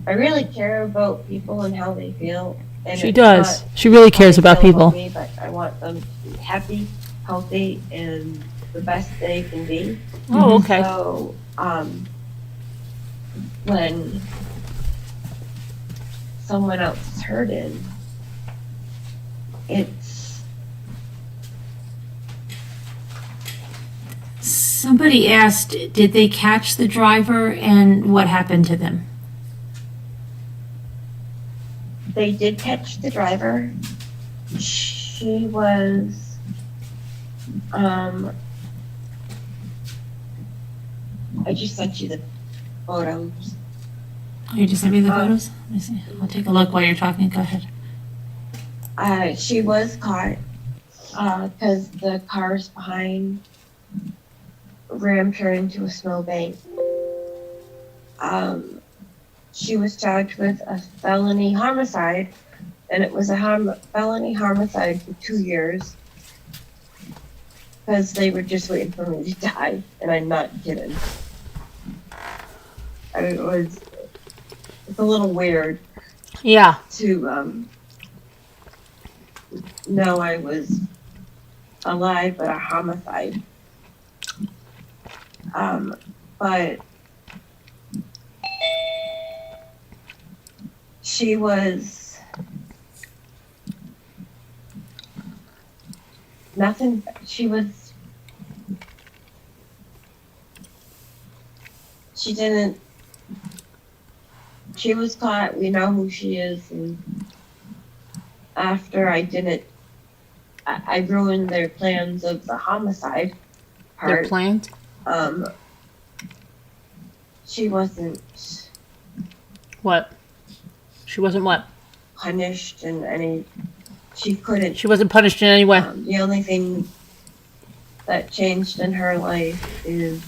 I really care about people and how they feel. And She it's does. not She really how cares they about feel people. Me, but I want them to be happy, healthy, and the best they can be. Oh, okay. So, when someone else is hurting, it's Somebody asked, did they catch the driver and what happened to them? they did catch the driver. She was, I just sent you the photos. Oh, you just sent me the photos? Let me see. I'll take a look while you're talking. Go ahead. She was caught because the cars behind rammed her into a snowbank. She was charged with a felony homicide, and it was a felony homicide for 2 years because they were just waiting for me to die, and I'm not kidding. It's a little weird. Yeah. To know I was alive, but a homicide. But she was nothing. She was caught. We know who she is, and after I ruined their plans of the homicide part. Their plans? She wasn't. What? She wasn't what? Punished in any. She couldn't. She wasn't punished in any way. The only thing that changed in her life is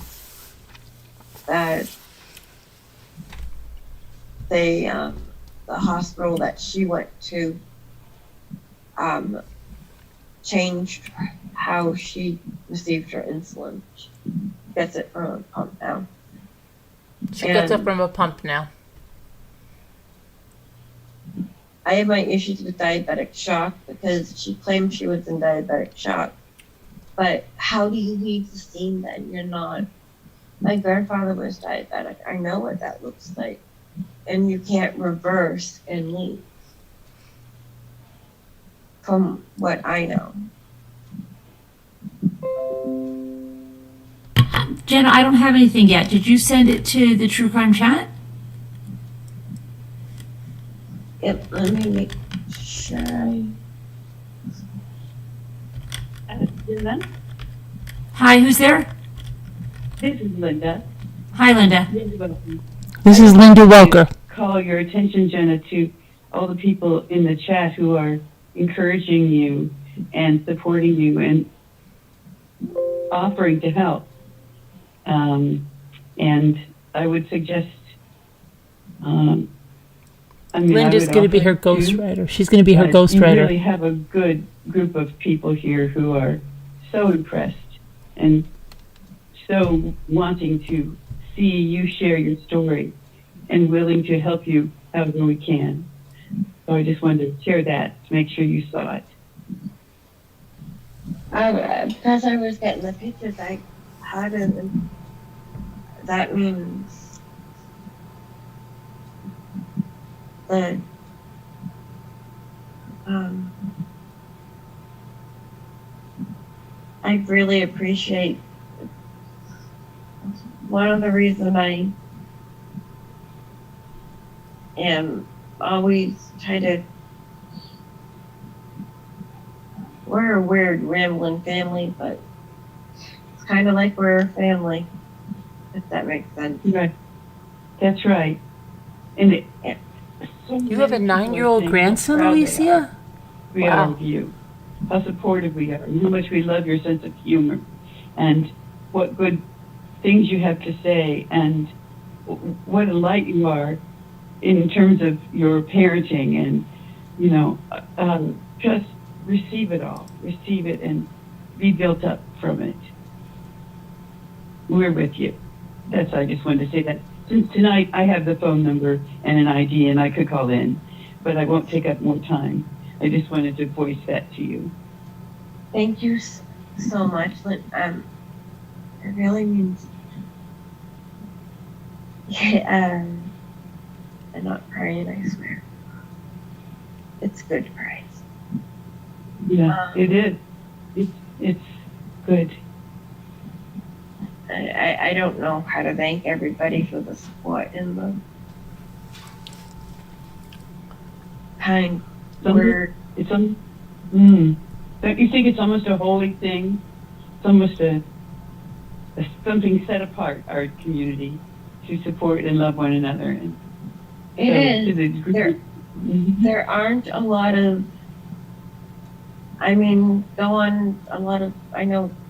that the hospital that she went to changed how she received her insulin. She gets it from a pump now. She gets it from a pump now. I had my issues with diabetic shock because she claimed she was in diabetic shock. But how do you leave the scene then? You're not. My grandfather was diabetic. I know what that looks like. And you can't reverse and leave. From what I know. Jenna, I don't have anything yet. Did you send it to the True Crime Chat? Yep, let me make sure. Linda? Hi, who's there? This is Linda. Hi, Linda. This is Linda Welker. Call your attention, Jenna, to all the people in the chat who are encouraging you and supporting you and offering to help. And I would suggest, Linda's going to be her ghostwriter. She's going to be her ghostwriter. You really have a good group of people here who are so impressed and so wanting to see you share your story and willing to help you however we can. So I just wanted to share that to make sure you saw it. Because I was getting the pictures, I had it, and that means that I really appreciate. One of the reasons I am always trying to. We're a weird rambling family, but it's kind of like we're a family, if that makes sense. Right. That's right. And You have a 9-year-old grandson, Alicia? We are of you, how supportive we are, and how much we love your sense of humor, and what good things you have to say, and what a light you are in terms of your parenting, and just receive it all, receive it, and be built up from it. We're with you. I just wanted to say that. Since tonight I have the phone number and an ID, and I could call in, but I won't take up more time. I just wanted to voice that to you. Thank you so much. It really means. I'm not crying, I swear. It's good to cry. Yeah, it is. It's good. I don't know how to thank everybody for the support and the kind word. Don't you think it's almost a holy thing? It's almost something set apart, our community, to support and love one another. And it is. There aren't a lot of. I know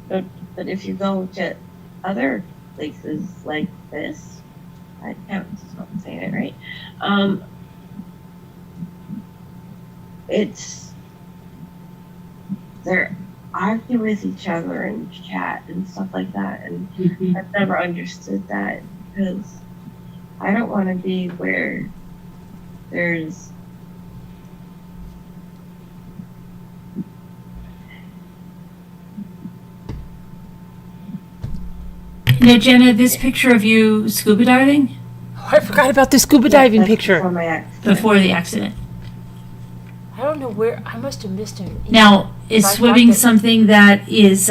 that if you go to other places like this, I can't, I'm saying it right. They're argue with each other and chat and stuff like that, and I've never understood that because I don't want to be where there's. Now, Jenna, this picture of you scuba diving? Oh, I forgot about the scuba diving picture. Before the accident. I don't know where. I must have missed it. Now, is swimming something that is,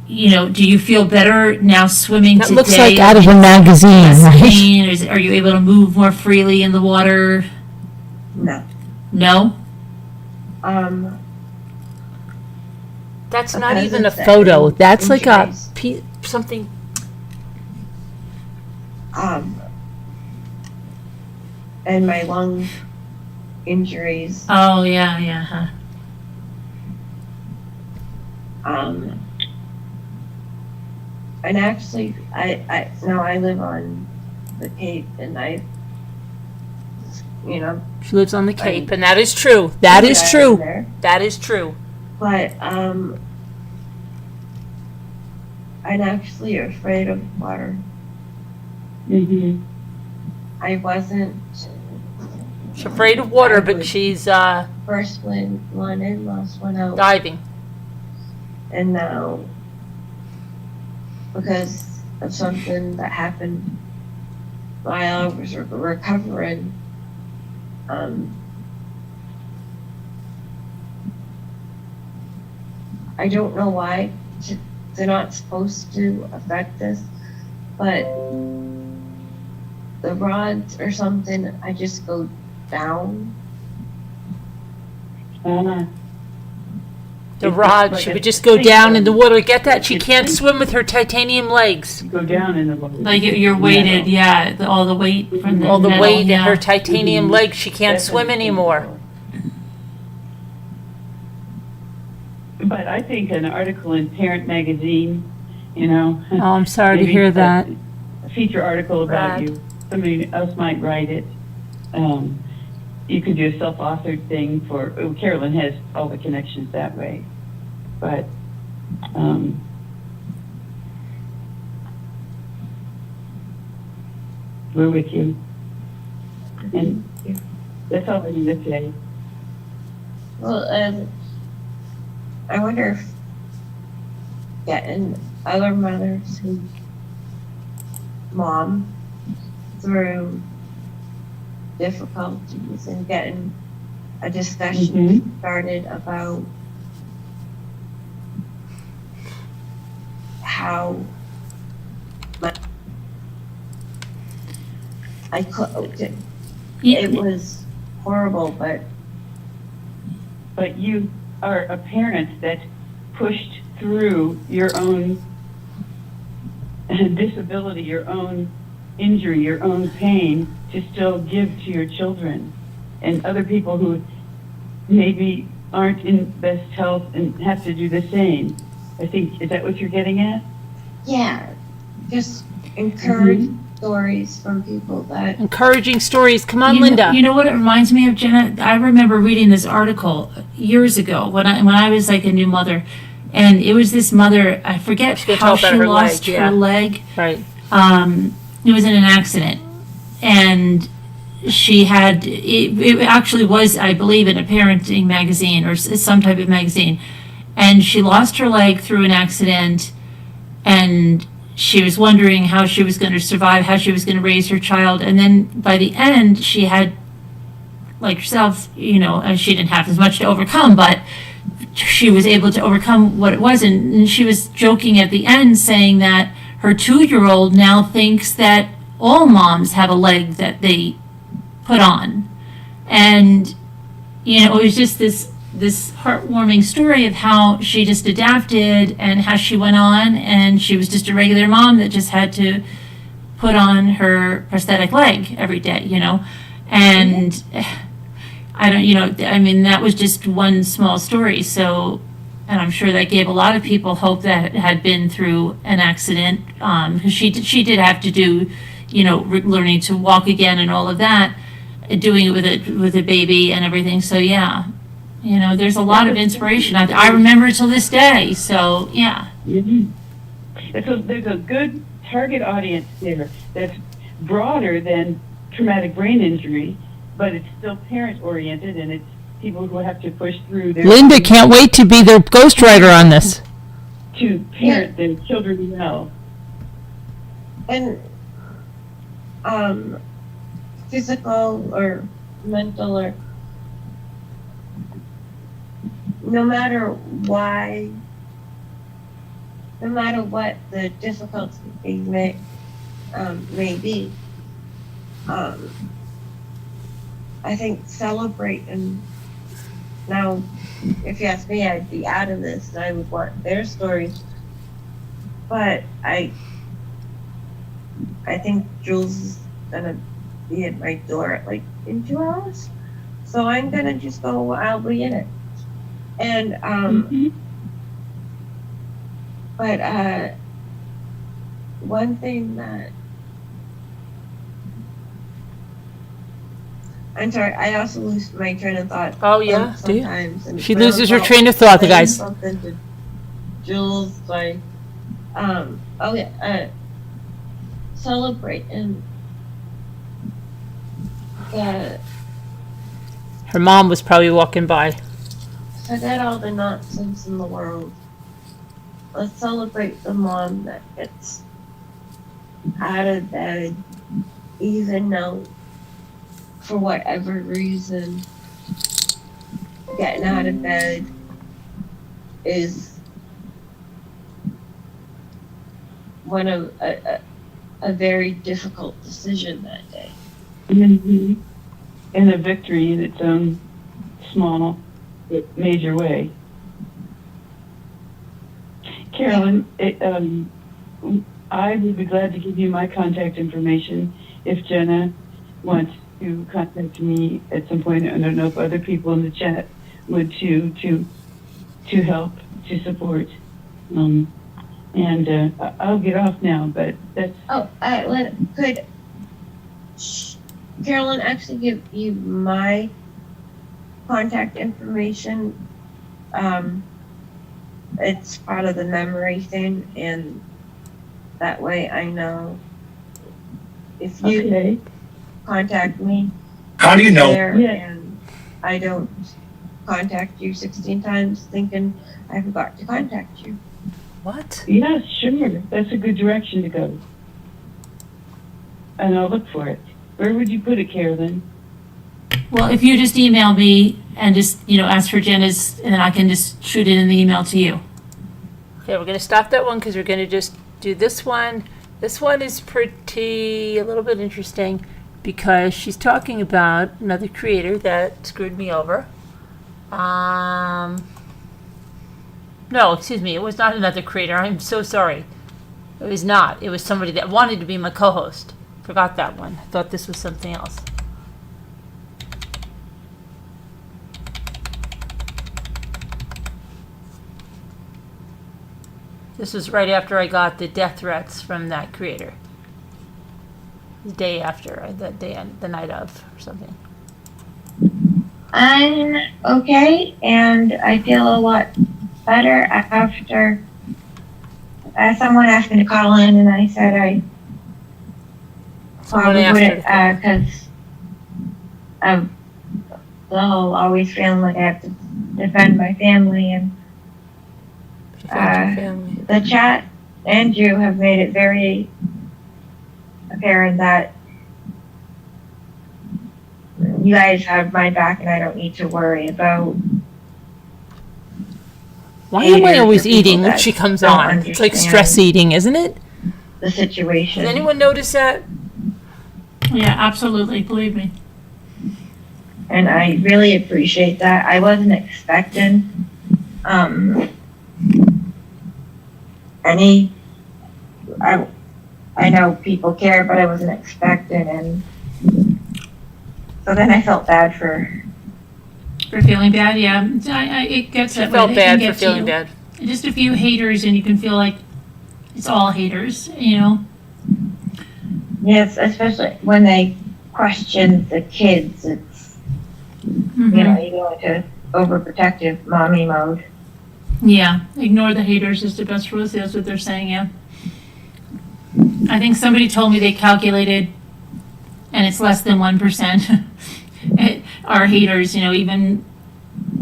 do you feel better now swimming That today? looks like out of a magazine, right? Pain, are you able to move more freely in the water? No. No? That's not even a photo. That's like a something. And my lung injuries. Oh, yeah, huh. And actually, I live on the Cape, and She lives on the Cape, and that is true. That is true. That is true. But I'm actually afraid of water. I wasn't. She's afraid of water, but she's first one in, last one out. Diving. And now, because of something that happened while I was recovering, I don't know why they're not supposed to affect us, but the rods or something, I just go down. The rod, she would just go down in the water. Get that? She can't swim with her titanium legs. Go down in the water. Like you're weighted, yeah. All the weight from the All the metal, weight in yeah. her titanium legs, she can't swim anymore. But I think an article in Parent Magazine, you know. Oh, I'm sorry to maybe hear that. A feature article about Rad. you. Somebody else might write it. You could do a self-authored thing for, Carolyn has all the connections that way. But, we're with you. And that's all I need to say. Well, I wonder if getting other mothers who mom through difficulties and getting a discussion started about how I cooked it. It was horrible, but you are a parent that pushed through your own disability, your own injury, your own pain to still give to your children and other people who maybe aren't in best health and have to do the same. I think, is that what you're getting at? yeah, just encourage stories from people that Encouraging stories. Come on, You Linda. know, you know what it reminds me of, Jenna? I remember reading this article years ago when I was like a new mother, and it was this mother. I forget how she lost her leg. Right. It was in an accident, and she had it actually was, I believe, in a parenting magazine or some type of magazine, and she lost her leg through an accident, and she was wondering how she was going to survive, how she was going to raise her child, and then by the end she had, like herself, you know, she didn't have as much to overcome, but she was able to overcome what it was, and she was joking at the end saying that her 2-year-old now thinks that all moms have a leg that they put on. And, you know, it was just this heartwarming story of how she just adapted and how she went on, and she was just a regular mom that just had to put on her prosthetic leg every day, you know. And I don't, you know, I mean, that was just one small story. So, and I'm sure that gave a lot of people hope that had been through an accident, because she did have to do, you know, learning to walk again and all of that, doing it with a baby and everything. So yeah, you know, there's a lot of inspiration. I remember it till this day. So yeah. So there's a good target audience there that's broader than traumatic brain injury, but it's still parent oriented, and it's people who have to push through their Linda can't wait to be their ghostwriter on this. To parent their children well. and physical or mental, or no matter why, no matter what the difficulty may be, I think celebrate. And now, if you ask me, I'd be out of this and I would want their stories, but I think Jules is gonna be at my door in 2 hours, so I'm gonna just go. I'll be in it, and but one thing that I'm sorry, I also lose my train of thought. Oh yeah, do you? Sometimes, and She when loses I'm her train of thought, the saying guys. Something to Jules, celebrate and Her mom was probably walking by. forget all the nonsense in the world. Let's celebrate the mom that gets out of bed, even though, for whatever reason, getting out of bed is one of a very difficult decision that day. Mm-hmm. And a victory in its own small but major way. Carolyn, I would be glad to give you my contact information if Jenna wants to contact me at some point. I don't know if other people in the chat would to help, to support. And I'll get off now, but that's... Oh, could Carolyn actually give you my contact information? It's part of the memory thing, and that way I know if you contact me. How do you know? And I don't contact you 16 times thinking I forgot to contact you. What? Yes, sure. That's a good direction to go. And I'll look for it. Where would you put it, Carolyn? Well, if you just email me and just, ask for Jenna's, and then I can just shoot it in the email to you. Okay, we're going to stop that one because we're going to just do this one. This one is a little bit interesting because she's talking about another creator that screwed me over. No, excuse me, it was not another creator. I'm so sorry. It was not. It was somebody that wanted to be my co-host. Forgot that one. I thought this was something else. This was right after I got the death threats from that creator. The day after, the night of, or something. I'm okay, and I feel a lot better after someone asked me to call in, and I said I probably wouldn't, because of the whole always feeling like I have to defend my family, and the chat and you have made it very apparent that you guys have my back and I don't need to worry about. Why am I always eating when she comes on? It's like stress eating, isn't it? The situation. Does anyone notice that? Yeah, absolutely. Believe me. And I really appreciate that. I wasn't expecting I know people care, but I wasn't expecting, and so then I felt bad for feeling bad. Yeah, it gets that way. Felt bad for feeling bad. Just a few haters, and you can feel like it's all haters. Yes, especially when they question the kids. It's you go into overprotective mommy mode. Yeah, ignore the haters is the best rule. That's what they're saying. Yeah. I think somebody told me they calculated, and it's less than 1% are haters, even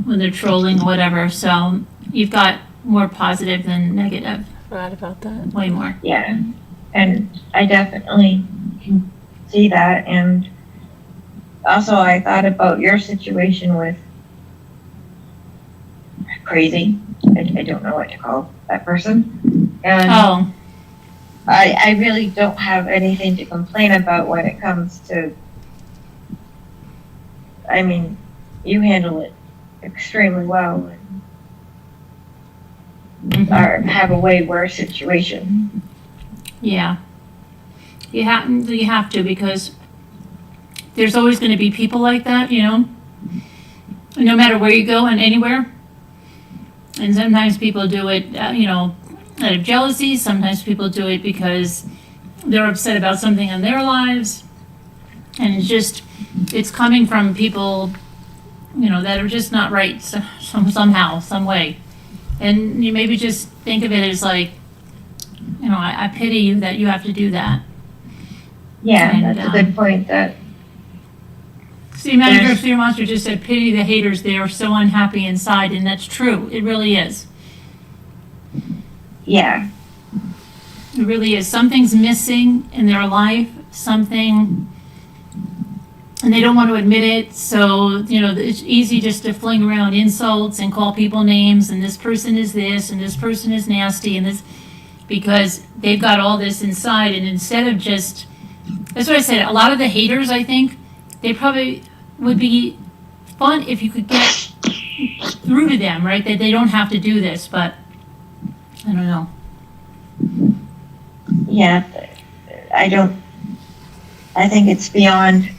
when they're trolling or whatever. So you've got more positive than negative. Forgot about that. Way more. Yeah, and I definitely can see that. And also I thought about your situation with crazy. I don't know what to call that person. And I really don't have anything to complain about when it comes to, I mean, you handle it extremely well and have a way worse situation. Yeah. You have to, because there's always going to be people like that, no matter where you go and anywhere. And sometimes people do it, out of jealousy. Sometimes people do it because they're upset about something in their lives. And it's coming from people, that are just not right somehow, some way. And you maybe just think of it as like, I pity you that you have to do that. Yeah, and, that's a good point. See, Manager of Fear Monster just said, pity the haters. They are so unhappy inside, and that's true. It really is. Yeah. It really is. Something's missing in their life, something, and they don't want to admit it. So, it's easy just to fling around insults and call people names, and this person is this, and this person is nasty, and this. because they've got all this inside, and instead of just, that's what I said, a lot of the haters, I think, they probably would be fun if you could get through to them, right? That they don't have to do this, but I don't know. Yeah, I think it's beyond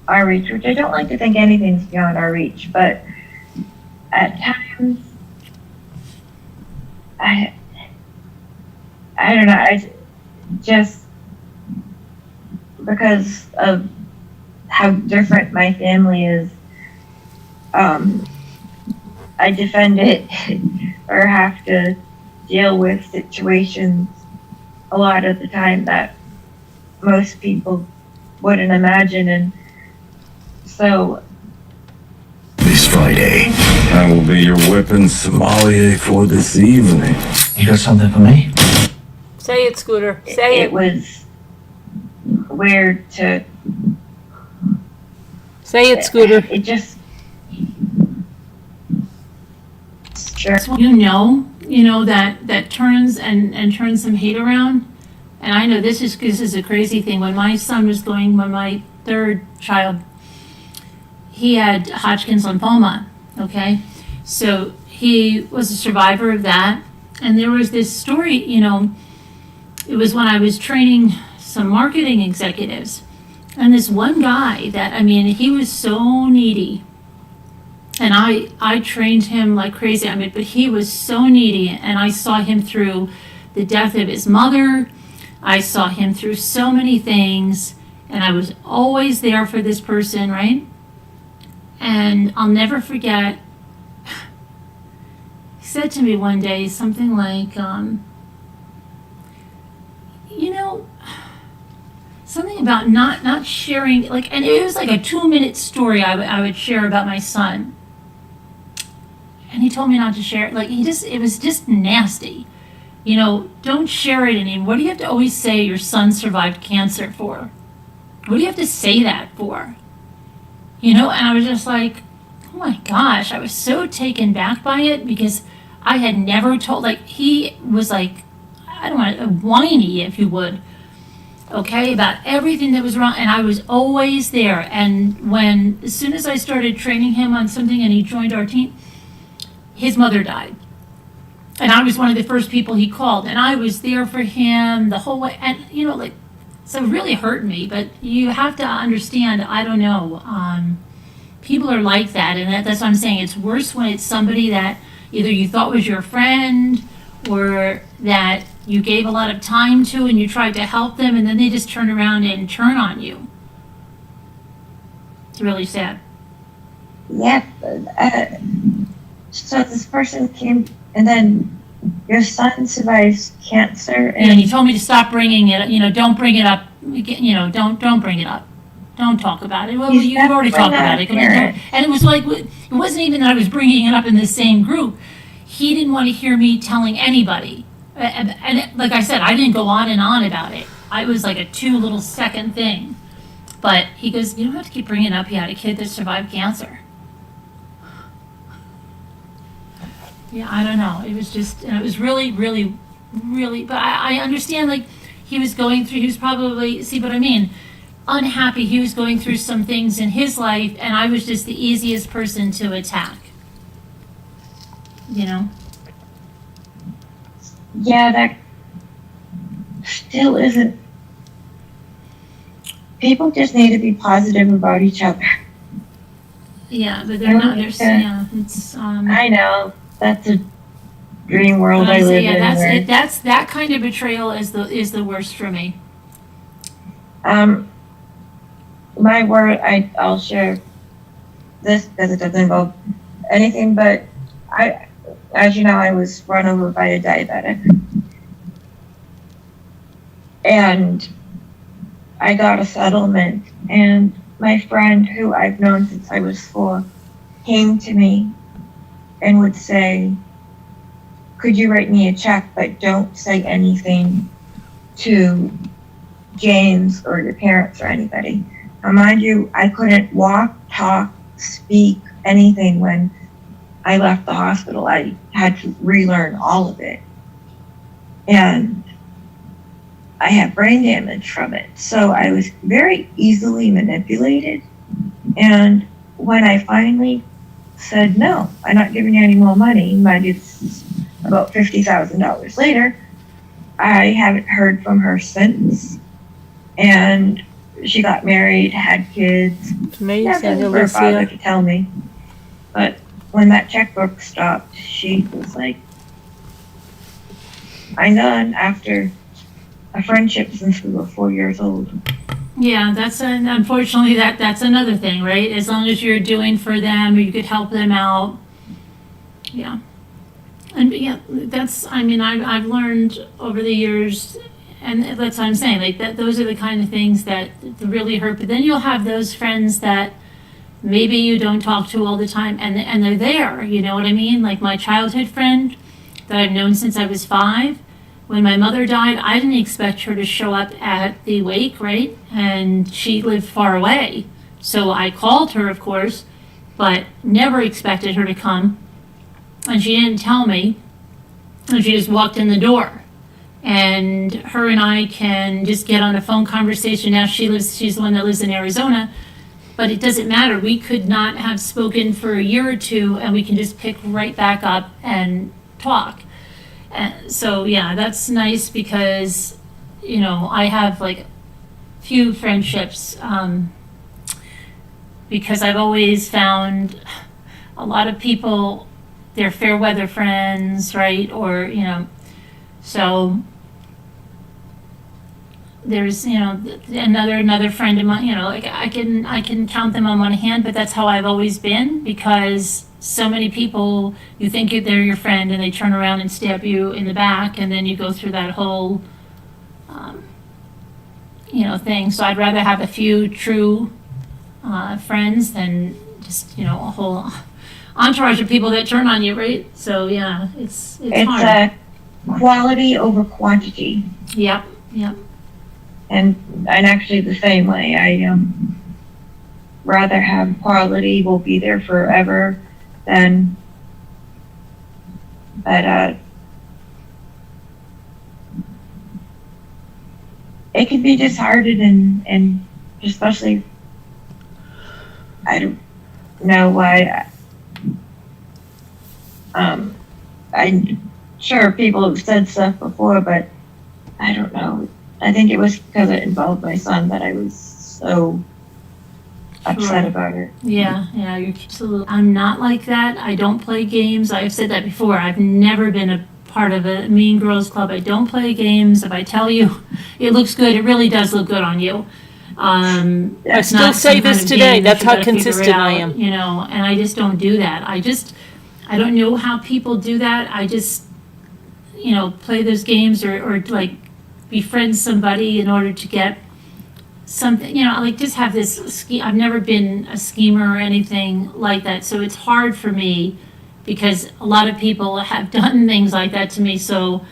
our reach, which I don't like to think anything's beyond our reach, but at times, I don't know, I just, because of how different my family is, I defend it or have to deal with situations a lot of the time that most people wouldn't imagine, and so This Friday, I will be your weapons sommelier for this evening. You got something for me? Say it, Scooter. Say it. It was weird to say it, Scooter. It just sure. You know that turns and turns some hate around. And I know this is a crazy thing. When my third child, he had Hodgkin's lymphoma, okay? So he was a survivor of that. And there was this story, it was when I was training some marketing executives. And this one guy he was so needy. And I trained him like crazy. But he was so needy. And I saw him through the death of his mother. I saw him through so many things. And I was always there for this person, right? And I'll never forget, he said to me one day something like, something about not sharing, and it was like a 2-minute story I would share about my son. And he told me not to share it. It was just nasty. Don't share it anymore. What do you have to always say your son survived cancer for? What do you have to say that for? And I was just like, oh my gosh, I was so taken back by it because I had never told, he was like, I don't want whiny, if you would, okay, about everything that was wrong. And I was always there. And as soon as I started training him on something and he joined our team, his mother died. And I was one of the first people he called. And I was there for him the whole way. And, so it really hurt me. But you have to understand, I don't know, people are like that. And that's what I'm saying. It's worse when it's somebody that either you thought was your friend or that you gave a lot of time to and you tried to help them, and then they just turn around and turn on you. It's really sad. Yeah. So this person came, and then your son survives cancer, And he told me to stop bringing it. Don't bring it up. Don't bring it up. Don't talk about it. Well, you've already talked about it. And it was like, it wasn't even that I was bringing it up in the same group. He didn't want to hear me telling anybody. And like I said, I didn't go on and on about it. I was like a 2 little second thing. But he goes, you don't have to keep bringing up he had a kid that survived cancer. Yeah, I don't know. It was just, and it was really, really, really, but I understand, he was probably, see what I mean, unhappy. He was going through some things in his life, and I was just the easiest person to attack. Yeah, that still isn't. People just need to be positive about each other. Yeah, but they're not. It's. I know that's a dream world I live in. That's it. That's that kind of betrayal is the worst for me. My word, I'll share this because it doesn't involve anything, but as you know, I was run over by a diabetic. And I got a settlement, and my friend, who I've known since I was 4, came to me and would say, could you write me a check, but don't say anything to James or your parents or anybody. Now, mind you, I couldn't walk, talk, speak, anything when I left the hospital. I had to relearn all of it. and I have brain damage from it. So I was very easily manipulated. And when I finally said, no, I'm not giving you any more money, mind you, this is about $50,000 later, I haven't heard from her since. And she got married, had kids. It's amazing, Never for her father to tell me. But when that checkbook stopped, she was like, I'm done after a friendship since we were 4 years old. Yeah, unfortunately that's another thing, right? As long as you're doing for them, or you could help them out. Yeah. And yeah, I've learned over the years, and that's what I'm saying, like that, those are the kind of things that really hurt. But then you'll have those friends that maybe you don't talk to all the time, and they're there, you know what I mean? Like my childhood friend that I've known since I was 5. When my mother died, I didn't expect her to show up at the wake, right? And she lived far away. So I called her, of course, but never expected her to come. And she didn't tell me. And she just walked in the door. And her and I can just get on a phone conversation. Now she's the one that lives in Arizona. But it doesn't matter. We could not have spoken for a year or two, and we can just pick right back up and talk. So yeah, that's nice because, you know, I have like few friendships because I've always found a lot of people, they're fair weather friends, right? Or, you know, so there's, you know, another friend of mine, you know, like I can count them on one hand, but that's how I've always been, because so many people, you think they're your friend and they turn around and stab you in the back, and then you go through that whole, you know, thing. So I'd rather have a few true friends than just, you know, a whole entourage of people that turn on you, right? So yeah, it's hard. Quality over quantity. Yep. And actually the same way. I rather have quality, will be there forever, than but it can be disheartened, and especially, I don't know why. I'm sure people have said stuff before, but I don't know. I think it was because it involved my son that I was so upset about it. Yeah, you're absolutely. I'm not like that. I don't play games. I've said that before. I've never been a part of a Mean Girls Club. I don't play games. If I tell you it looks good, it really does look good on you. I still say this today. That's how consistent I am. You know, and I just don't do that. I don't know how people do that. I just, you know, play those games or like befriend somebody in order to get something, you know, like just have this scheme. I've never been a schemer or anything like that. So it's hard for me because a lot of people have done things like that to me. So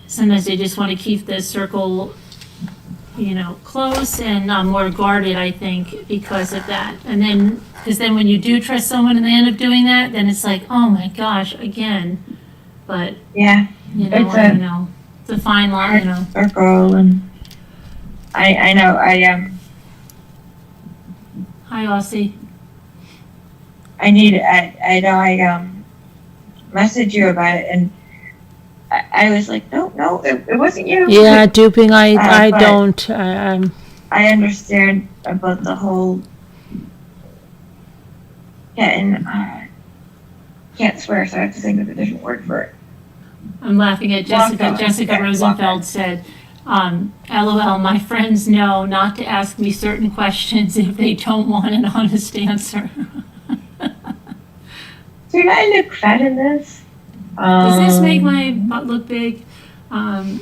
sometimes they just want to keep the circle, you know, close, and I'm more guarded, I think, because of that. And then, because then when you do trust someone and they end up doing that, then it's like, oh my gosh, again. But, yeah, you know, I don't know. It's a fine line, you know. Circle, and I know, Hi, Aussie. I know I messaged you about it, and I was like, no, it wasn't you. Yeah, duping, I but don't. I understand about the whole getting, can't swear, so I have to think of a different word for it. I'm laughing at Jessica. Jessica Rosenfeld said, LOL, my friends know not to ask me certain questions if they don't want an honest answer. So you're not into fat in this? Does this make my butt look big? After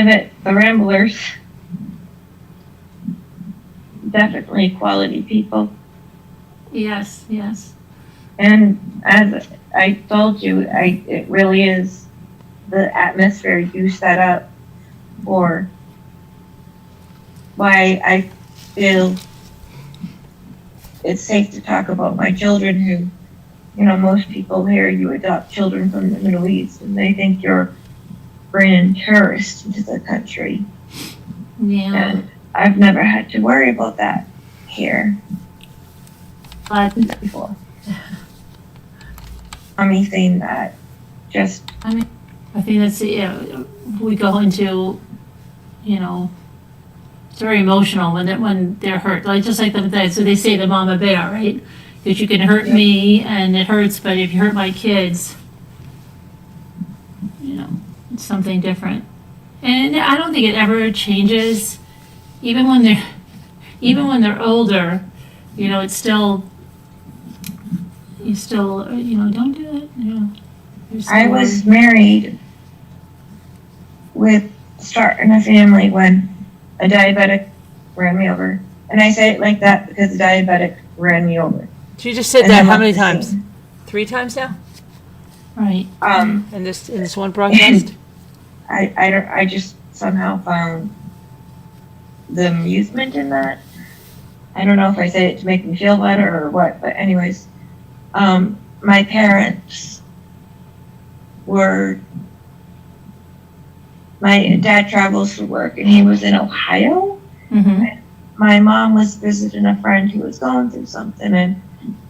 the Ramblers, definitely quality people. Yes. And as I told you, it really is the atmosphere you set up for why I feel it's safe to talk about my children who, you know, most people here, you adopt children from the Middle East and they think you're bringing terrorists into the country. Yeah. And I've never had to worry about that here. But before. Anything that just. I mean, I think that's, we go into, you know, it's very emotional when they're hurt. Like, just like so they say the mama bear, right? Because you can hurt me and it hurts, but if you hurt my kids, you know, it's something different. And I don't think it ever changes, even when they're older. You know, it's still, you still, you know, don't do it. You know, I was married with starting a family when a diabetic ran me over, and I say it like that because a diabetic ran me over. You just said that how many times? 3 times now? Right. In this one broadcast? I just somehow found the amusement in that. I don't know if I say it to make me feel better or what, but anyways, my parents were, my dad travels for work and he was in Ohio. Mm-hmm. My mom was visiting a friend who was going through something and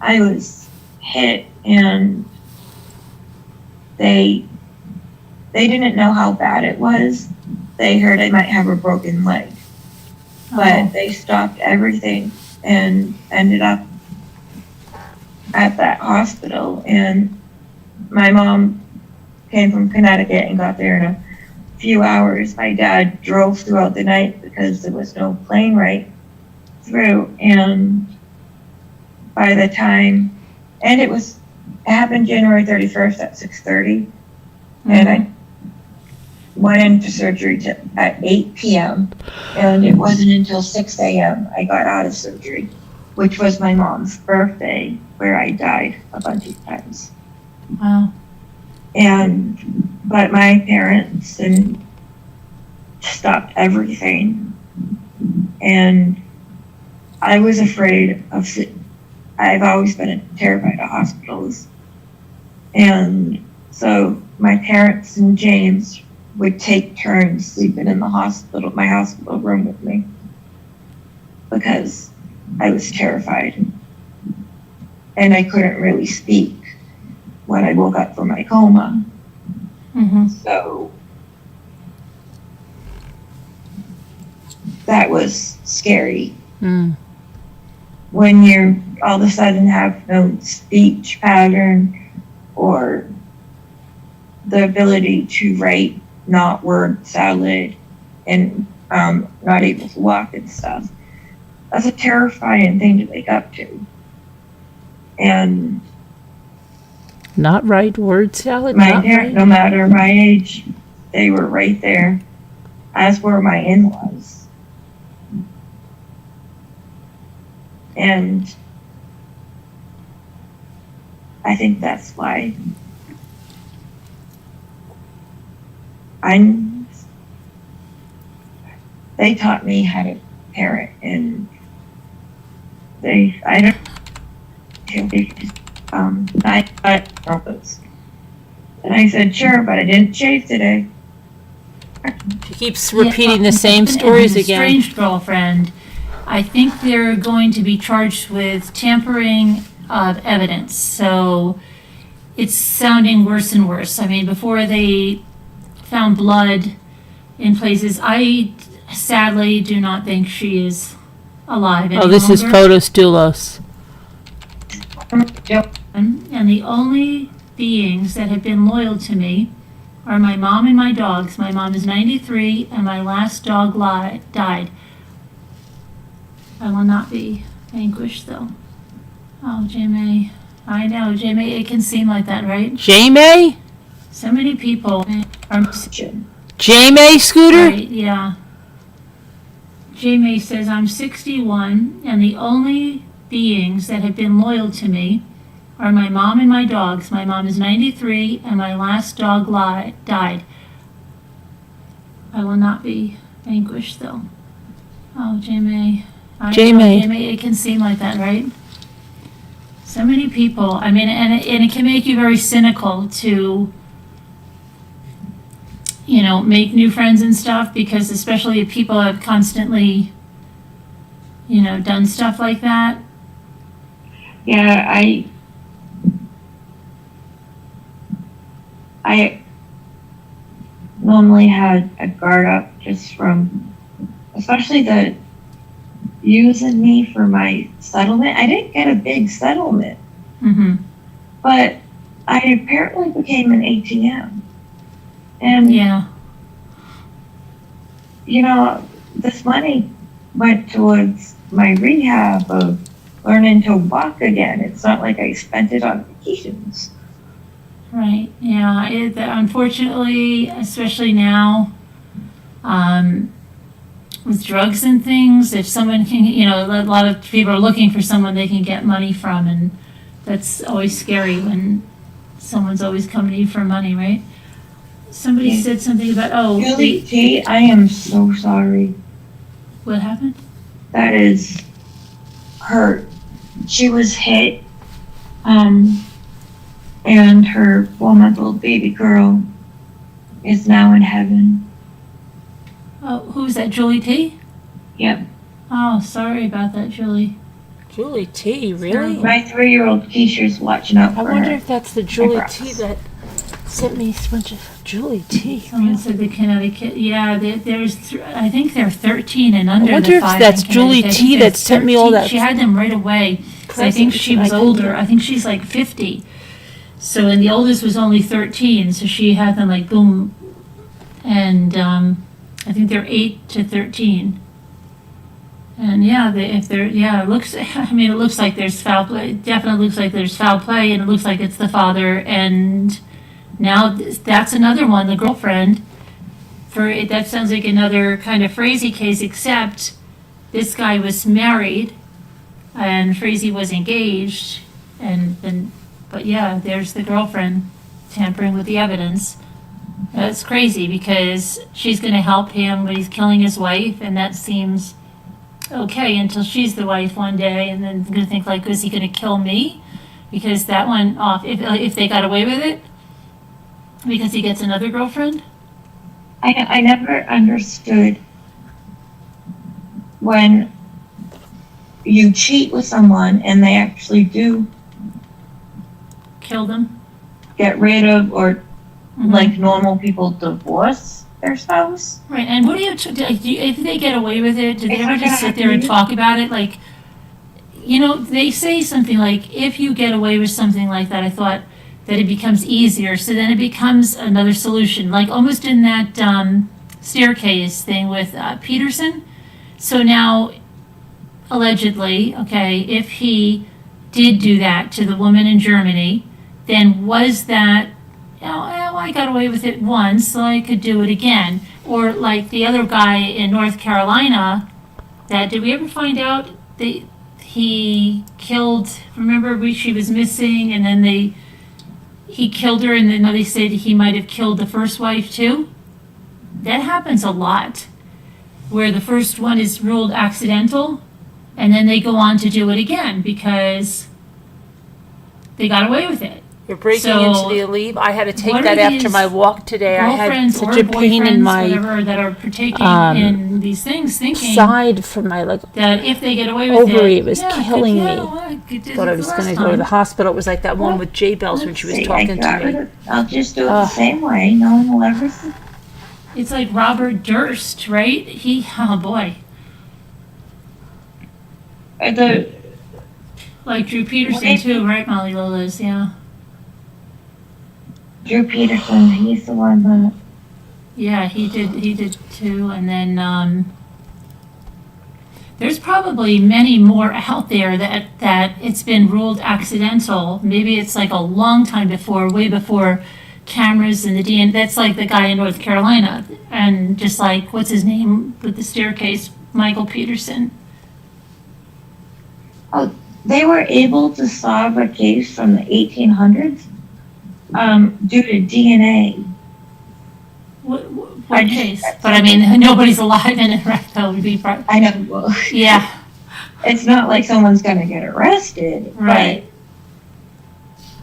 I was hit and they didn't know how bad it was. They heard I might have a broken leg, but they stopped everything and ended up at that hospital. And my mom came from Connecticut and got there in a few hours. My dad drove throughout the night because there was no plane right through. And by the time, and it happened January 31st at 6:30. And I went into surgery at 8 p.m. and it wasn't until 6 a.m. I got out of surgery, which was my mom's birthday, where I died a bunch of times. Wow. But my parents stopped everything, and I was afraid of. I've always been terrified of hospitals, and so my parents and James would take turns sleeping in my hospital room with me, because I was terrified. And I couldn't really speak when I woke up from my coma. Mm-hmm. So that was scary. Mm. When you all of a sudden have no speech pattern or the ability to write not word salad and not able to walk and stuff. That's a terrifying thing to wake up to. And Not right word salad? my Not parents, right? no matter my age, they were right there, as were my in-laws. And I think that's why they taught me how to parent, and I got trumpets. And I said, sure, but I didn't shave today. She keeps repeating the same stories again. Estranged girlfriend. I think they're going to be charged with tampering of evidence. So it's sounding worse and worse. I mean, before they found blood in places, I sadly do not think she is alive any This is longer. Photos Doulos. And the only beings that have been loyal to me are my mom and my dogs. My mom is 93 and my last dog died. I will not be vanquished though. Oh, J-May. I know, J-May, it can seem like that, right? J-May? So many people are... J-May, Scooter? Right, yeah. J-May says, I'm 61 and the only beings that have been loyal to me are my mom and my dogs. My mom is 93 and my last dog died. I will not be vanquished though. Oh, J-May. I know, J-May. J-May, it can seem like that, right? So many people. I mean, and it can make you very cynical to, make new friends and stuff, because especially if people have constantly, done stuff like that. Yeah, I normally had a guard up just from, especially the using me for my settlement. I didn't get a big settlement, but I apparently became an ATM. And, this money went towards my rehab of learning to walk again. It's not like I spent it on vacations. Right. Yeah. Unfortunately, especially now, with drugs and things, if someone can, a lot of people are looking for someone they can get money from, and that's always scary when someone's always coming to you for money, right? Somebody said something about, Julie T, I am so sorry. What happened? That is hurt. She was hit, and her 4-month-old baby girl is now in heaven. Oh, who's that, Julie T? Yep. Oh, sorry about that, Julie. Julie T, really? My 3-year-old Keisha's watching out for her. I wonder if that's the Julie T that sent me a bunch of Julie T. Someone said the Connecticut. Yeah, there's. I think they're 13 and under. I wonder if that's Julie T that sent me all that. She had them right away. I think she was older. I think she's like 50. So, and the oldest was only 13. So she had them like boom, and I think they're 8 to 13. And it looks. I mean, it looks like there's foul play. It definitely looks like there's foul play, and it looks like it's the father. And now that's another one, the girlfriend. That sounds like another kind of Frazee case, except this guy was married, and Frazee was engaged, but yeah, there's the girlfriend tampering with the evidence. That's crazy because she's going to help him when he's killing his wife, and that seems okay until she's the wife one day, and then going to think like, is he going to kill me? Because that one off, if they got away with it, because he gets another girlfriend. I never understood when you cheat with someone and they actually do kill them, get rid of, or like normal people divorce their spouse. Right, and what do you, if they get away with it, do they ever just sit there and talk about it? Like, they say something like, if you get away with something like that, I thought that it becomes easier, so then it becomes another solution, like almost in that staircase thing with Peterson. So now, allegedly, if he did do that to the woman in Germany, then was that, I got away with it once, so I could do it again. Or like the other guy in North Carolina, did we ever find out that he killed, remember she was missing, and then he killed her, and then they said he might have killed the first wife too? That happens a lot, where the first one is ruled accidental, and then they go on to do it again because they got away with it. You're breaking into the elite. I had to take that after my walk today. I had such a pain in my that are partaking in these things, thinking side from my that if they get away with ovary, it was killing me. Thought I was going to go to the hospital. It was like that one with J Bells when she was talking to me. I'll just do it the same way. No one will ever see. It's like Robert Durst, right? Oh boy. Like Drew Peterson too, right, Molly Lolas? Yeah. Drew Peterson, he's the one that. Yeah, he did too, and then there's probably many more out there that it's been ruled accidental. Maybe it's like a long time before, way before cameras and the DNA. That's like the guy in North Carolina, and just like what's his name with the staircase, Michael Peterson. Oh, they were able to solve a case from the 1800s due to DNA. What case? But I mean, nobody's alive in it, right? That would be part. I know. Well, yeah. It's not like someone's gonna get arrested, right?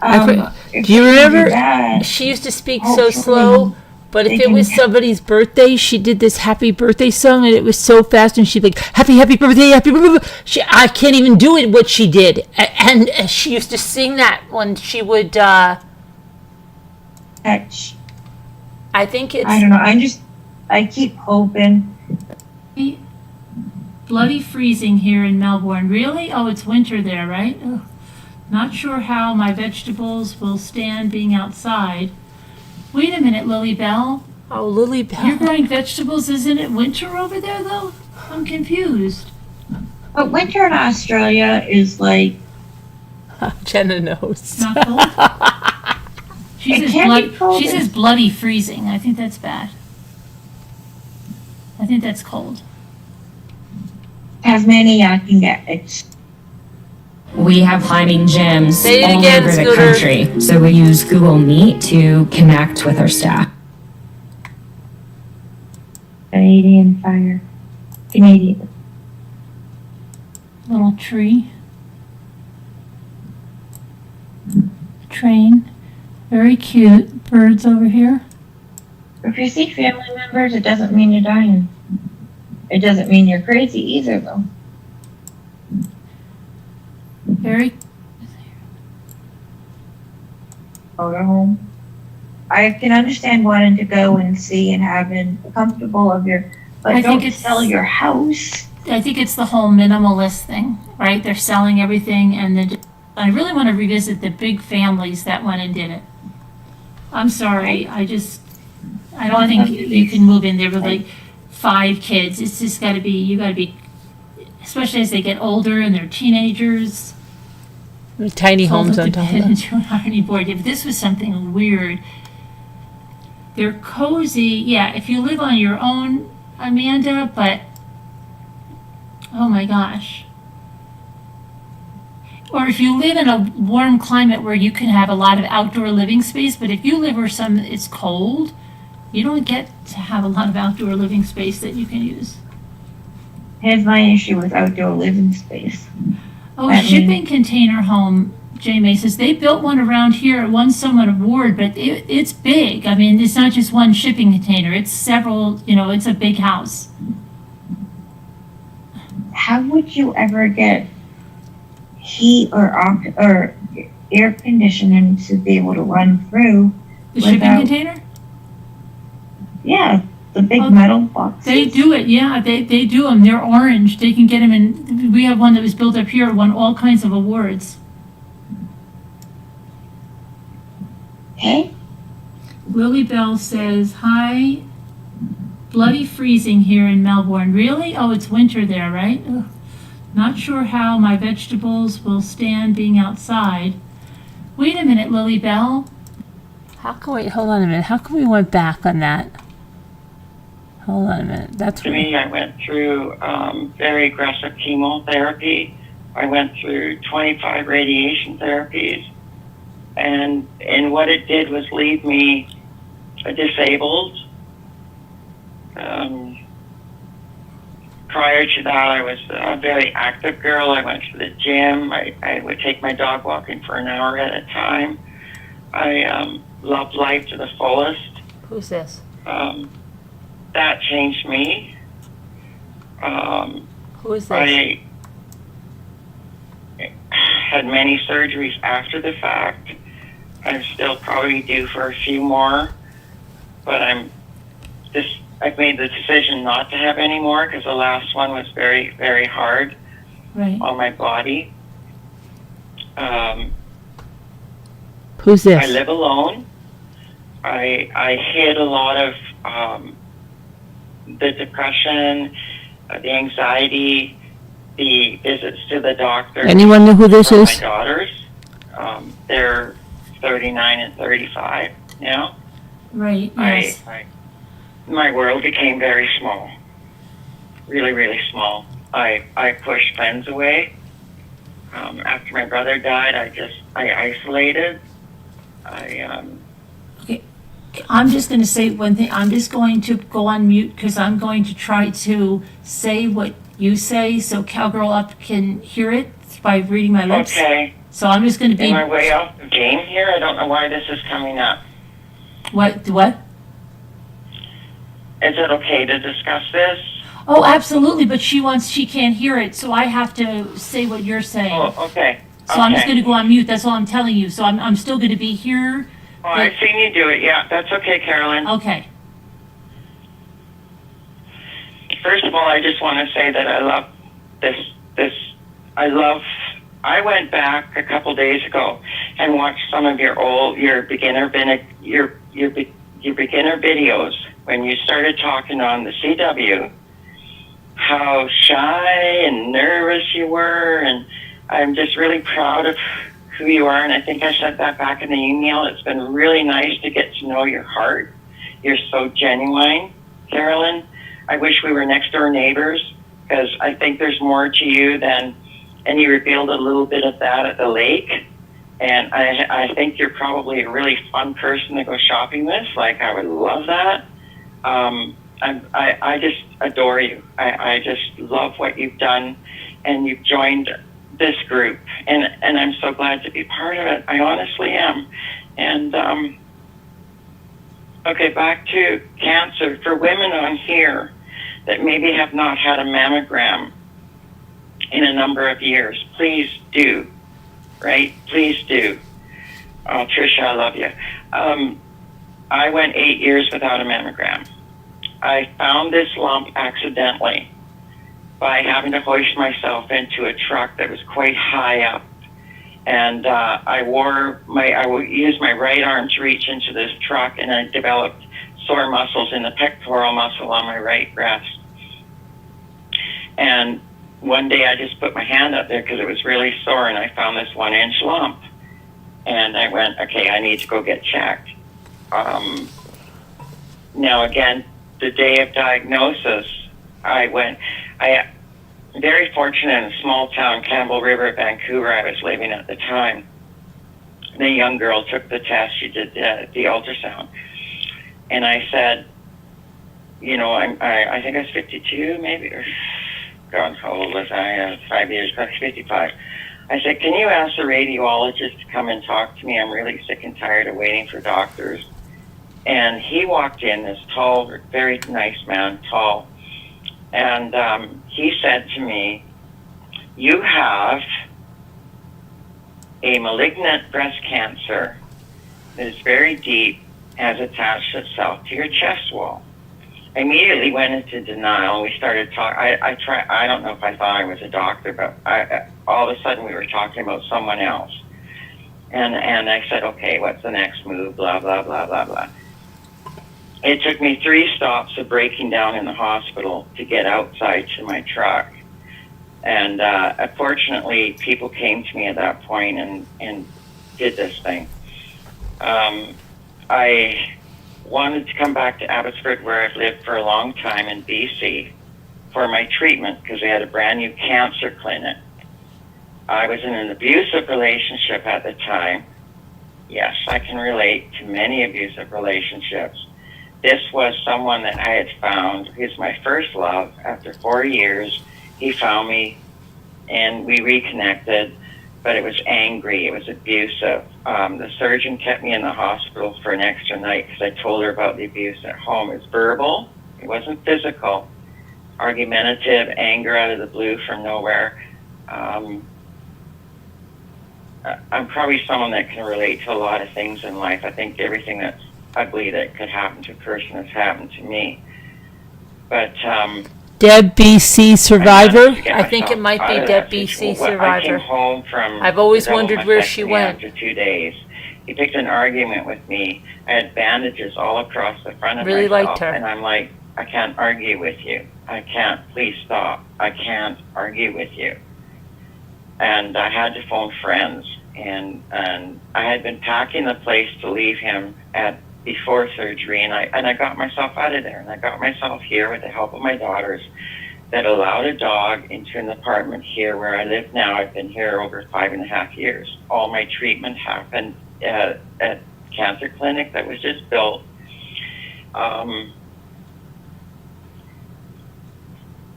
Do you remember? She used to speak so slow, but if it was somebody's birthday, she did this happy birthday song, and it was so fast, and she'd be like, happy birthday, happy birthday. I can't even do it, what she did. And she used to sing that when she would, I think it's... I don't know, I keep hoping. Bloody freezing here in Melbourne. Really? Oh, it's winter there, right? Ugh. Not sure how my vegetables will stand being outside. Wait a minute, Lily Bell. Oh, Lily Bell. You're growing vegetables, isn't it winter over there, though? I'm confused. But winter in Australia is like... Jenna knows. Not cold? She says bloody freezing. I think that's bad. I think that's cold. Tasmania can get... We have climbing gyms Say it all again, over the Scooter. country. So we use Google Meet to connect with our staff. Canadian fire. Canadian. Little tree. Train. Very cute. Birds over here. If you see family members, it doesn't mean you're dying. It doesn't mean you're crazy either, though. Very. Photo home. I can understand wanting to go and see and having comfortable of your, but I don't think it's- sell your house. I think it's the whole minimalist thing, right? They're selling everything, and then I really want to revisit the big families that went and did it. I'm sorry, I don't think you can move in there with like 5 kids. It's just got to be, you got to be, especially as they get older and they're teenagers. Tiny homes on top of them. Into an ironing board. If this was something weird, they're cozy. Yeah, if you live on your own, Amanda, but oh my gosh. Or if you live in a warm climate where you can have a lot of outdoor living space, but if you live where it's cold, you don't get to have a lot of outdoor living space that you can use. Here's my issue with outdoor living space. Oh, shipping container home, Jay May says, they built one around here, it won someone award, but it's big. I mean, it's not just one shipping container, it's several, it's a big house. How would you ever get heat or air conditioning to be able to run through The shipping container? Yeah, the big metal boxes. They do it, yeah, they do them. They're orange. They can get them in. We have one that was built up here, won all kinds of awards. Okay. Lily Bell says, hi, bloody freezing here in Melbourne. Really? Oh, it's winter there, right? Ugh. Not sure how my vegetables will stand being outside. Wait a minute, Lily Bell. Hold on a minute. How come we went back on that? Hold on a minute. That's to me, I went through very aggressive chemotherapy. I went through 25 radiation therapies. And what it did was leave me disabled. Prior to that, I was a very active girl. I went to the gym. I would take my dog walking for an hour at a time. I loved life to the fullest. Who's this? That changed me. Who is this? I had many surgeries after the fact. I'm still probably due for a few more, but I've made the decision not to have any more because the last one was very, very hard on my body. Who's this? I live alone. I hid a lot of the depression, the anxiety, the visits to the doctor. Anyone know who this is? My daughters. They're 39 and 35 now. Right, yes. My world became very small. Really, really small. I pushed friends away. After my brother died, I isolated. Okay, I'm just going to say one thing. I'm just going to go on mute because I'm going to try to say what you say so Cowgirl Up can hear it by reading my lips. Okay. So I'm just going to be. Am I way off the game here? I don't know why this is coming up. What? Is it okay to discuss this? Oh, absolutely, but she can't hear it, so I have to say what you're saying. Oh, okay. So I'm just going to go on mute, that's all I'm telling you. So I'm still going to be here. Oh, I've seen you do it. Yeah, that's okay, Carolyn. Okay. First of all, I just want to say that I love I went back a couple days ago and watched some of your beginner videos when you started talking on the CW, how shy and nervous you were, and I'm just really proud of who you are, and I think I said that back in the email. It's been really nice to get to know your heart. You're so genuine, Carolyn. I wish we were next door neighbors, because I think there's more to you than, and you revealed a little bit of that at the lake, and I think you're probably a really fun person to go shopping with. Like, I would love that. I just adore you. I just love what you've done, and you've joined this group, and I'm so glad to be part of it. I honestly am. And okay, back to cancer. For women on here that maybe have not had a mammogram in a number of years, please do, right? Please do. Oh, Tricia, I love you. I went 8 years without a mammogram. I found this lump accidentally by having to hoist myself into a truck that was quite high up. And I would use my right arm to reach into this truck, and I developed sore muscles in the pectoral muscle on my right breast. And one day I just put my hand up there because it was really sore, and I found this 1-inch lump. And I went, okay, I need to go get checked. Now again, the day of diagnosis, I very fortunate in a small town, Campbell River, Vancouver. I was living at the time. The young girl took the test. She did the ultrasound. And I said, you know, I think I was 52 maybe, or God, how old was I? 5 years, 55. I said, can you ask the radiologist to come and talk to me? I'm really sick and tired of waiting for doctors. And he walked in, this tall, very nice man, tall. And he said to me, you have a malignant breast cancer that is very deep, has attached itself to your chest wall. I immediately went into denial. We started talking. I don't know if I thought I was a doctor, but all of a sudden we were talking about someone else. And I said, okay, what's the next move? Blah, blah, blah, blah, blah. It took me 3 stops of breaking down in the hospital to get outside to my truck. And unfortunately, people came to me at that point and did this thing. I wanted to come back to Abbotsford, where I've lived for a long time in BC, for my treatment, because they had a brand new cancer clinic. I was in an abusive relationship at the time. Yes, I can relate to many abusive relationships. This was someone that I had found. He was my first love. After 4 years, he found me, and we reconnected, but it was angry. It was abusive. The surgeon kept me in the hospital for an extra night because I told her about the abuse at home. It was verbal. It wasn't physical. Argumentative, anger out of the blue from nowhere. I'm probably someone that can relate to a lot of things in life. I think everything that's ugly that could happen to a person has happened to me. But Deb BC Survivor. I think it might be Deb BC Survivor. I came home from. I've always wondered where she went. After 2 days, he picked an argument with me. I had bandages all across the front of really myself, liked her. And I'm like, I can't argue with you. I can't. Please stop. I can't argue with you. And I had to phone friends, and I had been packing the place to leave him before surgery, and I got myself out of there, and I got myself here with the help of my daughters that allowed a dog into an apartment here where I live now. I've been here over 5.5 years. All my treatment happened at cancer clinic that was just built.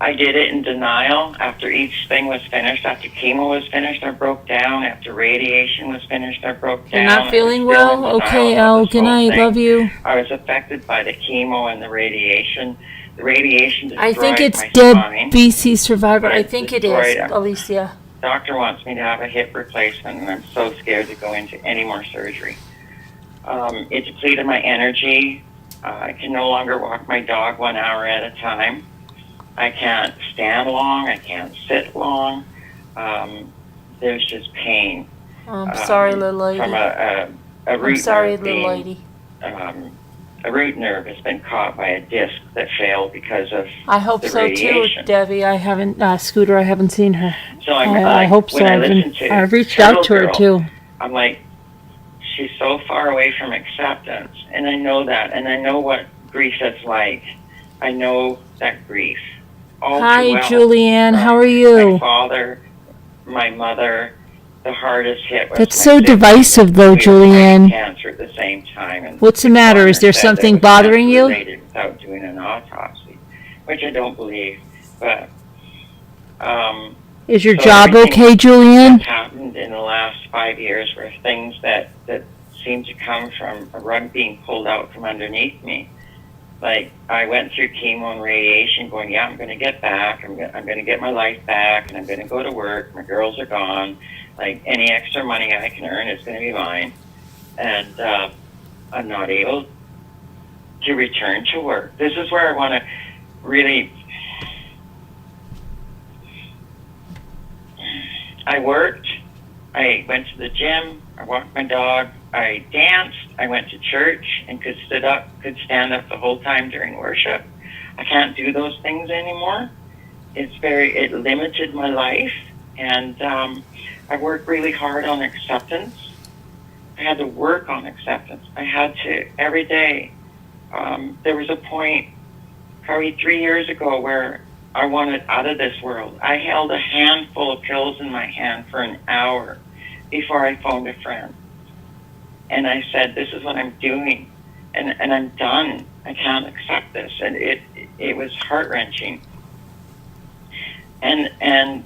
I did it in denial after each thing was finished. After chemo was finished, I broke down. After radiation was finished, I broke down. You're not feeling I was still in well? denial Okay, about Elle, this good whole night. thing. Love you. I was affected by the chemo and the radiation. The radiation destroyed I think it's my Deb spine. BC Survivor. I It think it is, destroyed it. Alicia. Doctor wants me to have a hip replacement, and I'm so scared to go into any more surgery. It depleted my energy. I can no longer walk my dog 1 hour at a time. I can't stand long. I can't sit long. There's just pain. I'm sorry, little lady. From a root I'm sorry, nerve little being, lady. A root nerve has been caught by a disc that failed because of I hope the so radiation. too, Debbie. I haven't, Scooter, I haven't seen her. So I'm I like, hope so. when I listen to I've reached Turtle out to her Girl, too. I'm like, she's so far away from acceptance, and I know that, and I know what grief is like. I know that grief all Hi, too well. Julianne. How are you? My father, my mother, the hardest hit was That's my so sister. divisive, though, We had Julianne. cancer at the same time. And What's the matter? Is there said that something it was bothering you? cancer-related without doing an autopsy, which I don't believe. But Is your so job everything okay, Julianne? that's happened in the last 5 years were things that seem to come from a rug being pulled out from underneath me. Like, I went through chemo and radiation going, yeah, I'm going to get back. I'm going to get my life back, and I'm going to go to work. My girls are gone. Like, any extra money I can earn is going to be mine. And I'm not able to return to work. This is where I want to really... I worked. I went to the gym. I walked my dog. I danced. I went to church and could stand up the whole time during worship. I can't do those things anymore. It limited my life, and I worked really hard on acceptance. I had to work on acceptance. I had to every day. There was a point probably 3 years ago where I wanted out of this world. I held a handful of pills in my hand for an hour before I phoned a friend. And I said, this is what I'm doing. And I'm done. I can't accept this. And it was heart-wrenching. And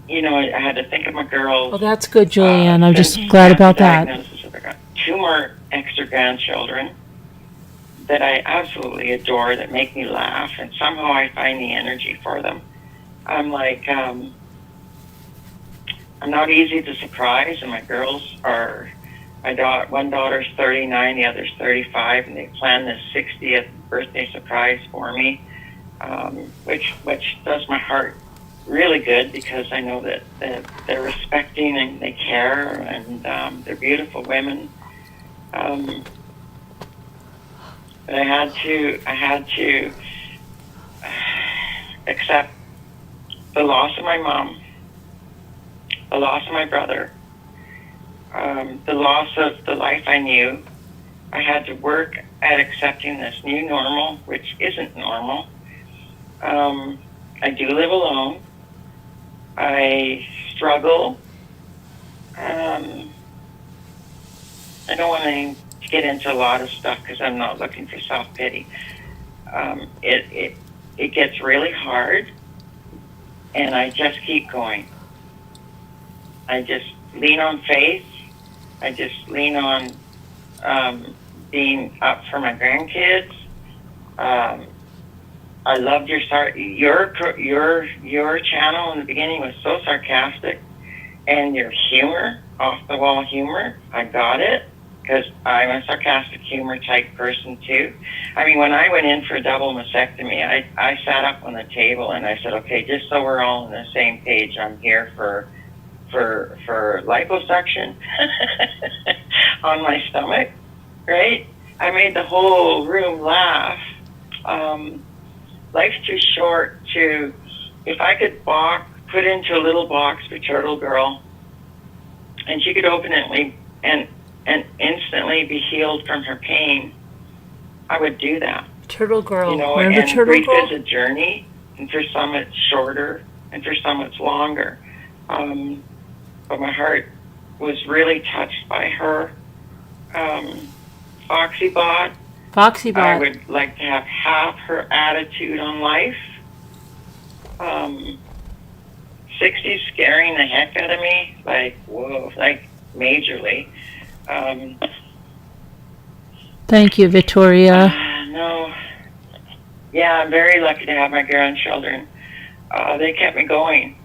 you know, I had to think of my girls. Well, that's good, Julianne. I'm just glad about that. I got 2 more extra grandchildren that I absolutely adore, that make me laugh, and somehow I find the energy for them. I'm like, I'm not easy to surprise, and my girls are, one daughter's 39, the other's 35, and they planned this 60th birthday surprise for me, which does my heart really good, because I know that they're respecting and they care, and they're beautiful women. But I had to accept the loss of my mom, the loss of my brother, the loss of the life I knew. I had to work at accepting this new normal, which isn't normal. I do live alone. I struggle. I don't want to get into a lot of stuff because I'm not looking for self-pity. It gets really hard, and I just keep going. I just lean on faith. I just lean on being up for my grandkids. I loved your channel in the beginning was so sarcastic, and your humor, off the wall humor, I got it, because I'm a sarcastic humor type person too. I mean, when I went in for a double mastectomy, I sat up on the table and I said, okay, just so we're all on the same page, I'm here for liposuction on my stomach, right? I made the whole room laugh. Life's too short to, if I could put into a little box for Turtle Girl, and she could open it and instantly be healed from her pain, I would do that. Turtle Girl. You know, Remember and Turtle grief Girl? is a journey, and for some it's shorter, and for some it's longer. But my heart was really touched by her. Foxybot. I would like to have half her attitude on life. 60's scaring the heck out of me. Like, whoa, like majorly. Thank you, Victoria. No. Yeah, I'm very lucky to have my grandchildren. They kept me going.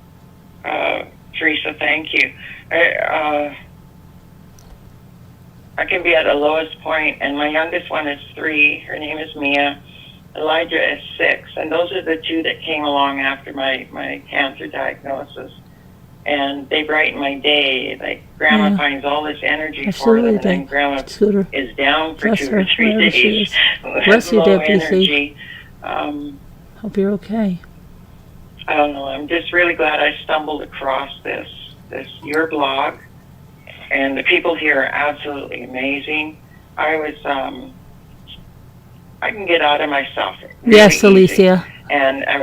Teresa, thank you. I can be at the lowest point, and my youngest one is 3. Her name is Mia. Elijah is 6, and those are the 2 that came along after my cancer diagnosis. And they brighten my day. Like, Grandma finds all this energy for them, and then Grandma is down for 2 or 3 days. Bless you, low Debbie. energy. Hope you're okay. I don't know. I'm just really glad I stumbled across your blog, and the people here are absolutely amazing. I can get out of myself. Really Yes, easy. Alicia. And I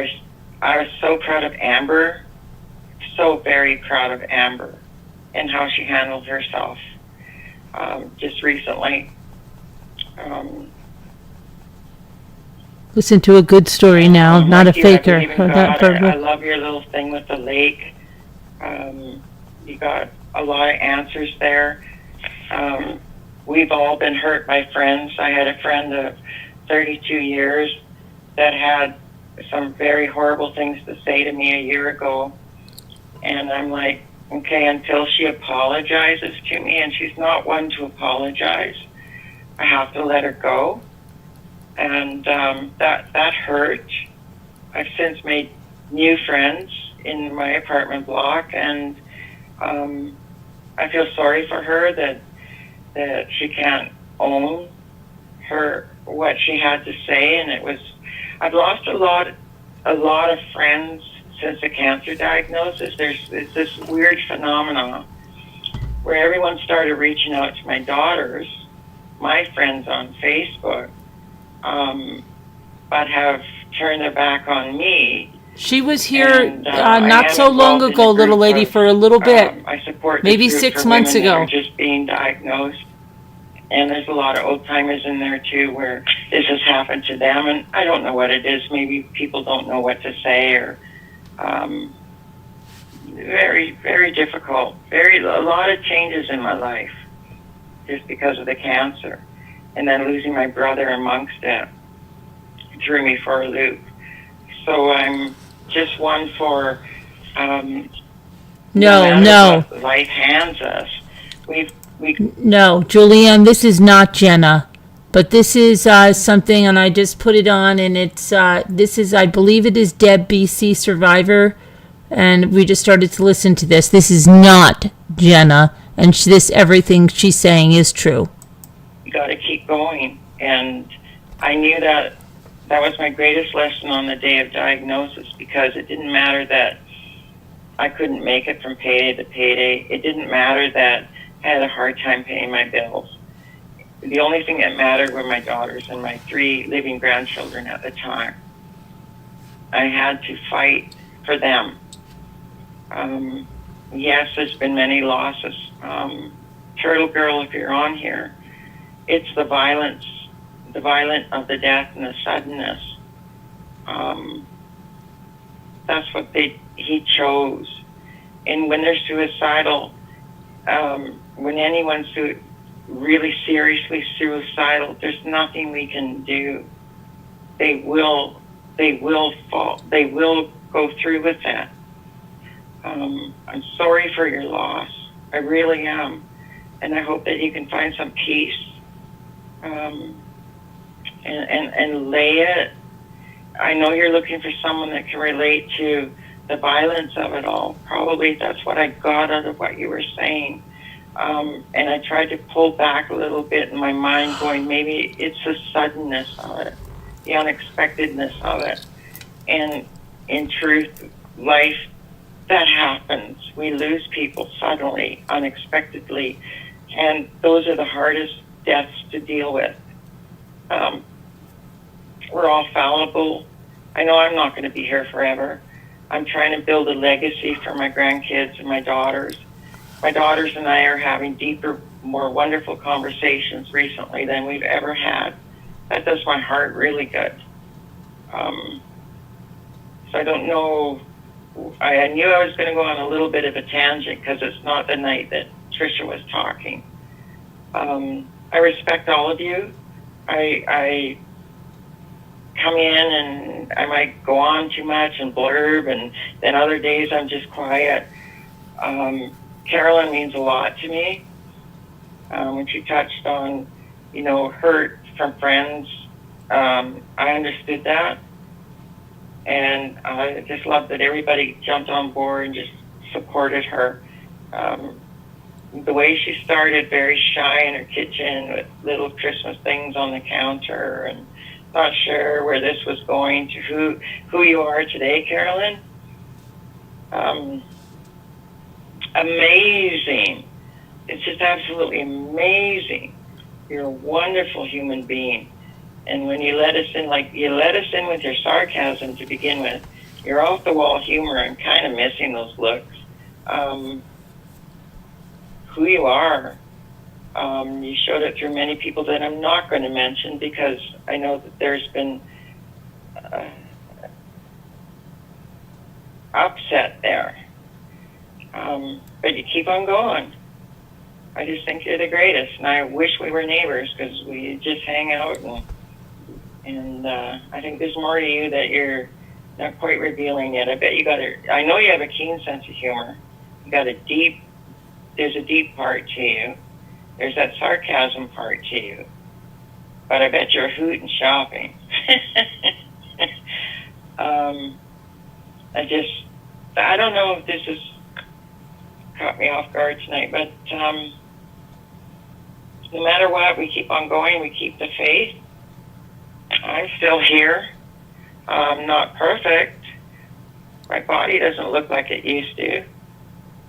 was so proud of Amber, so very proud of Amber and how she handled herself just recently. Listen to a good story now, not a Like you, I faker. believe in God. I love your little thing with the lake. You got a lot of answers there. We've all been hurt by friends. I had a friend of 32 years that had some very horrible things to say to me a year ago. And I'm like, okay, until she apologizes to me, and she's not one to apologize, I have to let her go. And that hurt. I've since made new friends in my apartment block, and I feel sorry for her that she can't own what she had to say. And I've lost a lot of friends since the cancer diagnosis. There's this weird phenomenon where everyone started reaching out to my daughters, my friends on Facebook, but have turned their back on me. She was here And, not so long ago, little lady, for a little bit. I support maybe the group 6 for months women that ago. are just being diagnosed. And there's a lot of old timers in there too where this has happened to them, and I don't know what it is. Maybe people don't know what to say, or very, very difficult. A lot of changes in my life just because of the cancer, and then losing my brother amongst it threw me for a loop. So I'm just one for no matter what life hands us. No, Julianne, this is not Jenna, but this is something, and I just put it on, and it's this is, I believe it is Deb BC Survivor, and we just started to listen to this. This is not Jenna, and everything she's saying is true. You got to keep going, and I knew that was my greatest lesson on the day of diagnosis, because it didn't matter that I couldn't make it from payday to payday. It didn't matter that I had a hard time paying my bills. The only thing that mattered were my daughters and my 3 living grandchildren at the time. I had to fight for them. Yes, there's been many losses. Turtle Girl, if you're on here, it's the violence of the death and the suddenness. That's what he chose. And when they're suicidal, when anyone's really seriously suicidal, there's nothing we can do. They will fall. They will go through with that. I'm sorry for your loss. I really am. And I hope that you can find some peace and lay it. I know you're looking for someone that can relate to the violence of it all. Probably that's what I got out of what you were saying. And I tried to pull back a little bit in my mind, going, maybe it's the suddenness of it, the unexpectedness of it. And in truth, life, that happens. We lose people suddenly, unexpectedly, and those are the hardest deaths to deal with. We're all fallible. I know I'm not going to be here forever. I'm trying to build a legacy for my grandkids and my daughters. My daughters and I are having deeper, more wonderful conversations recently than we've ever had. That does my heart really good. So I don't know. I knew I was going to go on a little bit of a tangent because it's not the night that Trisha was talking. I respect all of you. I come in and I might go on too much and blurb, and then other days I'm just quiet. Carolyn means a lot to me. When she touched on, hurt from friends, I understood that. And I just love that everybody jumped on board and just supported her. The way she started, very shy in her kitchen with little Christmas things on the counter, and not sure where this was going to who you are today, Carolyn. Amazing. It's just absolutely amazing. You're a wonderful human being. And when you let us in, with your sarcasm to begin with, your off-the-wall humor, I'm kind of missing those looks. Who you are. You showed it through many people that I'm not going to mention because I know that there's been upset there. But you keep on going. I just think you're the greatest, and I wish we were neighbors because we just hang out, and I think there's more to you that you're not quite revealing yet. I bet I know you have a keen sense of humor. There's a deep part to you. There's that sarcasm part to you. But I bet you're a hoot and shopping. I don't know if this has caught me off guard tonight, but no matter what, we keep on going, we keep the faith. I'm still here. I'm not perfect. My body doesn't look like it used to.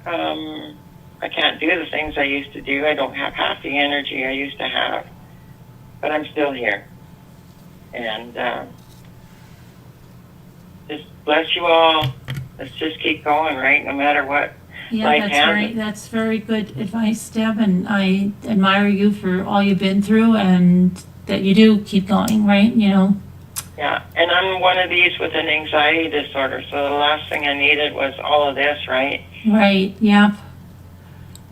I can't do the things I used to do. I don't have half the energy I used to have. But I'm still here. And just bless you all. Let's just keep going, right? No matter what. Yeah, that's very good advice, Deb, and I admire you for all you've been through and that you do keep going, right? Yeah, and I'm one of these with an anxiety disorder, so the last thing I needed was all of this, right? Right, yep.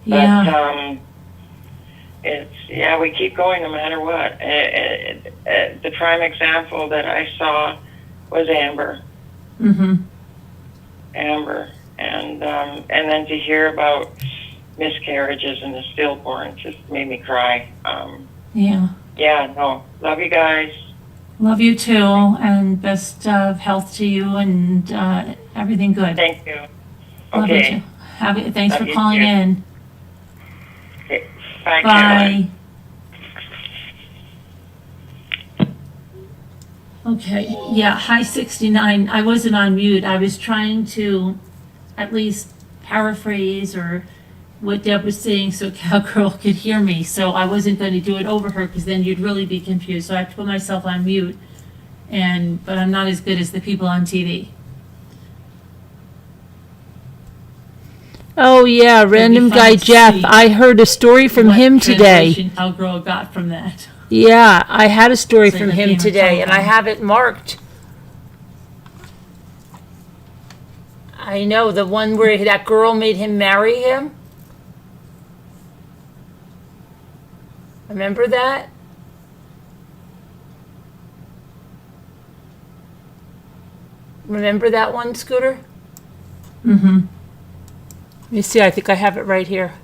Yeah. But, we keep going no matter what. The prime example that I saw was Amber. Mm-hmm. Amber. And then to hear about miscarriages and the stillborn just made me cry. Love you guys. Love you too, and best of health to you and everything good. Thank you. Love you too. Thanks for calling in. Okay. Bye. Bye. Okay, yeah, hi 69. I wasn't on mute. I was trying to at least paraphrase or what Deb was saying so Cowgirl could hear me. So I wasn't going to do it over her because then you'd really be confused. So I have to put myself on mute. But I'm not as good as the people on TV. Oh yeah, random guy Jeff. I heard a story from him today. Cowgirl got from that. Yeah, I had a story from him today, and I have it marked. I know, the one where that girl made him marry him. Remember that? Remember that one, Scooter? Mm-hmm. Let me see, I think I have it right here.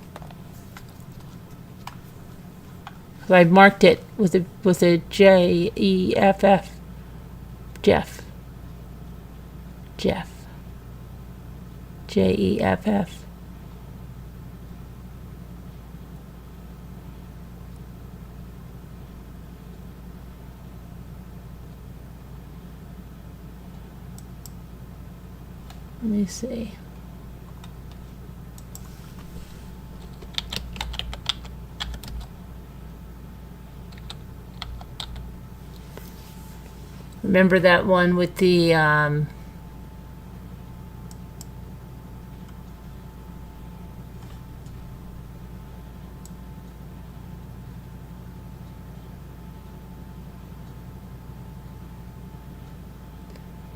I marked it with a J-E-F-F. Jeff. J-E-F-F. Let me see. Remember that one with the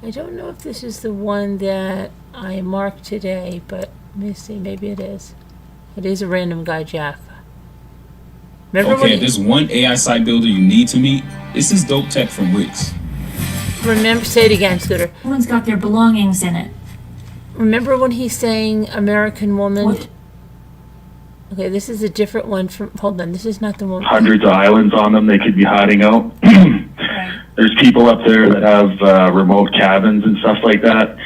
I don't know if this is the one that I marked today, but let me see. Maybe it is. It is a random guy, Jeff. Remember Okay, there's one AI site builder you need to meet. This is Dope Tech from Wix. Remember, say it again, Scooter. Everyone's got their belongings in it. Remember when he's saying American Woman? What? Okay, this is a different one from. Hold on, this is not the one. Hundreds of islands on them they could be hiding out. There's people up there that have remote cabins and stuff like that.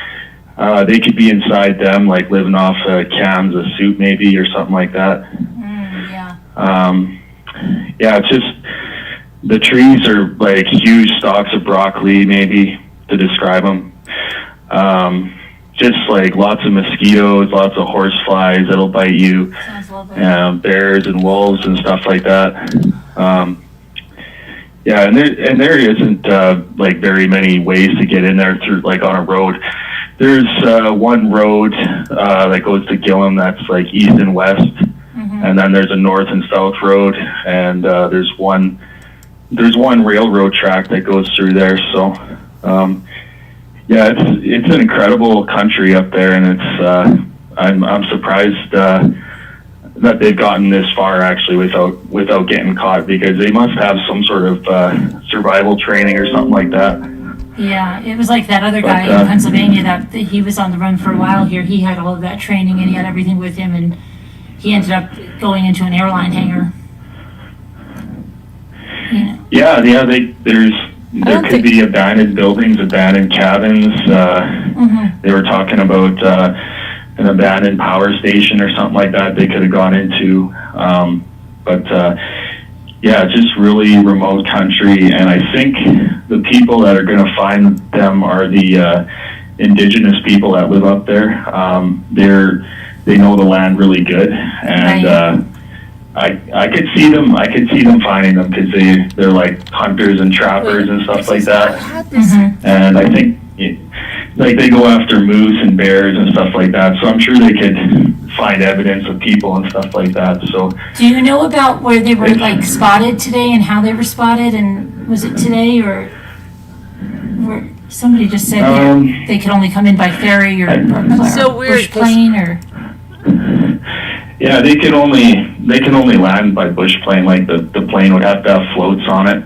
They could be inside them, like living off cans of soup maybe or something like that. Yeah, it's just the trees are like huge stalks of broccoli, maybe to describe them. Just like lots of mosquitoes, lots of horse flies that'll bite you, bears and wolves and stuff like that. Yeah, and there isn't like very many ways to get in there through like on a road. There's one road that goes to Gillum that's like east and west, and then there's a north and south road, and there's one railroad track that goes through there. So yeah, it's an incredible country up there, and it's I'm surprised that they've gotten this far actually without getting caught, because they must have some sort of survival training or something like that. Yeah, it was like that other guy in Pennsylvania that he was on the run for a while here. He had all of that training and he had everything with him, and he ended up going into an airline hangar. You know. Yeah. There could be abandoned buildings, abandoned cabins. They were talking about an abandoned power station or something like that they could have gone into. Yeah, just really remote country, and I think the people that are going to find them are the indigenous people that live up there. They know the land really good, and I could see them. I could see them finding them because they're like hunters and trappers and stuff like that. And I think like they go after moose and bears and stuff like that. So I'm sure they could find evidence of people and stuff like that. So do you know about where they were like spotted today and how they were spotted? And was it today or somebody just said they could only come in by ferry or so weird, bush plane or? Yeah, they can only land by bush plane. Like the plane would have to have floats on it,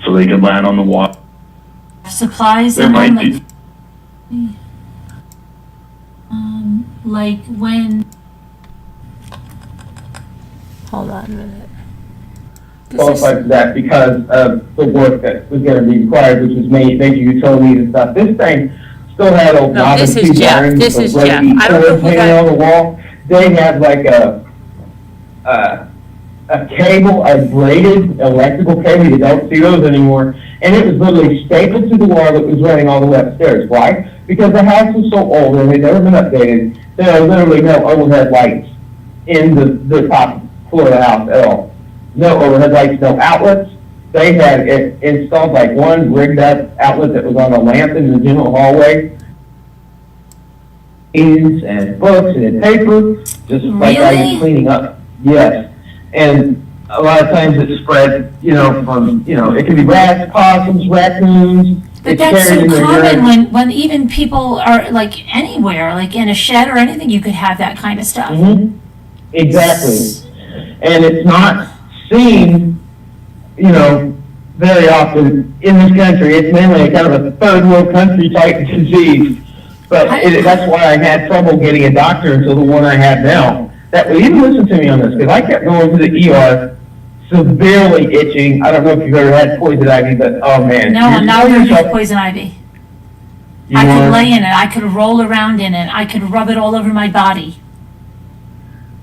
so they could land on the water. Supplies there might be. Like when. Hold on a minute. Qualified for that because of the work that was going to be required, which was major utilities and stuff. This thing still had a lot of this is Jeff. This is Jeff. I don't know who hanging on the wall. They had like a cable, a braided electrical cable. You don't see those anymore. And it was literally stapled to the wall that was running all the way upstairs. Why? Because the house was so old and it had never been updated. There are literally no overhead lights in the top floor of the house at all. No overhead lights, no outlets. They had it installed like one rigged up outlet that was on a lamp in the general hallway. And books and paper, just like I was cleaning up. Yes. And a lot of times it's spread, from, it can be rats, possums, raccoons. But that's so common when even people are like anywhere, like in a shed or anything, you could have that kind of stuff. Exactly. And it's not seen, very often in this country. It's mainly a kind of a third world country type disease. But that's why I had trouble getting a doctor until the one I have now. That would even listen to me on this, because I kept going to the ER, severely itching. I don't know if you've ever had poison ivy, but oh man. No, I'm not allergic to poison ivy. I could lay in it. I could roll around in it. I could rub it all over my body.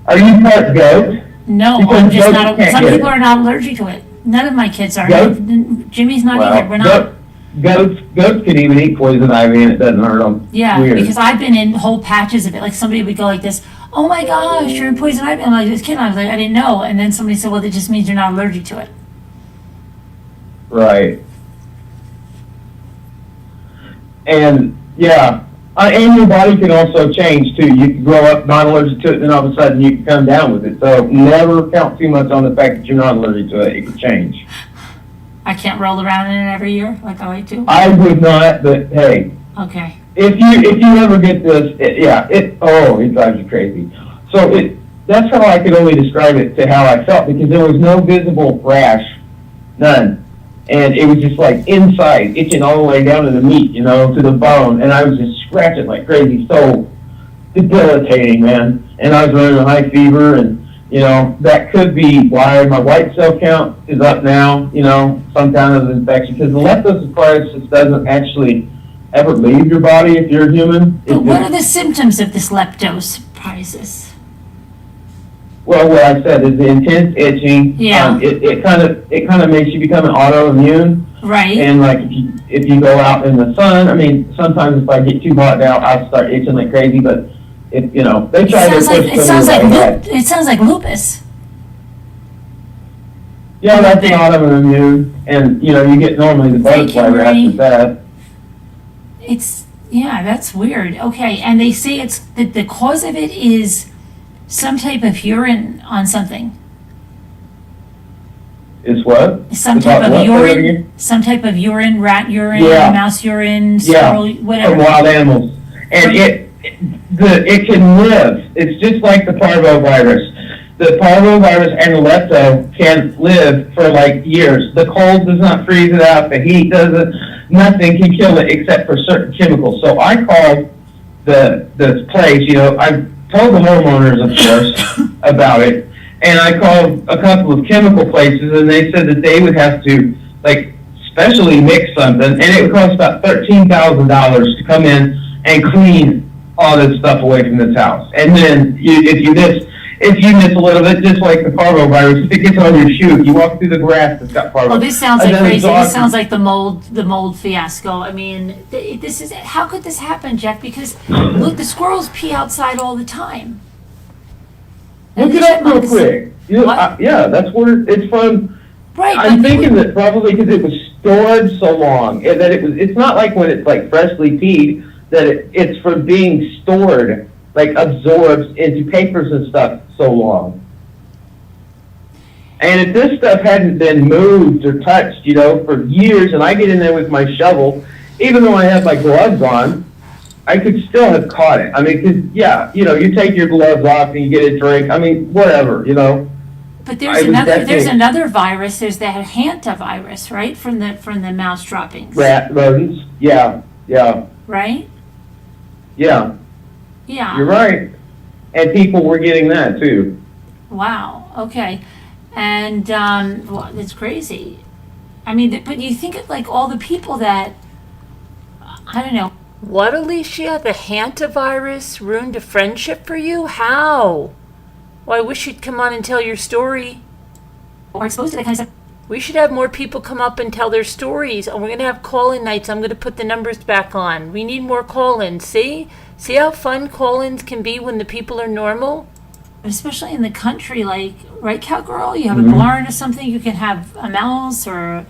Are you part goat? No, I'm just not. Some people are not allergic to it. None of my kids are. Jimmy's not either. We're not. Goats can even eat poison ivy and it doesn't hurt them. Yeah, because I've been in whole patches of it. Like somebody would go like this, "Oh my gosh, you're in poison ivy." I'm like, this kid, I was like, I didn't know. And then somebody said, well, that just means you're not allergic to it. Right. And yeah, and your body can also change too. You can grow up not allergic to it, and then all of a sudden you can come down with it. So never count too much on the fact that you're not allergic to it. It can change. I can't roll around in it every year like I like to. I would not, but hey, Okay. if you ever get this, it drives you crazy. So that's how I could only describe it to how I felt, because there was no visible rash, none. And it was just like inside, itching all the way down to the meat, to the bone. And I was just scratching like crazy. So debilitating, man. And I was running a high fever, and, that could be why my white cell count is up now, some kind of infection. Because the leptospirosis doesn't actually ever leave your body if you're a human. But what are the symptoms of this leptospirosis? Well, what I said is the intense itching. Yeah. It kind of makes you become an autoimmune. Right. And like if you go out in the sun, I mean, sometimes if I get too hot now, I'll start itching like crazy. But they try to push it sounds like lupus. Yeah, that's an autoimmune, and you get normally the butterfly rash with that. That's weird. Okay, and they say it's the cause of it is some type of urine on something. Is what? Some type of urine, rat urine, mouse urine, squirrel, whatever. From wild animals. And it can live. It's just like the parvovirus. The parvovirus and the lepto can live for like years. The cold does not freeze it out. The heat doesn't. Nothing can kill it except for certain chemicals. So I called the place, I told the homeowners, of course, about it. And I called a couple of chemical places, and they said that they would have to, specially mix something, and it would cost about $13,000 to come in and clean all this stuff away from this house. And then if you miss a little bit, just like the parvovirus, if it gets on your shoe, if you walk through the grass that's got parvo. Oh, this sounds like crazy. This sounds like the mold fiasco. I mean, how could this happen, Jeff? Because look, the squirrels pee outside all the time. Look it up real quick. That's where it's from. Right. I'm thinking that probably because it was stored so long, and that it's not like when it's like freshly peed, that it's from being stored, like absorbs into papers and stuff so long. And if this stuff hadn't been moved or touched, for years, and I get in there with my shovel, even though I have my gloves on, I could still have caught it. I mean, because, you take your gloves off and you get a drink. I mean, whatever, But there's another virus. There's that hantavirus, right? From the mouse droppings. Rat rodents. Yeah. Right? Yeah. Yeah. You're right. And people were getting that too. Wow. Okay. And that's crazy. I mean, but you think of like all the people that I don't know. What, Alicia? The hantavirus ruined a friendship for you? How? Well, I wish you'd come on and tell your story. Or exposed to that kind of stuff. We should have more people come up and tell their stories. And we're going to have call-in nights. I'm going to put the numbers back on. We need more call-ins. See how fun call-ins can be when the people are normal? Especially in the country, right, Cowgirl? You have a barn or something, you can have a mouse or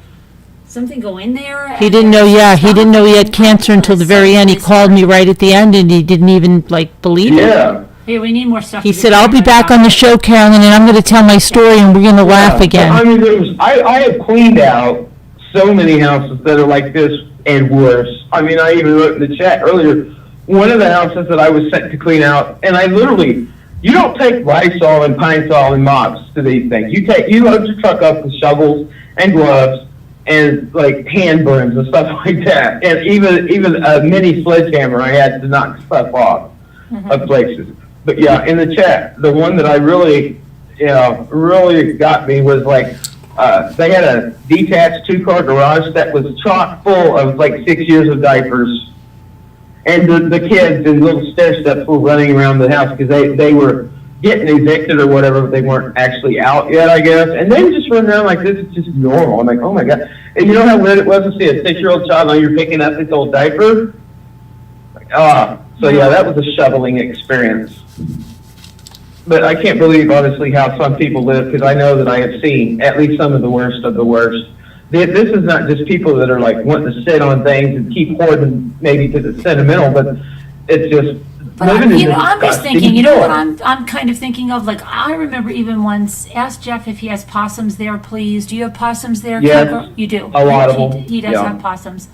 something go in there. He didn't know, he didn't know he had cancer until the very end. He called me right at the end, and he didn't even, believe it. Yeah. Yeah, we need more stuff. He said, I'll be back on the show, Carolyn, and I'm going to tell my story, and we're going to laugh again. I mean, I have cleaned out so many houses that are like this and worse. I mean, I even wrote in the chat earlier, one of the houses that I was sent to clean out, and I literally, you don't take Lysol and Pine Sol and mops to these things. You load your truck up with shovels and gloves and hand burns and stuff like that. And even a mini sledgehammer I had to knock stuff off of places. But yeah, in the chat, the one that I really got me was they had a detached 2-car garage that was chock full of 6 years of diapers. And the kids in little stair steps were running around the house because they were getting evicted or whatever, but they weren't actually out yet, I guess. And they would just run around like this is just normal. I'm like, oh my God. And you know how weird it was to see a 6-year-old child now you're picking up this old diaper? So yeah, that was a shoveling experience. But I can't believe, honestly, how some people live, because I know that I have seen at least some of the worst of the worst. This is not just people that are wanting to sit on things and keep hoarding maybe because it's sentimental, but it's just But living in you know, this I'm just disgusting thinking, you know what store. I'm kind of thinking of? Like, I remember even once asked Jeff if he has possums there, please. Do you have possums there? Yes, Cowgirl? You do. a lot of He, them. he does Yeah. have possums.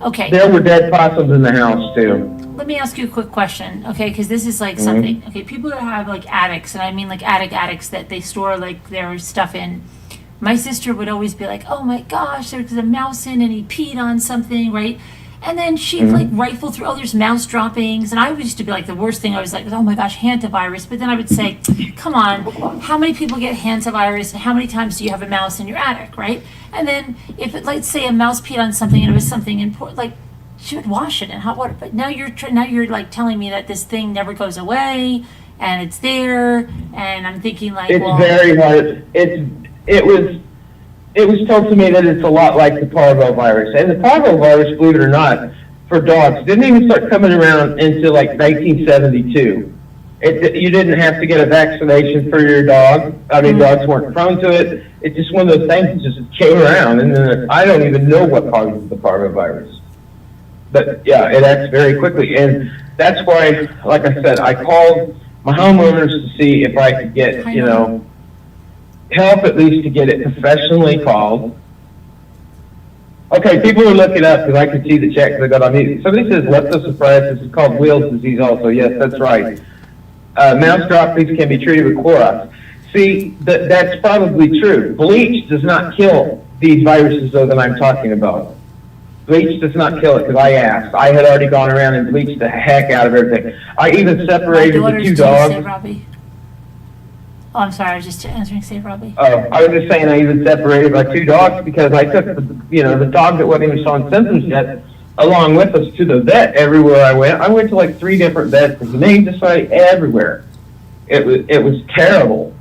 Okay. There were dead possums in the house too. Let me ask you a quick question, okay? Because this is like Mhm. something. Okay, people that have like attics, and I mean like addicts that they store like their stuff in. My sister would always be like, "Oh my gosh, there's a mouse in, and he peed on something, right?" And then she'd like rifle through, oh, there's mouse droppings. And I used to be like, the worst thing, I was like, oh my gosh, hantavirus. But then I would say, come on, how many people get hantavirus and how many times do you have a mouse in your attic, right? And then if it, let's say a mouse peed on something and it was something important, like she would wash it in hot water. But now you're like telling me that this thing never goes away and it's there. And I'm thinking like, It's well, very hard. It was told to me that it's a lot like the parvovirus. And the parvovirus, believe it or not, for dogs, didn't even start coming around until like 1972. You didn't have to get a vaccination for your dog. I mean, dogs weren't prone to it. It's just one of those things that just came around. And then I don't even know what causes the parvovirus. But yeah, it acts very quickly. And that's why, like I said, I called my homeowners to see if I could get, you know, help at least to get it professionally called. Okay, people are looking up because I can see the check that I got on mute. Somebody says leptospirosis is called Wheels disease also. Yes, that's right. Mouse droppings can be treated with Clorox. See, that's probably true. Bleach does not kill these viruses, though, that I'm talking about. Bleach does not kill it because I asked. I had already gone around and bleached the heck out of everything. I even separated the two dogs. Oh, I'm sorry, I was just answering Save Robbie. I was just saying I even separated my two dogs because I took the dog that wasn't even showing symptoms yet along with us to the vet everywhere I went. I went to like 3 different vets because the name just like everywhere. It was terrible.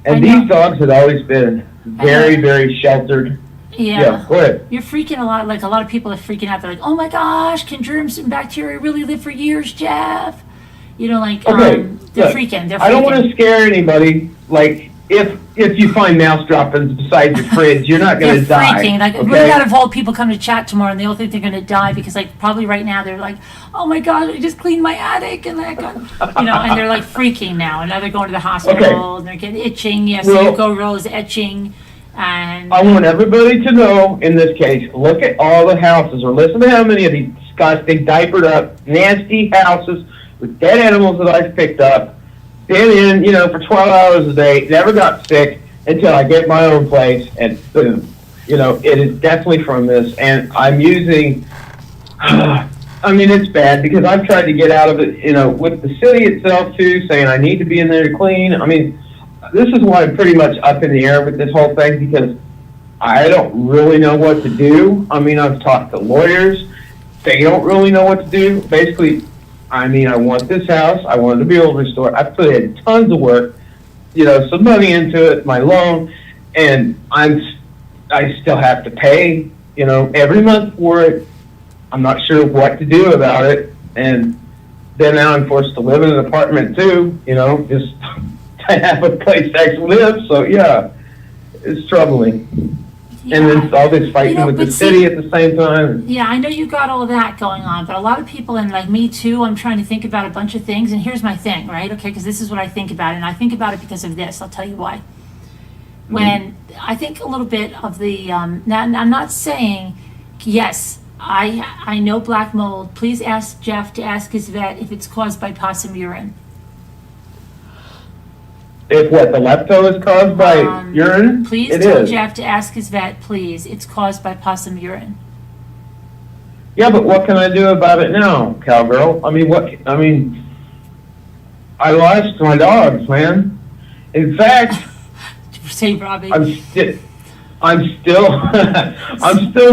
And these dogs had always been very, very sheltered. Yeah. Go ahead. You're freaking a lot of people are freaking out. They're like, oh my gosh, can germs and bacteria really live for years, Jeff? You know, like, Okay, they're look, freaking. I don't want to scare anybody. Like, if you find mouse droppings beside your fridge, you're not going to die. Freaking. Like, okay? we're out of all people come to chat tomorrow, and they all think they're going to die because, like, probably right now they're like, oh my god, I just cleaned my attic, and I got, and they're like freaking now, and now they're going to the hospital, and they're getting itching. Yes, Well, Yuko Roll is etching, and I want everybody to know, in this case, look at all the houses, or listen to how many of these disgusting, diapered up, nasty houses with dead animals that I've picked up, been in, for 12 hours a day, never got sick until I get my own place, and boom. It is definitely from this, and I'm using, it's bad, because I've tried to get out of it, with the city itself, too, saying I need to be in there to clean. This is why I'm pretty much up in the air with this whole thing, because I don't really know what to do. I've talked to lawyers. They don't really know what to do. Basically, I want this house. I want it to be able to restore. I put in tons of work, some money into it, my loan, and I still have to pay, every month for it. I'm not sure what to do about it. And then now I'm forced to live in an apartment too, just to have a place to actually live. So yeah, it's troubling. Yeah. And then all this fighting with the city at the same time. Yeah, I know you got all of that going on, but a lot of people, and like me too, I'm trying to think about a bunch of things, and here's my thing, right? Okay, because this is what I think about, and I think about it because of this. I'll tell you why. When I think a little bit of the, now I'm not saying, yes, I know black mold. Please ask Jeff to ask his vet if it's caused by possum urine. If what, the lepto is caused by urine? Please tell Jeff to ask his vet, please. It's caused by possum urine. Yeah, but what can I do about it now, cowgirl? I lost my dogs, man. In fact, say Robbie. I'm still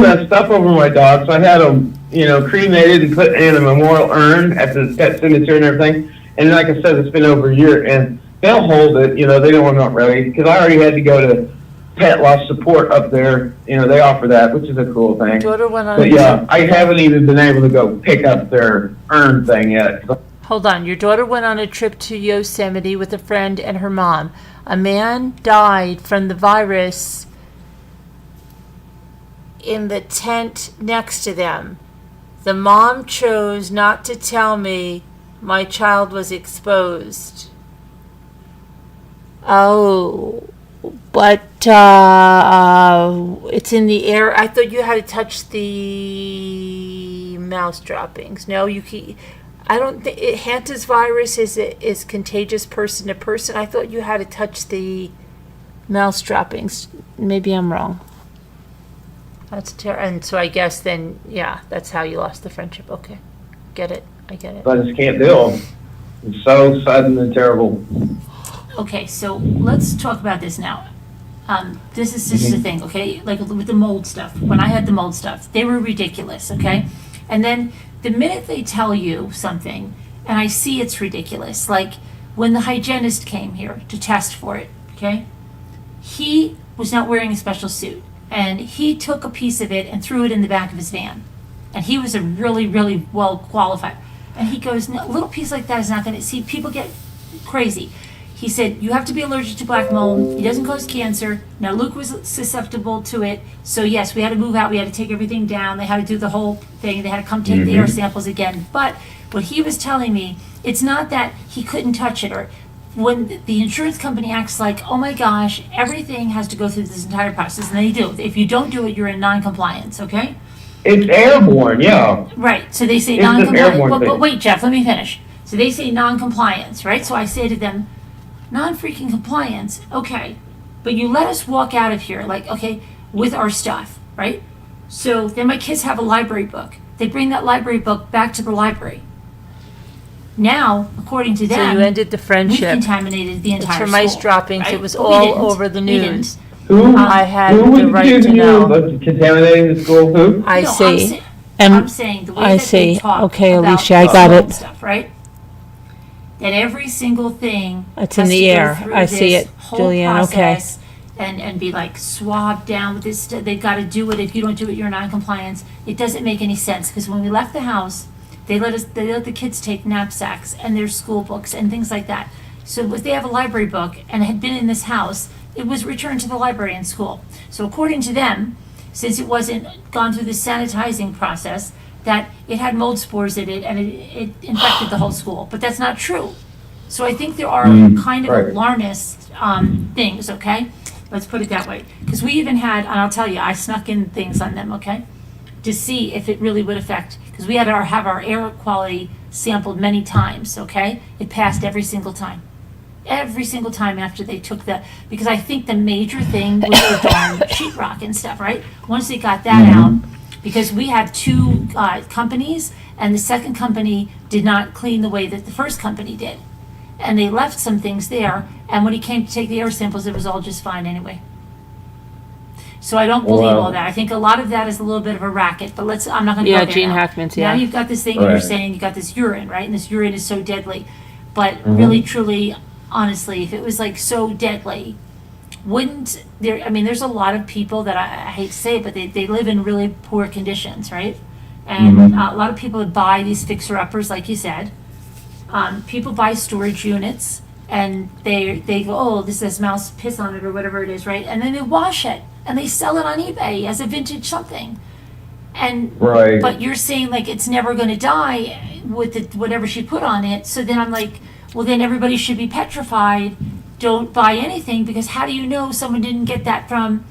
messed up over my dogs. I had them, cremated and put in a memorial urn at the pet cemetery and everything. And like I said, it's been over a year, and they'll hold it, they don't, I'm not ready, because I already had to go to pet loss support up there, they offer that, which is a cool thing. But yeah, I haven't even been able to go pick up their urn thing yet. Hold on, your daughter went on a trip to Yosemite with a friend and her mom. A man died from the virus in the tent next to them. The mom chose not to tell me My child was exposed. Oh, but it's in the air. I thought you had to touch the mouse droppings. No, you can. I don't think Hanta's virus is contagious person to person. I thought you had to touch the mouse droppings. Maybe I'm wrong. That's and so I guess then, yeah, that's how you lost the friendship. Okay, get it. I get it. I just can't deal. It's so sudden and terrible. Okay, so let's talk about this now. This is the thing, okay? Like with the mold stuff. When I had the mold stuff, they were ridiculous, okay? And then the minute they tell you something, and I see it's ridiculous, like when the hygienist came here to test for it, okay? He was not wearing a special suit, and he took a piece of it and threw it in the back of his van. And he was a really, really well qualified. And he goes, no, a little piece like that is not going to, see, people get crazy. He said, you have to be allergic to black mold. It doesn't cause cancer. Now, Luke was susceptible to it. So, yes, we had to move out. We had to take everything down. They had to do the whole thing. They had to come take the air samples again. But what he was telling me, it's not that he couldn't touch it, or when the insurance company acts like, oh my gosh, everything has to go through this entire process, and they do. If you don't do it, you're in non-compliance, okay? It's airborne, yeah. Right, so they say It's an non-compliance. airborne But thing. wait, Jeff, let me finish. So they say non-compliance, right? So I say to them, non-freaking compliance, okay. But you let us walk out of here, like, okay, with our stuff, right? So then my kids have a library book. They bring that library book back to the library. Now, according to them, So you ended the friendship. we contaminated the It's entire for mice school, droppings. right? It was But we all didn't. over the We didn't. news. Who? I had Who was the right to accusing you know. of contaminating the school? Who? I No, see. I'm saying the way I that they see. talk Okay, about Alicia, I the got mold it. stuff, right? That every single thing It's has in the to go air. through I see this it, whole Julianne. Okay. process and be like swabbed down with this. They've got to do it. If you don't do it, you're non-compliance. It doesn't make any sense because when we left the house, they let the kids take knapsacks and their school books and things like that. So if they have a library book and it had been in this house, it was returned to the library in school. So according to them, since it wasn't gone through the sanitizing process, that it had mold spores in it and it infected the whole school. But that's not true. So I think there are kind of right. alarmist things, okay? Let's put it that way. Because we even had, and I'll tell you, I snuck in things on them, okay? To see if it really would affect, because we had have our air quality sampled many times, okay? It passed every single time. Every single time after they took because I think the major thing was the darn sheetrock and stuff, right? Once they got that out, because we had two companies, and the second company did not clean the way that the first company did. And they left some things there, and when he came to take the air samples, it was all just fine anyway. So I don't believe all that. I think a lot of that is a little bit of a racket, but I'm not going to go Yeah, there Gene now. Hackman's, Now yeah. you've got this thing, and you're Right. saying you got this urine, right? And this urine is so deadly. But really, truly, honestly, if it was like so deadly, wouldn't there, I mean, there's a lot of people that I hate to say it, but they live in really poor conditions, right? And a lot of people would buy these fixer-uppers, like you said. People buy storage units, and they go, oh, this has mouse piss on it or whatever it is, right? And then they wash it, and they sell it on eBay as a vintage something. And Right. but you're saying like it's never going to die with whatever she put on it. So then I'm like, well, then everybody should be petrified. Don't buy anything, because how do you know someone didn't get that from,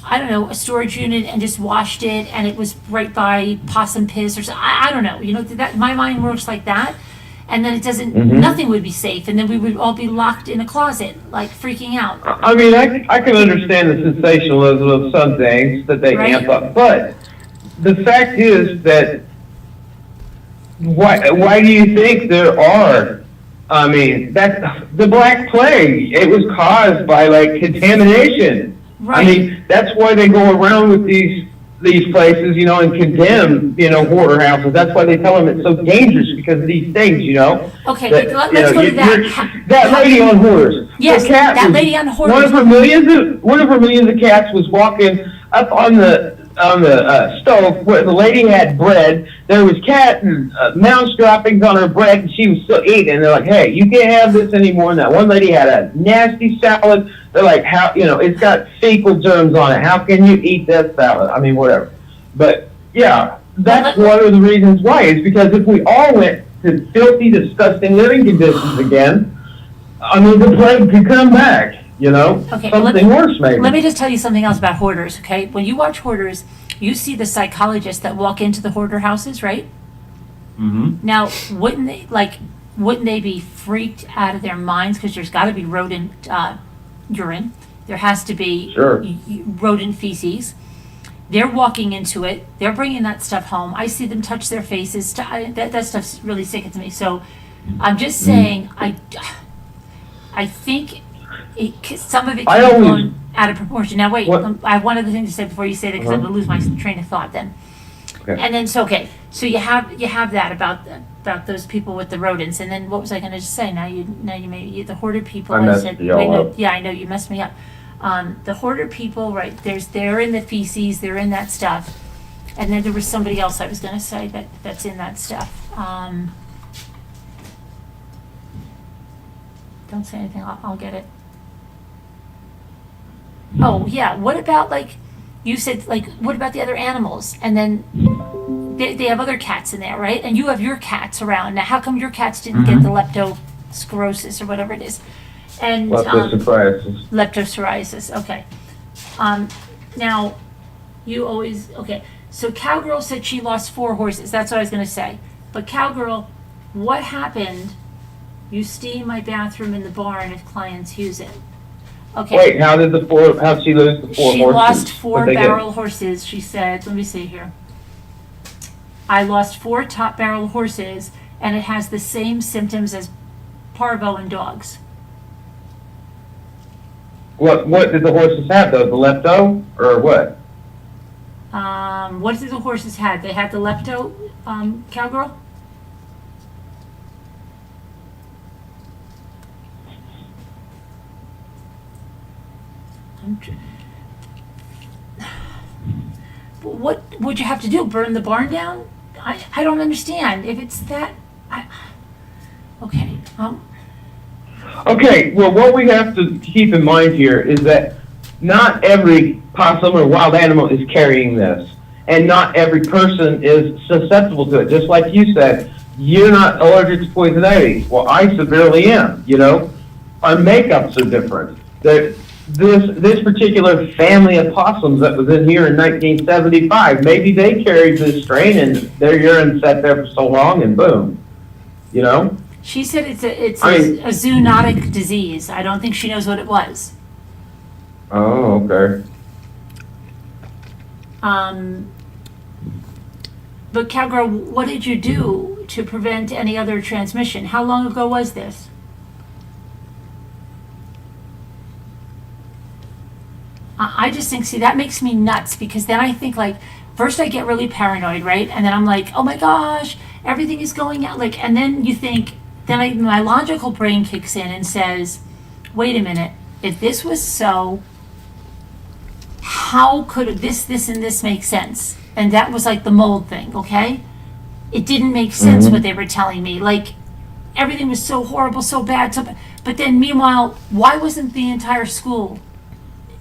I don't know, a storage unit and just washed it and it was right by possum piss or something? I don't know. You know, that my mind works like that. And then it doesn't, nothing would be safe. And then we would all be locked in a closet, like freaking out. I mean, I can understand the sensationalism of some things that they Right. amp up, but the fact is that why do you think there are? I mean, that's the Black Plague. It was caused by like contamination. Right. I mean, that's why they go around with these places, you know, and condemn, you know, hoarder houses. That's why they tell them it's so dangerous, because of these things, you know. Okay, that, but you let's know, go to that. That lady on hoarders. Yes, the cat that was- lady on hoarders. One of her millions of cats was walking up on the stove where the lady had bread. There was cat and mouse droppings on her bread, and she was still eating. And they're like, "Hey, you can't have this anymore." And that one lady had a nasty salad. They're like, "How? You know, it's got fecal germs on it. How can you eat that salad?" I mean, whatever. But yeah, that's one of the reasons why. Is because if we all went to filthy, disgusting living conditions again, I mean, the plague could come back, you know? Okay, Something worse, maybe. Let me just tell you something else about hoarders, okay? When you watch hoarders, you see the psychologists that walk into the hoarder houses, right? Mm-hmm. Now, wouldn't they be freaked out of their minds? Because there's got to be rodent urine. There has to be rodent feces. They're walking into it. They're bringing that stuff home. I see them touch their faces. That stuff's really sickening to me. So I'm just saying, I think some of it can be blown out of proportion. Now, wait. I have one other thing to say before you say that, because I'm going to lose my train of thought then. Okay. And then, so you have that about those people with the rodents. And then what was I going to say? Now you made the hoarder people. I messed you all up. Yeah, I know you messed me up. The hoarder people, right? They're in the feces. They're in that stuff. And then there was somebody else I was going to say that's in that stuff. Don't say anything. I'll get it. Oh yeah. What about, like you said, like what about the other animals? And then they have other cats in there, right? And you have your cats around. Now, how come your cats didn't get the leptospirosis or whatever it is? And Leptospirosis. Leptospirosis. Okay. Now, you always So Cowgirl said she lost 4 horses. That's what I was going to say. But Cowgirl, what happened? You steam my bathroom in the barn if clients use it. Okay. Wait, how'd she lose the 4 horses? She lost 4 barrel horses, she said. Let me see here. I lost 4 top barrel horses, and it has the same symptoms as parvo in dogs. What did the horses have, though? The lepto, or what? What did the horses have? They had the lepto, Cowgirl? What would you have to do? Burn the barn down? I don't understand. If it's that, okay. Okay, well, what we have to keep in mind here is that not every possum or wild animal is carrying this, and not every person is susceptible to it. Just like you said, you're not allergic to poison ivy. Well, I severely am, you know? Our makeups are different. This particular family of possums that was in here in 1975, maybe they carried this strain and their urine sat there for so long and boom, you know? She said it's a zoonotic disease. I don't think she knows what it was. Oh, okay. But Cowgirl, what did you do to prevent any other transmission? How long ago was this? I just think, see, that makes me nuts, because then I think, like, first I get really paranoid, right? And then I'm like, oh my gosh, everything is going out. Like, and then you think, my logical brain kicks in and says, wait a minute, if this was so, how could this, and this make sense? And that was like the mold thing, okay? It didn't make sense what they were telling me. Like, everything was so horrible, so bad. But then meanwhile, why wasn't the entire school?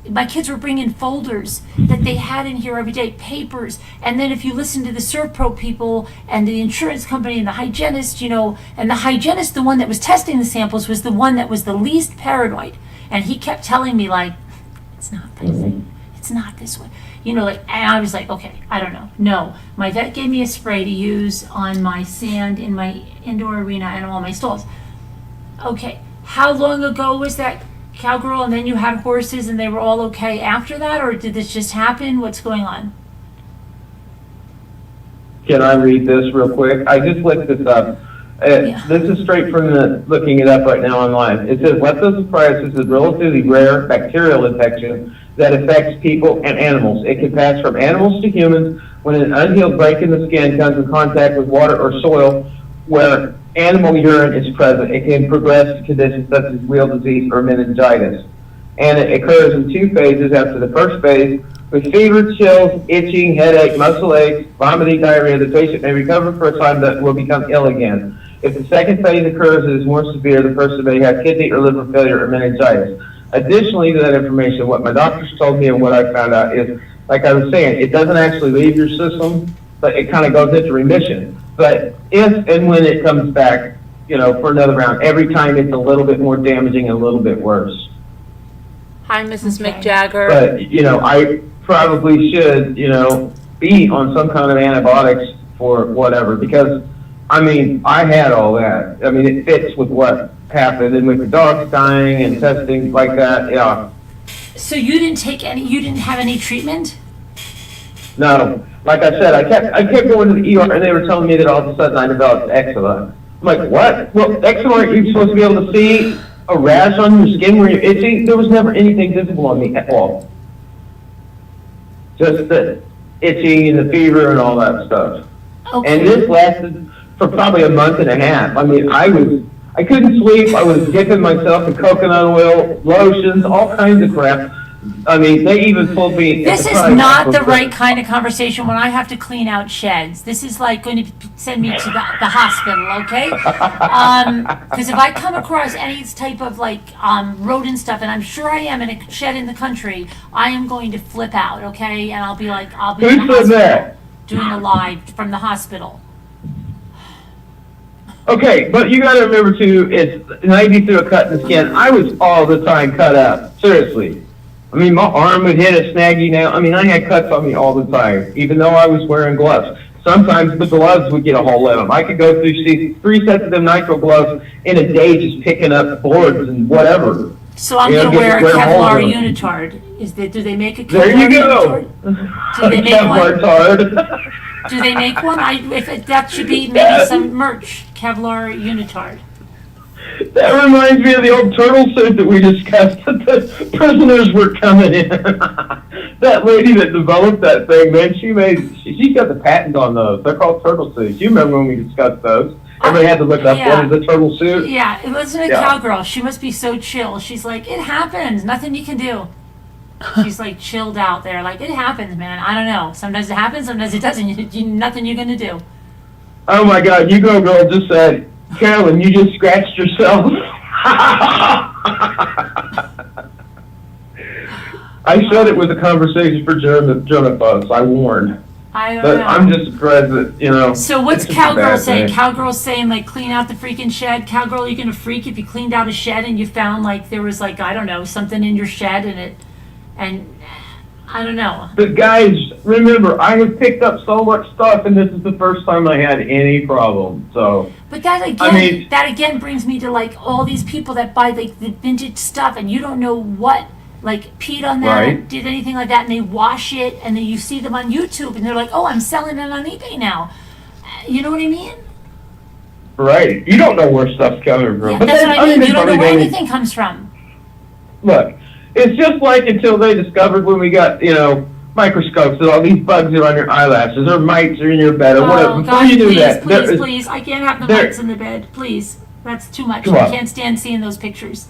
My kids were bringing folders that they had in here every day, papers. And then if you listen to the Servpro people and the insurance company and the hygienist, you know, and the hygienist, the one that was testing the samples, was the one that was the least paranoid. And he kept telling me, like, it's not this. It's not this way. You know, like, and I was like, okay, I don't know. No, my vet gave me a spray to use on my sand in my indoor arena and all my stalls. Okay, how long ago was that, Cowgirl? And then you had horses and they were all okay after that, or did this just happen? What's going on? Can I read this real quick? I just looked this up. This is straight from looking it up right now online. It says leptospirosis is a relatively rare bacterial infection that affects people and animals. It can pass from animals to humans when an unhealed break in the skin comes in contact with water or soil where animal urine is present. It can progress to conditions such as wheel disease or meningitis. And it occurs in 2 phases. After the first phase, with fever, chills, itching, headache, muscle aches, vomiting, diarrhea, the patient may recover for a time but will become ill again. If the second phase occurs, it is more severe. The person may have kidney or liver failure or meningitis. Additionally to that information, what my doctors told me and what I found out is, like I was saying, it doesn't actually leave your system, but it kind of goes into remission. But if and when it comes back, for another round, every time it's a little bit more damaging and a little bit worse. Hi, Mrs. McJagger. But, I probably should, be on some kind of antibiotics for whatever, because, I had all that. It fits with what happened, and with the dogs dying and testing like that, yeah. So you didn't have any treatment? No, like I said, I kept going to the ER, and they were telling me that all of a sudden I developed eczema. I'm like, what? Well, eczema, aren't you supposed to be able to see a rash on your skin where you're itching? There was never anything visible on me at all. Just the itching and the fever and all that stuff. Okay. And this lasted for probably a month and a half. I couldn't sleep. I was dipping myself in coconut oil, lotions, all kinds of crap. They even told me. This is not the right kind of conversation when I have to clean out sheds. This is like going to send me to the hospital, okay? Because if I come across any type of rodent stuff, and I'm sure I am in a shed in the country, I am going to flip out, okay? And I'll be in the hospital doing a live from the hospital. Okay, but you got to remember too, it's 90 through a cut in the skin. I was all the time cut up, seriously. My arm would hit a snaggy nail. I had cuts on me all the time, even though I was wearing gloves. Sometimes the gloves would get a hole in them. I could go through 3 sets of them nitrile gloves in a day just picking up boards and whatever. So I'm going to wear a Kevlar unitard. Do they make a Kevlar There you go. Do they make one? Kevlar. Do they make one? That should be maybe some merch. Kevlar unitard. That reminds me of the old turtle suit that we discussed that the prisoners were coming in. That lady that developed that thing, man, she got the patent on those. They're called turtle suits. You remember when we discussed those? Everybody had to look up what is a turtle suit. Yeah, it wasn't a cowgirl. She must be so chill. She's like, it happens. Nothing you can do. She's like chilled out there. Like, it happens, man. I don't know. Sometimes it happens, sometimes it doesn't. Nothing you're going to do. Oh my God, you go girl just said, Carolyn, you just scratched yourself. I said it was a conversation for German folks. I warned. I don't know. I'm just surprised that, So what's Cowgirl saying? Cowgirl's saying, clean out the freaking shed. Cowgirl, you're going to freak if you cleaned out a shed and you found, there was, I don't know, something in your shed and I don't know. But guys, remember, I have picked up so much stuff, and this is the first time I had any problem. So. But that again brings me to all these people that buy the vintage stuff, and you don't know what peed on that, or did anything like that, and they wash it, and then you see them on YouTube, and they're like, "Oh, I'm selling it on eBay now." You know what I mean? Right. You don't know where stuff's coming from. Yeah, but that's what I mean. You don't know where anything comes from. Look. It's just like until they discovered when we got, microscopes that all these bugs are on your eyelashes or mites are in your bed or whatever. Before God, you do that, please, I can't have the mites in the bed. Please. That's too much. I can't stand seeing those pictures.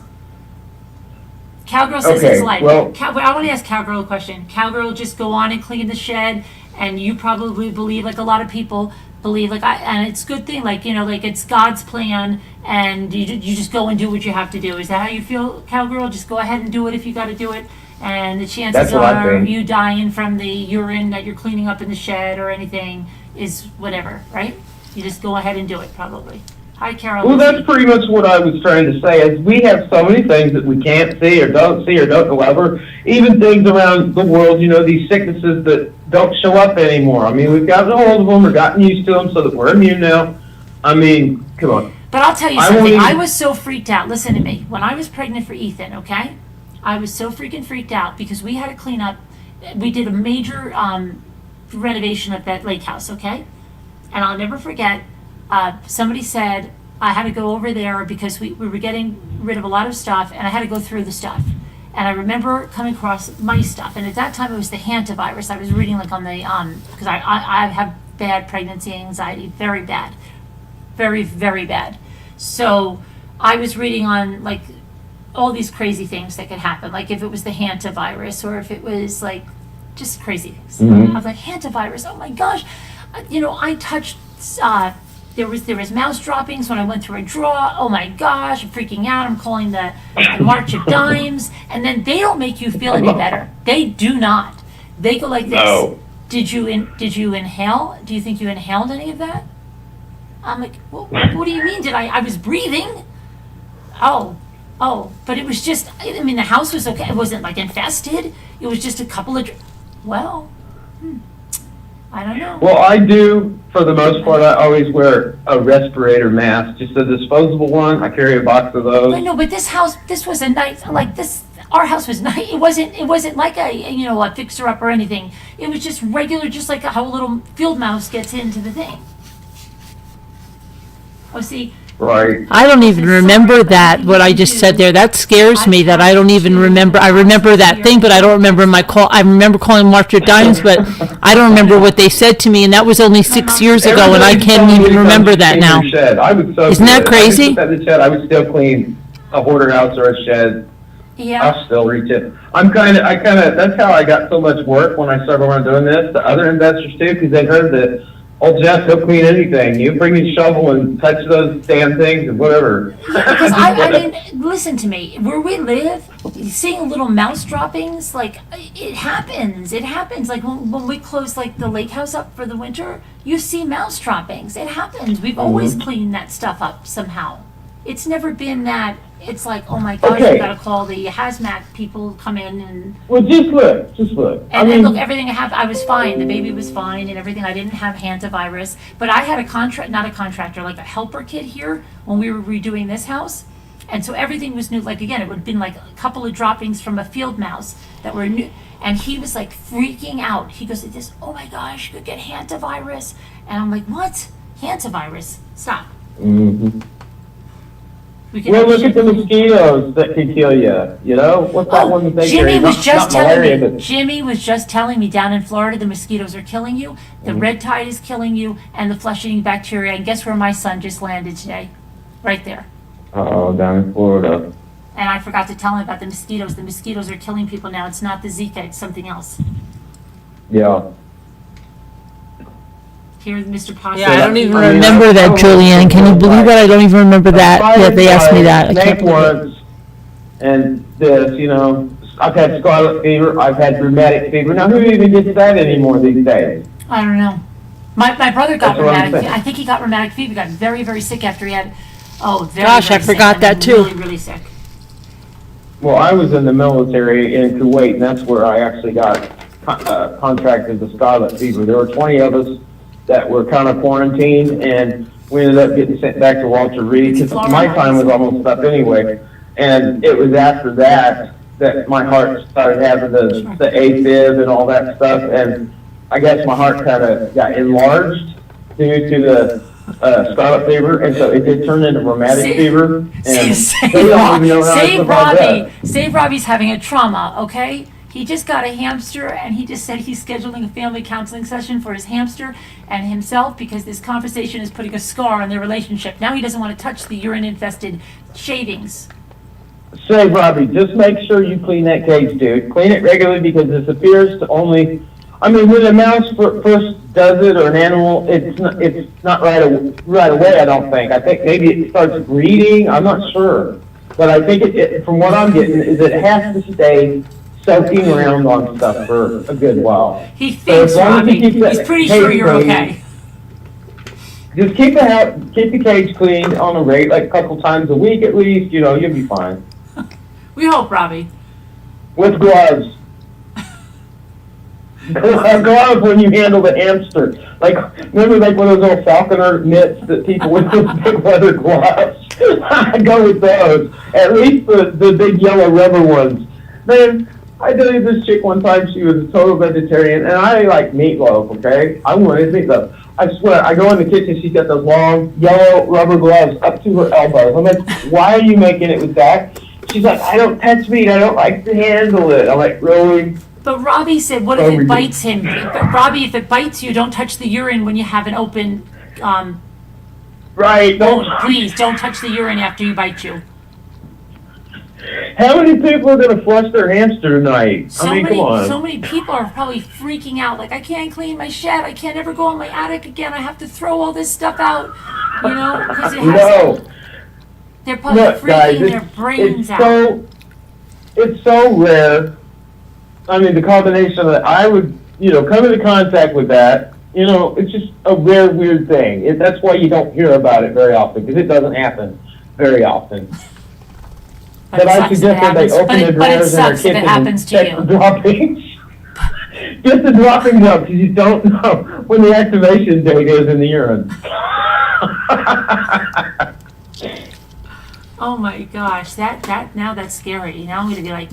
Cowgirl says it's life. Well, I want to ask Cowgirl a question. Cowgirl, just go on and clean the shed, and you probably believe, a lot of people believe, and it's a good thing, it's God's plan, and you just go and do what you have to do. Is that how you feel, Cowgirl? Just go ahead and do it if you got to do it, and the chances are you dying from the urine that you're cleaning up in the shed or anything is whatever, right? You just go ahead and do it, probably. Hi, Carol. Well, that's pretty much what I was trying to say, is we have so many things that we can't see or don't know ever. Even things around the world, these sicknesses that don't show up anymore. We've gotten a hold of them or gotten used to them so that we're immune now. Come on. But I'll tell you something. I was so freaked out. Listen to me. When I was pregnant for Ethan, okay? I was so freaking freaked out because we had to clean up. We did a major renovation of that lake house, okay? And I'll never forget, somebody said I had to go over there because we were getting rid of a lot of stuff, and I had to go through the stuff. And I remember coming across my stuff, and at that time it was the hantavirus. I was reading on the because I have bad pregnancy anxiety, very bad, very, very bad. So I was reading on all these crazy things that could happen, if it was the hantavirus or if it was just crazy things. I was like, hantavirus, oh my gosh. I touched, there was mouse droppings when I went through a drawer. Oh my gosh, I'm freaking out. I'm calling the March of Dimes. And then they don't make you feel any better. They do not. They go like this. No. Did you inhale? Do you think you inhaled any of that? I'm like, what do you mean? I was breathing. Oh, but it was just, I mean, the house was okay. It wasn't like infested. It was just a couple of, I don't know. Well, I do, for the most part, I always wear a respirator mask, just a disposable one. I carry a box of those. But no, but this house, this was a nice, like this, our house was nice. It wasn't like a fixer up or anything. It was just regular, just like how a little field mouse gets into the thing. Oh, see. Right. I don't even remember that, what I just said there. That scares me that I don't even remember. I remember that thing, but I don't remember my call. I remember calling March of Dimes, but I don't remember what they said to me, and that was only 6 years ago, and I can't even remember that now. Isn't that crazy? I would still clean a hoarder house or a shed. Yeah. I'll still reach it. That's how I got so much work when I started on doing this. The other investors too, because they heard that, oh, Jeff, he'll clean anything. You bring your shovel and touch those damn things and whatever. Because I mean, listen to me. Where we live, seeing little mouse droppings, like, it happens. It happens. Like, when we close, like, the lake house up for the winter, you see mouse droppings. It happens. We've always cleaned that stuff up somehow. It's never been that, it's like, oh my gosh, you gotta call the hazmat people come in and... Well, just look. And look, everything I was fine. The baby was fine and everything. I didn't have hantavirus. But I had not a contractor, like a helper kid here when we were redoing this house. And so everything was new. Like, again, it would have been like a couple of droppings from a field mouse that were new. And he was like freaking out. He goes, oh my gosh, you could get hantavirus. And I'm like, what? Hantavirus? Stop. Mm-hmm. Well, look at the mosquitoes that can kill you. You know, what's that one that they Jimmy carry? was just Not malaria, telling me. but- Jimmy was just telling me down in Florida, the mosquitoes are killing you, the red tide is killing you, and the flesh-eating bacteria. And guess where my son just landed today? Right there. Oh, down in Florida. And I forgot to tell him about the mosquitoes. The mosquitoes are killing people now. It's not the Zika, it's something else. Yeah. Here, Mr. Posse. Yeah, I don't even remember that, Julianne. Can you believe it? I don't even remember that. Yeah, they asked me that. I can't believe it. And this, you know, I've had scarlet fever, I've had rheumatic fever. Now, who even gets that anymore these days? I don't know. My brother got That's what I'm rheumatic. saying. I think he got rheumatic fever. He got very, very sick after he had. Gosh, I forgot that too. Really, really sick. Well, I was in the military in Kuwait, and that's where I actually got contracted the scarlet fever. There were 20 of us that were kind of quarantined, and we ended up getting sent back to Walter Reed because my time was almost up anyway. And it was after that that my heart started having the AFib and all that stuff, and I guess my heart kind of got enlarged due to the scarlet fever, and so it did turn into rheumatic fever. And they don't even know how to survive that. Save Robbie's having a trauma, okay? He just got a hamster, and he just said he's scheduling a family counseling session for his hamster and himself because this conversation is putting a scar on their relationship. Now he doesn't want to touch the urine-infested shavings. Say, Robbie, just make sure you clean that cage, dude. Clean it regularly because this appears to only... I mean, when a mouse first does it, or an animal, it's not right away, I don't think. I think maybe it starts breeding. I'm not sure. But I think from what I'm getting, is it has to stay soaking around on stuff for a good while. He thinks, Robbie. He's pretty sure you're clean, okay. Just keep the cage clean on a rate, like a couple times a week at least. You know, you'll be fine. We hope, Robbie. With gloves. Gloves when you handle the hamster. Like, remember like one of those little falconer mitts that people with those big leather gloves? I go with those. At least the big yellow rubber ones. Man, I dated this chick one time, she was a total vegetarian, and I like meatloaf, okay? I wanted meatloaf. I swear, I go in the kitchen, she's got those long yellow rubber gloves up to her elbows. I'm like, why are you making it with that? She's like, I don't touch meat, I don't like to handle it. I'm like, really? But Robbie said, what if it bites him? But Robbie, if it bites you, don't touch the urine when you have an open... right. Please, don't touch the urine after you bite you. How many people are going to flush their hamster tonight? I mean, come on. So many people are probably freaking out. Like, I can't clean my shed. I can't ever go in my attic again. I have to throw all this stuff out. You know? Because it has they're probably freaking their brains out. It's so rare. I mean, the combination of that, I would, come into contact with that, You know, it's just a rare, weird thing. That's why you don't hear about it very often, because it doesn't happen very often. But I suggest that they open their drawers in their kitchen and check the droppings. Get the droppings up, because you don't know when the activation date is in the urine. Oh my gosh, now that's scary. Now I'm gonna be like,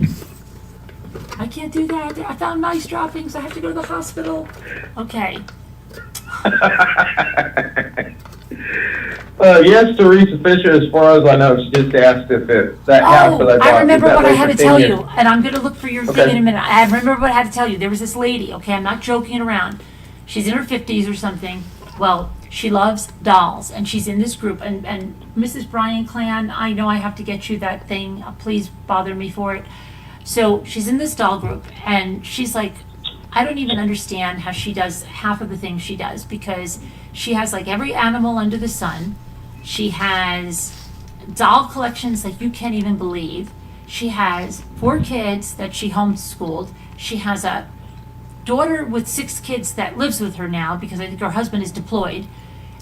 I can't do that. I found mice droppings. I have to go to the hospital. Okay. Yes, Teresa Fisher, as far as I know, she just asked if that house that I bought. I remember is that what I way had for to tell 10 you, years? and I'm going to look for your thing in a minute. I remember what I had to tell you. There was this lady, okay, I'm not joking around. She's in her 50s or something. Well, she loves dolls, and she's in this group. And Mrs. Brian Clan, I know I have to get you that thing. Please bother me for it. So she's in this doll group, and she's like, I don't even understand how she does half of the things she does, because she has like every animal under the sun. She has doll collections like you can't even believe. She has 4 kids that she homeschooled. She has a daughter with 6 kids that lives with her now, because I think her husband is deployed.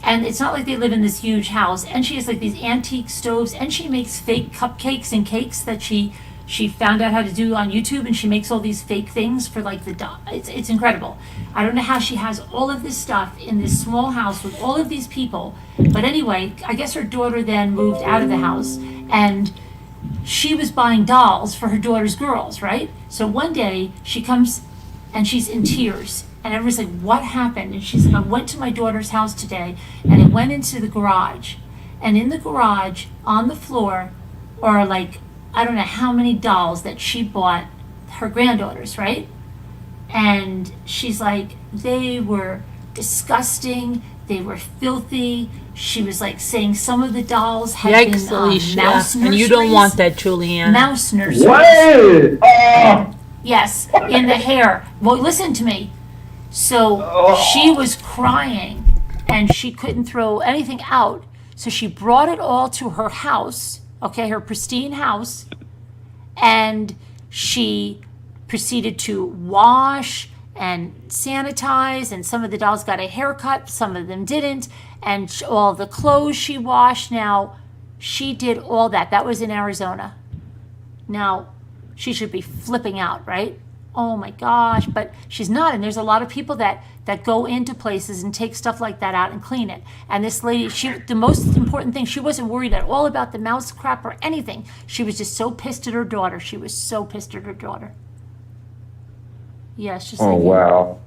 And it's not like they live in this huge house. And she has like these antique stoves, and she makes fake cupcakes and cakes that she found out how to do on YouTube, and she makes all these fake things for like the doll. It's incredible. I don't know how she has all of this stuff in this small house with all of these people. But anyway, I guess her daughter then moved out of the house, and she was buying dolls for her daughter's girls, right? So one day she comes and she's in tears, and everyone's like, what happened? And she's like, I went to my daughter's house today, and I went into the garage, and in the garage on the floor are like, I don't know how many dolls that she bought her granddaughters, right? And she's like, they were disgusting, they were filthy. She was like saying some of the dolls had Yikes, been Alicia. mouse nurseries. And you don't want that, Julianne. Mouse nurseries. What? Yes, in the hair. Well, listen to me. So she was crying, and she couldn't throw anything out. So she brought it all to her house, okay, her pristine house, and she proceeded to wash and sanitize, and some of the dolls got a haircut, some of them didn't, and all the clothes she washed. Now, she did all that. That was in Arizona. Now, she should be flipping out, right? Oh my gosh, but she's not. And there's a lot of people that go into places and take stuff like that out and clean it. And this lady, the most important thing, she wasn't worried at all about the mouse crap or anything. She was just so pissed at her daughter. She was so pissed at her daughter. Yes, just like wow.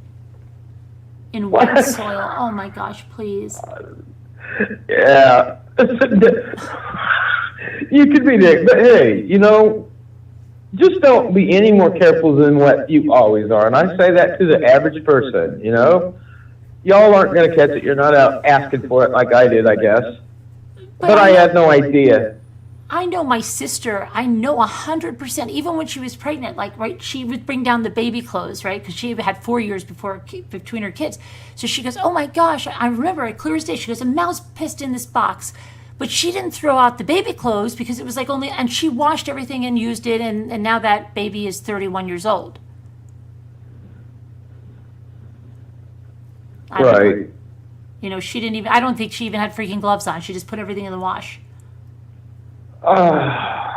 in wet soil. Oh my gosh, please. Yeah. You could be Nick, but hey, you know, just don't be any more careful than what you always are. And I say that to the average person, you know. Y'all aren't going to catch it. You're not out asking for it like I did, I guess. But I had no idea. I know my sister, I know 100%, even when she was pregnant, like, right, she would bring down the baby clothes, right, because she had 4 years between her kids. So she goes, oh my gosh, I remember it clear as day. She goes, a mouse pissed in this box. But she didn't throw out the baby clothes because it was like only, and she washed everything and used it, and now that baby is 31 years old. Right. You know, she didn't even, I don't think she even had freaking gloves on. She just put everything in the wash. Oh,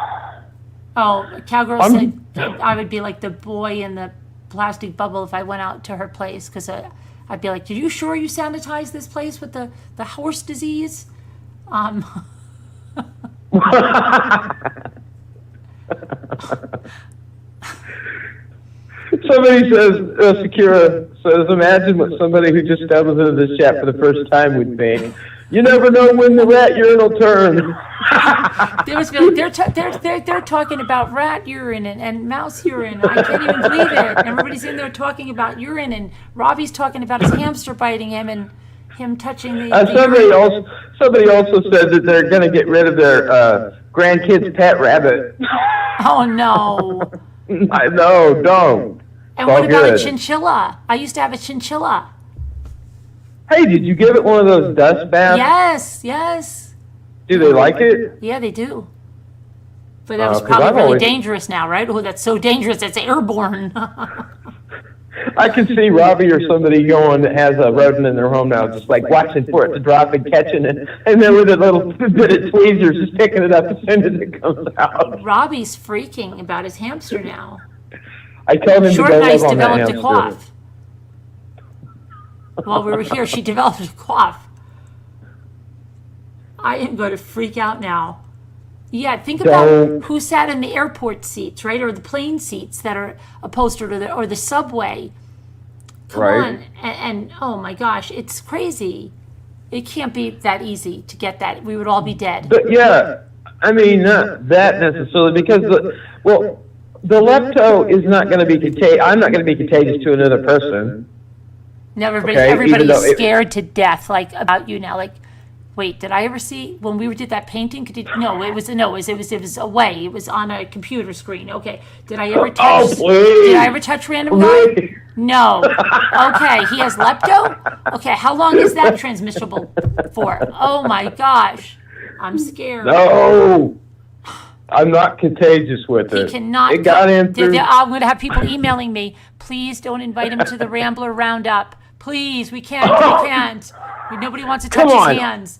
Cowgirl said I would be like the boy in the plastic bubble if I went out to her place, because I'd be like, are you sure you sanitized this place with the horse disease? Somebody says, Sakura says, imagine what somebody who just stumbles into this chat for the first time would think. You never know when the rat urine will turn. They're talking about rat urine and mouse urine. I can't even believe it. Everybody's in there talking about urine, and Robbie's talking about his hamster biting him and him touching the somebody also said that they're going to get rid of their grandkid's pet rabbit. Oh no! I know, don't. And what about a chinchilla? I used to have a chinchilla. Hey, did you give it one of those dust baths? Yes. Do they like it? Yeah, they do. But that was probably really dangerous now, right? Oh, that's so dangerous. It's airborne. I can see Robbie or somebody going that has a rodent in their home now, just like watching for it to drop and catching it, and then with a little bit of tweezers, just picking it up as soon as it comes out. Robbie's freaking about his hamster now. I told him Short to go Nice live on that developed a hamster. cough. While we were here, she developed a cough. I am going to freak out now. Yeah, think about who sat in the airport seats, right, or the plane seats that are upholstered, or the subway. Come on, and oh my gosh, it's crazy. It can't be that easy to get that. We would all be dead. But yeah, I mean, not that necessarily, because the lepto is not going to be contagious. I'm not going to be contagious to another person. No, Okay, everybody's even though it- scared to death, like about you now. Like, wait, did I ever see when we did that painting? It was away. It was on a computer screen. Okay, did I ever touch? Oh, please. Did I ever touch random guy? No. Okay, he has lepto. Okay, how long is that transmissible for? Oh my gosh, I'm scared. No, I'm not contagious with it. He cannot. It got in through. I'm going to have people emailing me. Please don't invite him to the Rambler Roundup. Please, we can't. We can't. Nobody wants to touch his hands.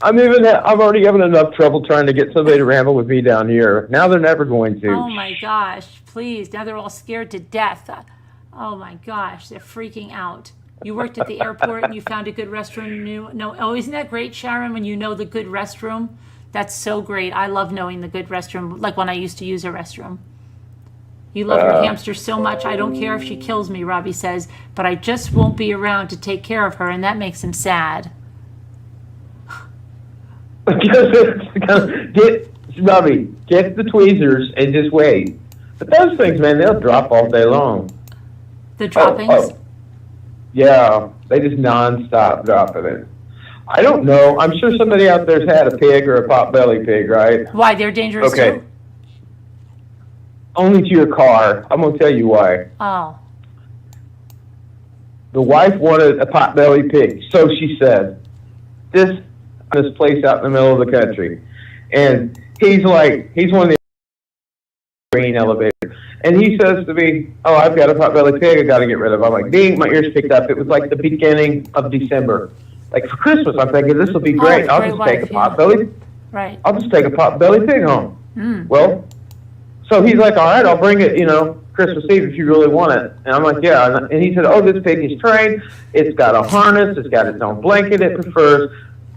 I'm already having enough trouble trying to get somebody to ramble with me down here. Now they're never going to. Oh my gosh, please. Now they're all scared to death. Oh my gosh, they're freaking out. You worked at the airport and you found a good restroom. Oh, isn't that great, Sharon, when you know the good restroom? That's so great. I love knowing the good restroom, like when I used to use a restroom. You love your hamster so much, I don't care if she kills me, Robbie says, but I just won't be around to take care of her, and that makes him sad. Robbie, get the tweezers and just wait. But those things, man, they'll drop all day long. The droppings? Yeah, they just non-stop dropping it. I don't know. I'm sure somebody out there's had a pig or a pot-belly pig, right? Why? They're dangerous too? Only to your car. I'm going to tell you why. Oh. The wife wanted a pot-belly pig, so she said. This place out in the middle of the country. And he's one of the green elevators. And he says to me, oh, I've got a pot-belly pig I got to get rid of. I'm like, ding, my ears picked up. It was like the beginning of December. Like for Christmas, I'm thinking this will be great. I'll just take a pot-belly. Right. I'll just take a pot-belly pig home. Mm. Well, so he's like, all right, I'll bring it, Christmas Eve if you really want it. And I'm like, yeah. And he said, oh, this pig is trained. It's got a harness. It's got its own blanket it prefers.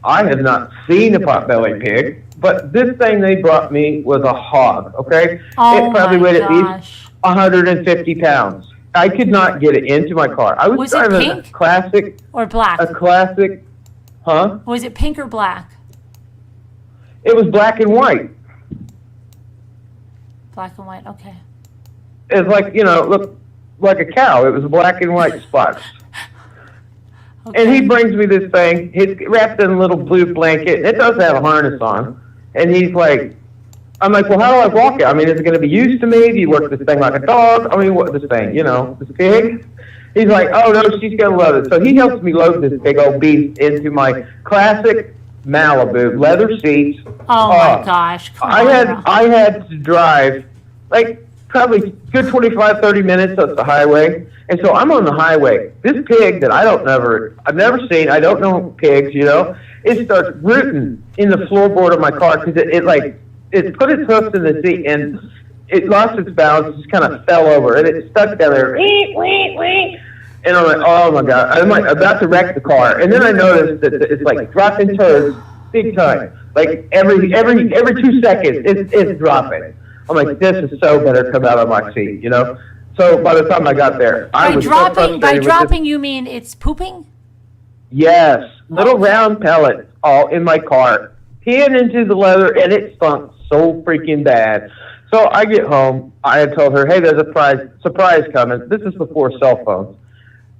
I have not seen a pot-belly pig, but this thing they brought me was a hog, okay? Oh it probably my weighed at gosh. least 150 pounds. I could not get it into my car. I was it driving pink? a classic. Or black? A classic, huh? Was it pink or black? It was black and white. Black and white, okay. It's like, looked like a cow. It was black and white spots. Okay. And he brings me this thing. He's wrapped in a little blue blanket. It does have a harness on. And he's like, I'm like, well, how do I walk it? I mean, is it going to be used to me? Do you work this thing like a dog? I mean, what this thing, this pig? He's like, oh, no, she's going to love it. So he helps me load this big old beast into my classic Malibu, leather seats. Oh, my gosh. I had to drive, like, probably good 25, 30 minutes up the highway. And so I'm on the highway. This pig that I've never seen, I don't know pigs, it starts rooting in the floorboard of my car because it put its hoofs in the seat and it lost its balance, just kind of fell over, and it stuck down there. And I'm like, oh my God, I'm like about to wreck the car. And then I noticed that it's like dropping turds big time. Like every 2 seconds, it's dropping. I'm like, this is so better come out of my seat, So by the time I got there, I was so frustrated. By dropping, you mean it's pooping? Yes, little round pellets all in my car, peeing into the leather, and it stunk so freaking bad. So I get home. I had told her, hey, there's a surprise coming. This is before cell phones.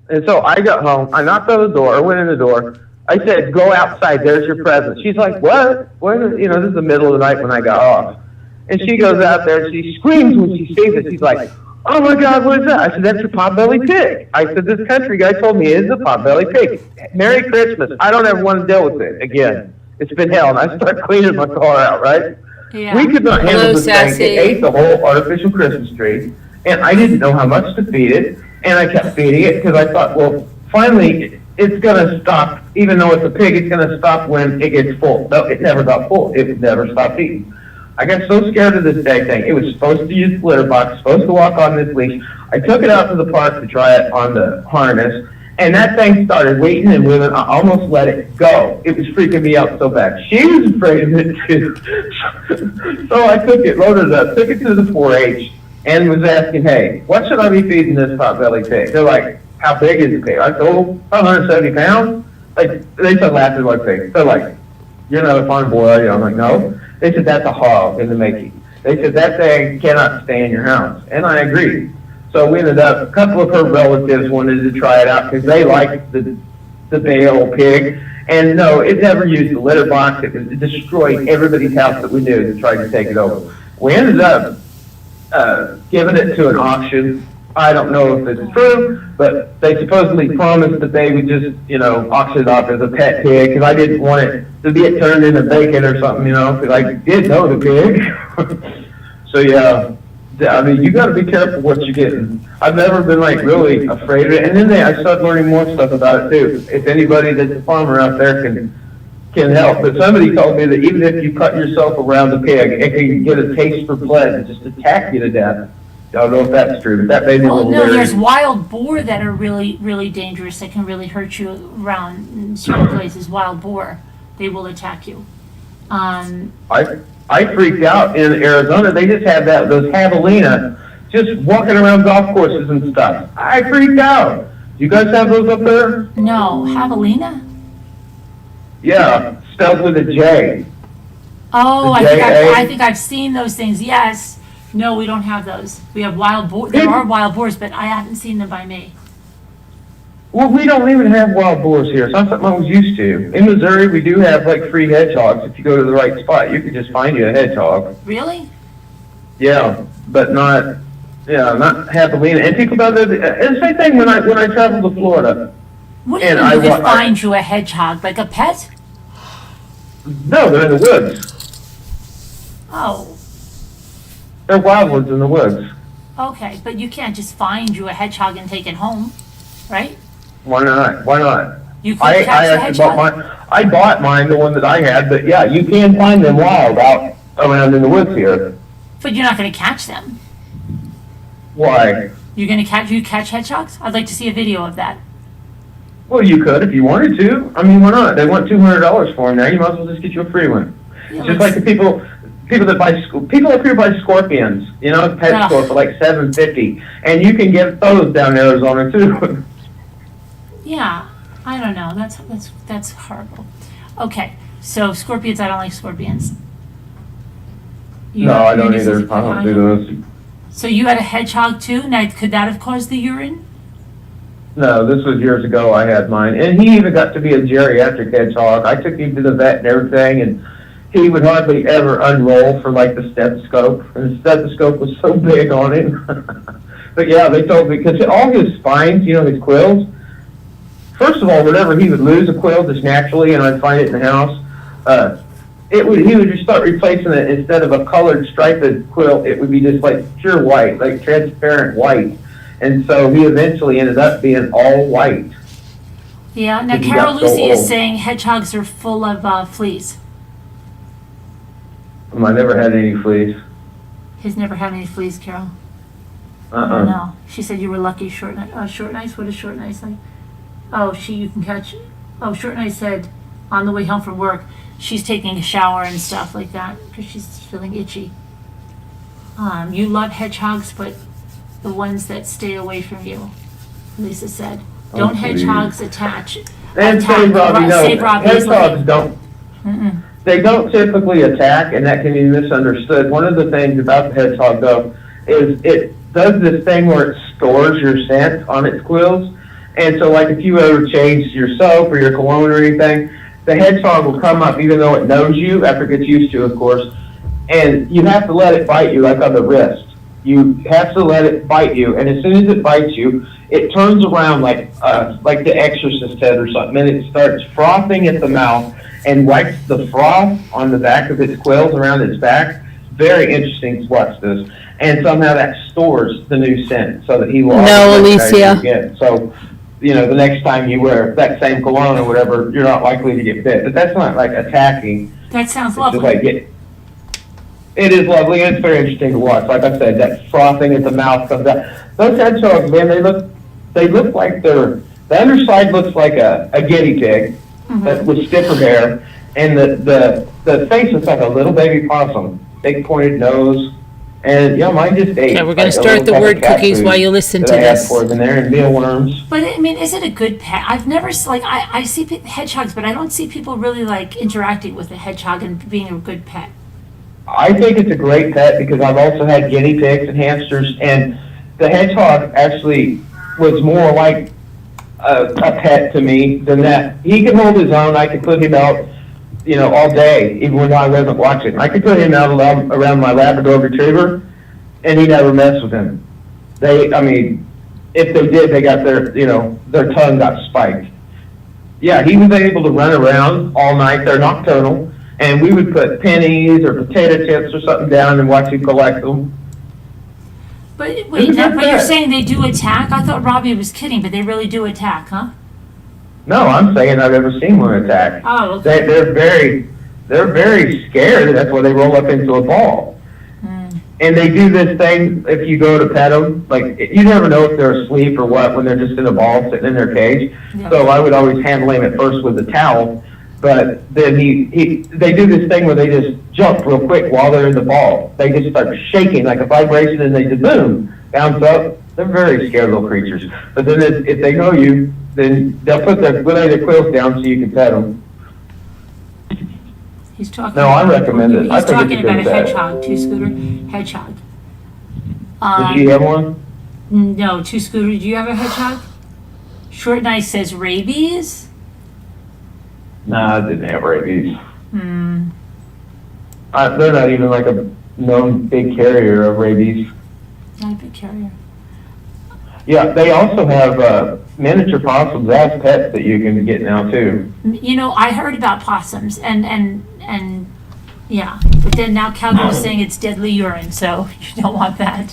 And so I got home. I knocked on the door. I went in the door. I said, go outside. There's your present. She's like, what? This is the middle of the night when I got off. And she goes out there and she screams when she sees it. She's like, oh my God, what is that? I said, that's your pot-belly pig. I said, this country guy told me it is a pot-belly pig. Merry Christmas. I don't ever want to deal with it again. It's been hell. And I start cleaning my car out, right? Yeah. We could not handle this thing. It ate the whole artificial Christmas tree. And I didn't know how much to feed it, and I kept feeding it because I thought, well, finally it's gonna stop. Even though it's a pig, it's gonna stop when it gets full. No, it never got full. It never stopped eating. I got so scared of this dang thing. It was supposed to use the litter box, supposed to walk on this leash. I took it out to the park to try it on the harness, and that thing started waiting and waiting. I almost let it go. It was freaking me out so bad. She was afraid of it too. So I took it, loaded it up, took it to the 4-H, and was asking, hey, what should I be feeding this pot-bellied pig? They're like, how big is the pig? I told them, 170 pounds. Like, they started laughing like pigs. They're like, you're not a farm boy, are you? I'm like, no. They said, that's a hog in the making. They said, that thing cannot stay in your house. And I agreed. So we ended up, a couple of her relatives wanted to try it out because they liked the bale pig. And no, it never used the litter box. It destroyed everybody's house that we knew that tried to take it over. We ended up giving it to an auction. I don't know if it's true, but they supposedly promised that they would just, auction it off as a pet pig, because I didn't want it to be turned into bacon or something, because I did know the pig. So yeah, I mean, you got to be careful what you're getting. I've never been really afraid of it, and then I started learning more stuff about it too. If anybody that's a farmer out there can help, but somebody told me that even if you cut yourself around the pig, it can get a taste for blood and just attack you to death. I don't know if that's true, but that made me a little no, there's wild boar that are really, really dangerous that can really hurt you around in certain places. Wild boar, they will attack you. I freaked out in Arizona. They just had those javelina just walking around golf courses and stuff. I freaked out. Do you guys have those up there? No, javelina? Yeah, spelled with a J. Oh, I think I've seen those things. Yes. No, we don't have those. We have wild boar. There are wild boars, but I haven't seen them by me. Well, we don't even have wild boars here. It's not something I was used to. In Missouri, we do have free hedgehogs. If you go to the right spot, you can just find you a hedgehog. Really? Yeah, but not javelina. And think about it. And the same thing when I traveled to Florida. What do you mean you can find you a hedgehog, like a pet? No, they're in the woods. Oh. They're wild ones in the woods. Okay, but you can't just find you a hedgehog and take it home, right? Why not? Why not? You could catch the hedgehog? I bought mine, the one that I had, but yeah, you can find them wild out around in the woods here. But you're not going to catch them. Why? You catch hedgehogs? I'd like to see a video of that. Well, you could if you wanted to. I mean, why not? They want $200 for them now. You might as well just get you a free one. Yeah, just like the people that people up here buy scorpions, pet store for $750, and you can get those down in Arizona too. Yeah, I don't know. That's horrible. Okay, so scorpions. I don't like scorpions. No, I don't either. I don't do those. So you had a hedgehog too? Now, could that have caused the urine? No, this was years ago. I had mine, and he even got to be a geriatric hedgehog. I took him to the vet and everything, and he would hardly ever unroll for the stethoscope, and the stethoscope was so big on him. But yeah, they told me, because all his spines, his quills, first of all, whenever he would lose a quill just naturally, and I'd find it in the house, he would just start replacing it. Instead of a colored striped quill, it would be just pure white, transparent white. And so he eventually ended up being all white. Yeah, now Carol Lucy is saying hedgehogs are full of fleas. I never had any fleas. He's never had any fleas, Carol. No. She said you were lucky. Short nice? What is short nice like? Oh, you can catch. Oh, short nice said on the way home from work, she's taking a shower and stuff like that because she's feeling itchy. You love hedgehogs, but the ones that stay away from you, Lisa said. Don't hedgehogs attach. And save Robbie, no. Hedgehogs don't. Mm-mm. They don't typically attack, and that can be misunderstood. One of the things about the hedgehog, though, is it does this thing where it stores your scent on its quills. And so, if you ever change your soap or your cologne or anything, the hedgehog will come up, even though it knows you, after it gets used to, of course, and you have to let it bite you, on the wrist. You have to let it bite you, and as soon as it bites you, it turns around like the Exorcist head or something, and it starts frothing at the mouth and wipes the froth on the back of its quills around its back very interesting to watch this. And somehow that stores the new scent so that he will No, always recognize you Alicia. again. So, you know, the next time you wear that same cologne or whatever, you're not likely to get bit. But that's not like attacking. That sounds It's lovely. just like it is lovely, and it's very interesting to watch. Like I said, that frothing at the mouth comes out. Those hedgehogs, man, they look like the underside looks like a guinea pig but with stiffer hair, and the face looks like a little baby possum, big pointed nose. And yeah, mine just ate. Okay, we're gonna like, a start little the cup of word cat cookies food while you listen that to I had this. for them in there, and mealworms. But I mean, is it a good pet? I've never like I see hedgehogs, but I don't see people really like interacting with a hedgehog and being a good pet. I think it's a great pet because I've also had guinea pigs and hamsters, and the hedgehog actually was more like a pet to me than that. He can hold his own. I could put him out, you know, all day, even when I wasn't watching. I could put him out around my Labrador Retriever, and he never messed with him. I mean, if they did, they got their tongue got spiked. Yeah, he was able to run around all night. They're nocturnal. And we would put pennies or potato chips or something down and watch him collect them. But wait, but you're saying they do attack? I thought Robbie was kidding, but they really do attack, huh? No, I'm saying I've never seen one attack. Oh, okay. They're very scared. That's why they roll up into a ball. And they do this thing if you go to pet them. Like, you never know if they're asleep or what when they're just in a ball sitting in their cage. Yeah. So I would always handle him at first with a towel. But then they do this thing where they just jump real quick while they're in the ball. They just start shaking like a vibration, and they just boom, bounce up. They're very scared little creatures. But then if they know you, then they'll lay their quills down so you can pet them. He's talking. No, I recommend it. He's I think talking it's a about a good pet. hedgehog, Scooter. Hedgehog. Does she have one? No, Scooter. Do you have a hedgehog? Short Nice says rabies. Nah, I didn't have rabies. Hmm. They're not even like a known big carrier of rabies. Not a big carrier. Yeah, they also have miniature possums as pets that you can get now too. You know, I heard about possums and yeah, but then now Calgary's saying it's deadly urine, so you don't want that.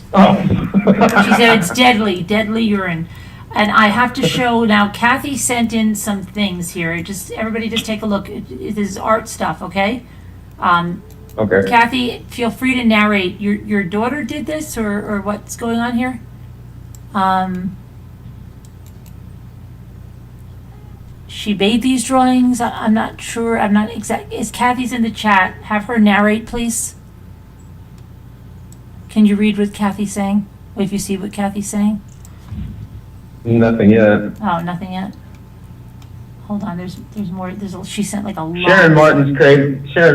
She said it's deadly urine. And I have to show now, Kathy sent in some things here. Everybody just take a look. This is art stuff, okay? Okay. Kathy, feel free to narrate. Your daughter did this or what's going on here? She made these drawings. I'm not sure. I'm not exact. Is Kathy's in the chat? Have her narrate, please. Can you read what Kathy's saying? If you see what Kathy's saying? Nothing yet. Oh, nothing yet. Hold on. There's more. She sent like a lot. Sharon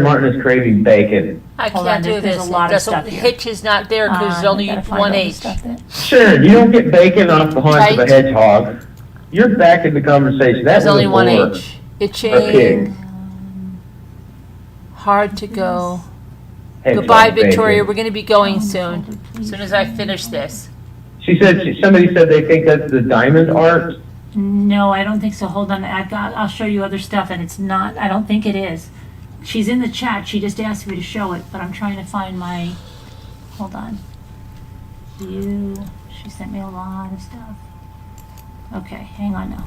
Martin is craving bacon. I Hold can't on, do there's this. a lot of stuff The here. hitch is not there because there's only I gotta find one all the H. stuff that- Sharon, you don't get bacon off the haunch of a Right. hedgehog. You're back in the conversation. That There's was only a one boar. H. Or Itching. pig. Hard to go. Hedgehog Goodbye, bacon. Victoria. We're going to be going soon. As soon as I finish this. Somebody said they think that's the diamond art. No, I don't think so. Hold on. I'll show you other stuff, and it's not. I don't think it is. She's in the chat. She just asked me to show it, but I'm trying to find my. Hold on. View. She sent me a lot of stuff. Okay, hang on now.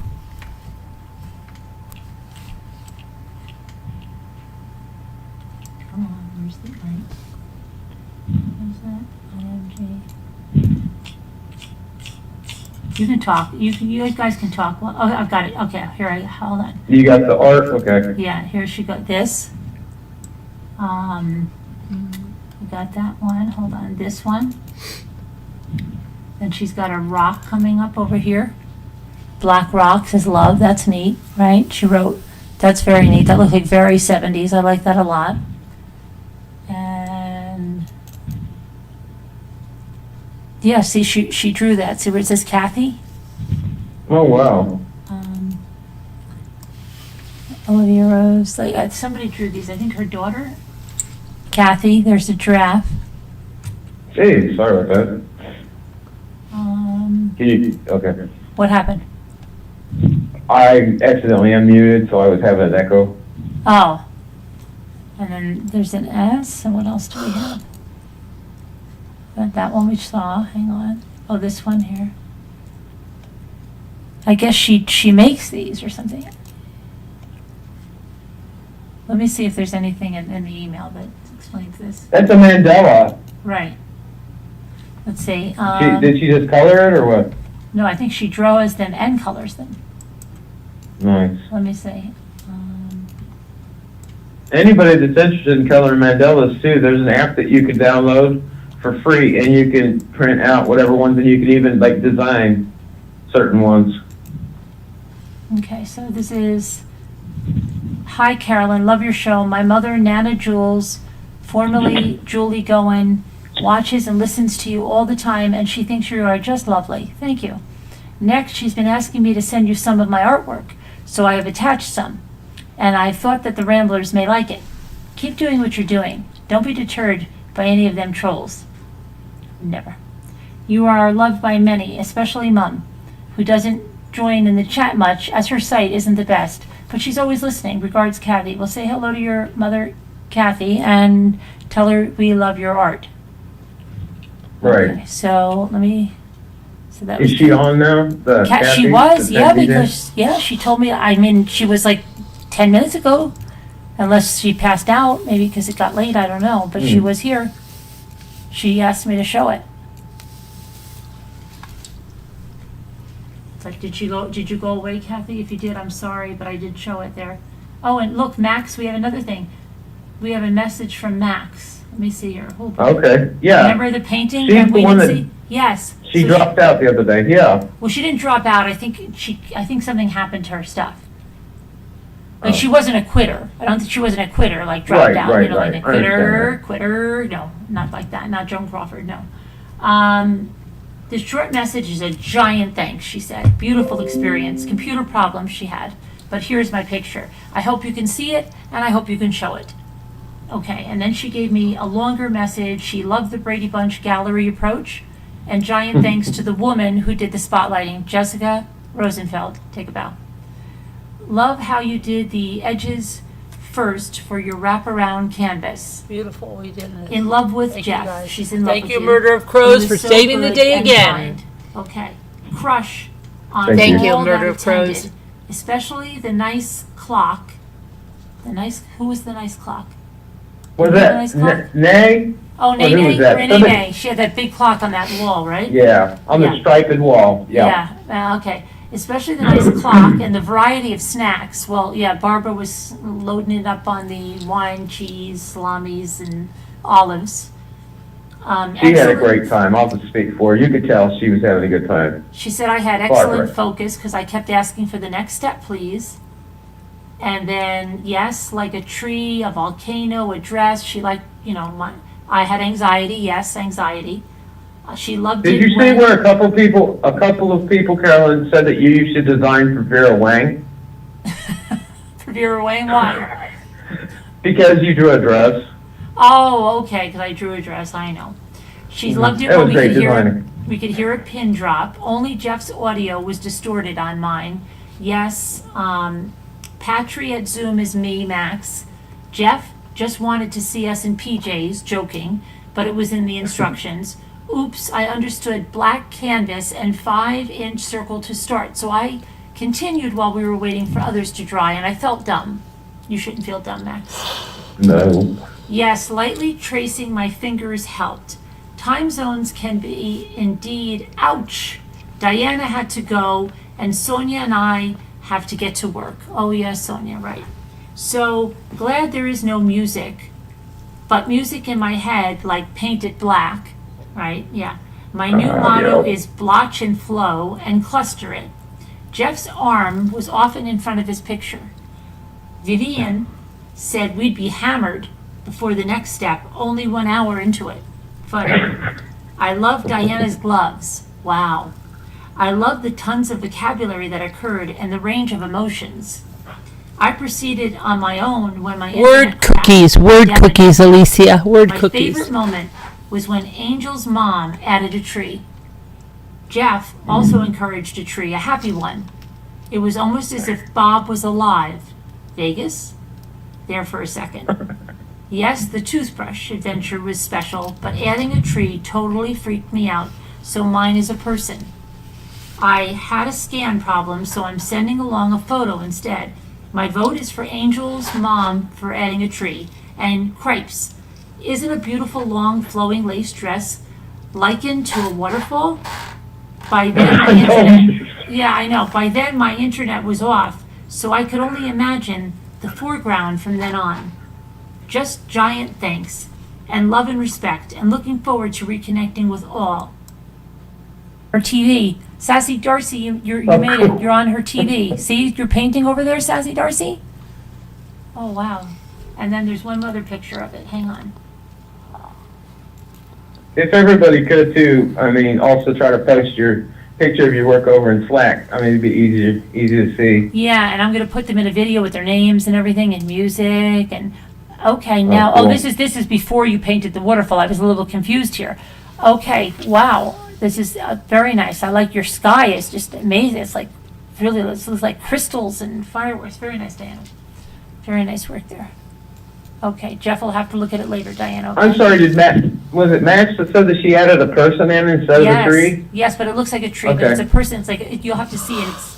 Come on, where's the link? Where's that? IMG. You can talk. You guys can talk. Well, oh, I've got it. Okay, hold on. You got the art? Okay. Yeah, here she got this. We got that one. Hold on, this one. Then she's got a rock coming up over here. Black rock says love. That's neat, right? She wrote. That's very neat. That looks like very 70s. I like that a lot. And yeah, see, she drew that. See where it says Kathy? Oh wow. Olivia Rose. Like somebody drew these. I think her daughter. Kathy. There's a giraffe. Gee, sorry about that. Okay. What happened? I accidentally unmuted, so I was having an echo. Oh. And then there's an S. And what else do we have? That one we saw. Hang on. Oh, this one here. I guess she makes these or something. Let me see if there's anything in the email that explains this. That's a mandala. Right. Let's see. Did she just color it or what? No, I think she draws them and colors them. Nice. Let me see. Anybody that's interested in coloring mandalas too, there's an app that you can download for free, and you can print out whatever ones, and you can even like design certain ones. Okay, so this is, hi Carolyn, love your show. My mother, Nana Jules, formerly Julie Goen, watches and listens to you all the time, and she thinks you are just lovely. Thank you. Next, she's been asking me to send you some of my artwork, so I have attached some, and I thought that the Ramblers may like it. Keep doing what you're doing. Don't be deterred by any of them trolls. Never. You are loved by many, especially Mum, who doesn't join in the chat much as her site isn't the best, but she's always listening. Regards, Kathy. We'll say hello to your mother, Kathy, and tell her we love your art. Right. Okay, so let me. So that Is was she on now? The Kathy, she was, the yeah, Kathy because she told me. I mean, she was like 10 minutes ago, unless she passed out, maybe because it got late. I don't know, but she was here. She asked me to show it. It's like, did you go away, Kathy? If you did, I'm sorry, but I did show it there. Oh, and look, Max, we have another thing. We have a message from Max. Let me see here. Hold on. Okay, yeah. Remember the painting She's that we the one didn't that see? Yes. She So dropped out the other day. Yeah. well, she didn't drop out. I think something happened to her stuff. Like she wasn't a quitter. I don't think she wasn't a quitter, like dropped out. Right, like a right. quitter. No, not like that. Not Joan Crawford. No. The short message is a giant thanks, she said. Beautiful experience. Computer problems she had. But here's my picture. I hope you can see it, and I hope you can show it. Okay, and then she gave me a longer message. She loved the Brady Bunch gallery approach, and giant thanks to the woman who did the spotlighting, Jessica Rosenfeld. Take a bow. Love how you did the edges first for your wraparound canvas. Beautiful, we did it. In love with Thank you, Jeff. guys. She's in love Thank with you, you. Murder of It Crows, was for so saving the good day and again. kind. Okay. Crush on Thank you, all Murder that of Crows. attended, especially the nice clock. Who was the nice clock? Was You know the nice clock? that Nay? Oh, Or who was Nene, that? Renee. She had that big clock on that wall, right? Yeah, on the striped wall. Yeah. Okay. Especially the nice clock and the variety of snacks. Well, yeah, Barbara was loading it up on the wine, cheese, salamis, and olives. She had a Excellent- great time. I'll just speak for her. You could tell she was having a good time. She said I had Barbara. excellent focus because I kept asking for the next step, please. And then, yes, like a tree, a volcano, a dress. She liked, I had anxiety. Yes, anxiety. She loved it. Did you say where a couple of people, Carolyn, said that you used to design for Vera Wang? For Vera Wang? Why? Because you drew a dress. Oh, okay, because I drew a dress. I know. She loved it That when was we great could hear designing. we could hear a pin drop. Only Jeff's audio was distorted on mine. Yes, Patry at Zoom is me, Max. Jeff just wanted to see us in PJs, joking, but it was in the instructions. Oops, I understood black canvas and 5-inch circle to start. So I continued while we were waiting for others to dry, and I felt dumb. You shouldn't feel dumb, Max. No. Yes, lightly tracing my fingers helped. Time zones can be indeed, ouch. Diana had to go, and Sonia and I have to get to work. Oh yes, Sonia, right. So glad there is no music, but music in my head like Paint It Black, right? Yeah. My new motto is blotch and flow and cluster it. Jeff's arm was often in front of his picture. Vivian said we'd be hammered before the next step, only 1 hour into it. Funny. I love Diana's gloves. Wow. I love the tons of vocabulary that occurred and the range of emotions. I proceeded on my own when my Word cookies, Alicia. Word my cookies. favorite moment was when Angel's mom added a tree. Jeff also encouraged a tree, a happy one. It was almost as if Bob was alive. Vegas? There for a second. Yes, the toothbrush adventure was special, but adding a tree totally freaked me out, so mine is a person. I had a scan problem, so I'm sending along a photo instead. My vote is for Angel's mom for adding a tree. And cripes. Isn't a beautiful long flowing lace dress likened to a waterfall? By then my internet, yeah, I know. By then my internet was off, so I could only imagine the foreground from then on. Just giant thanks, and love and respect, and looking forward to reconnecting with all. Her TV. Sassy Darcy, you made it. You're on her TV. See, you're painting over there, Sassy Darcy? Oh, wow. And then there's one other picture of it. Hang on. If everybody could too, I mean, also try to post your picture of your work over in Slack. I mean, it'd be easy to see. Yeah, and I'm going to put them in a video with their names and everything and music and okay, now cool. this is before you painted the waterfall. I was a little confused here. Okay, wow. This is very nice. I like your sky. It's just amazing. It's like really it looks like crystals and fireworks. Very nice, Diana. Very nice work there. Okay, Jeff will have to look at it later, Diana. Okay? I'm sorry, was it Max that said that she added a person in instead of a tree? Yes, but it looks like a tree, Okay. but it's a person. It's like, you'll have to see it. It's,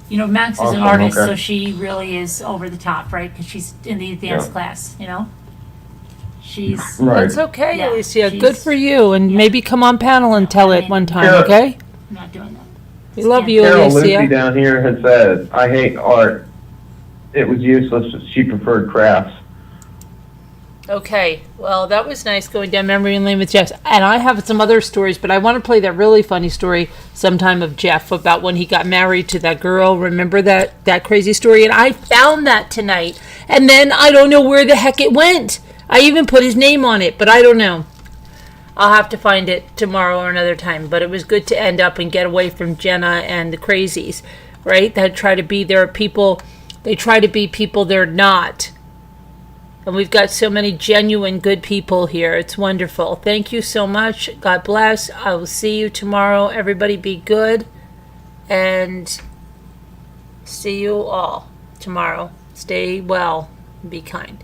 Max is Awesome, an artist, okay. so she really is over the top, right? Because she's in the advanced class, She's... Right. That's okay, Yeah, Alicia. she's- Good for you. And maybe come on panel and tell it one time, Carol- okay? I'm not doing that. We love you, Carol Lucy Alicia. down here has said, I hate art. It was useless. She preferred crafts. Okay, well, that was nice going down memory lane with Jeff. And I have some other stories, but I want to play that really funny story sometime of Jeff about when he got married to that girl. Remember that crazy story? And I found that tonight. And then I don't know where the heck it went. I even put his name on it, but I don't know. I'll have to find it tomorrow or another time. But it was good to end up and get away from Jenna and the crazies, right? That try to be their people. They try to be people they're not. And we've got so many genuine good people here. It's wonderful. Thank you so much. God bless. I will see you tomorrow. Everybody be good. And see you all tomorrow. Stay well and be kind.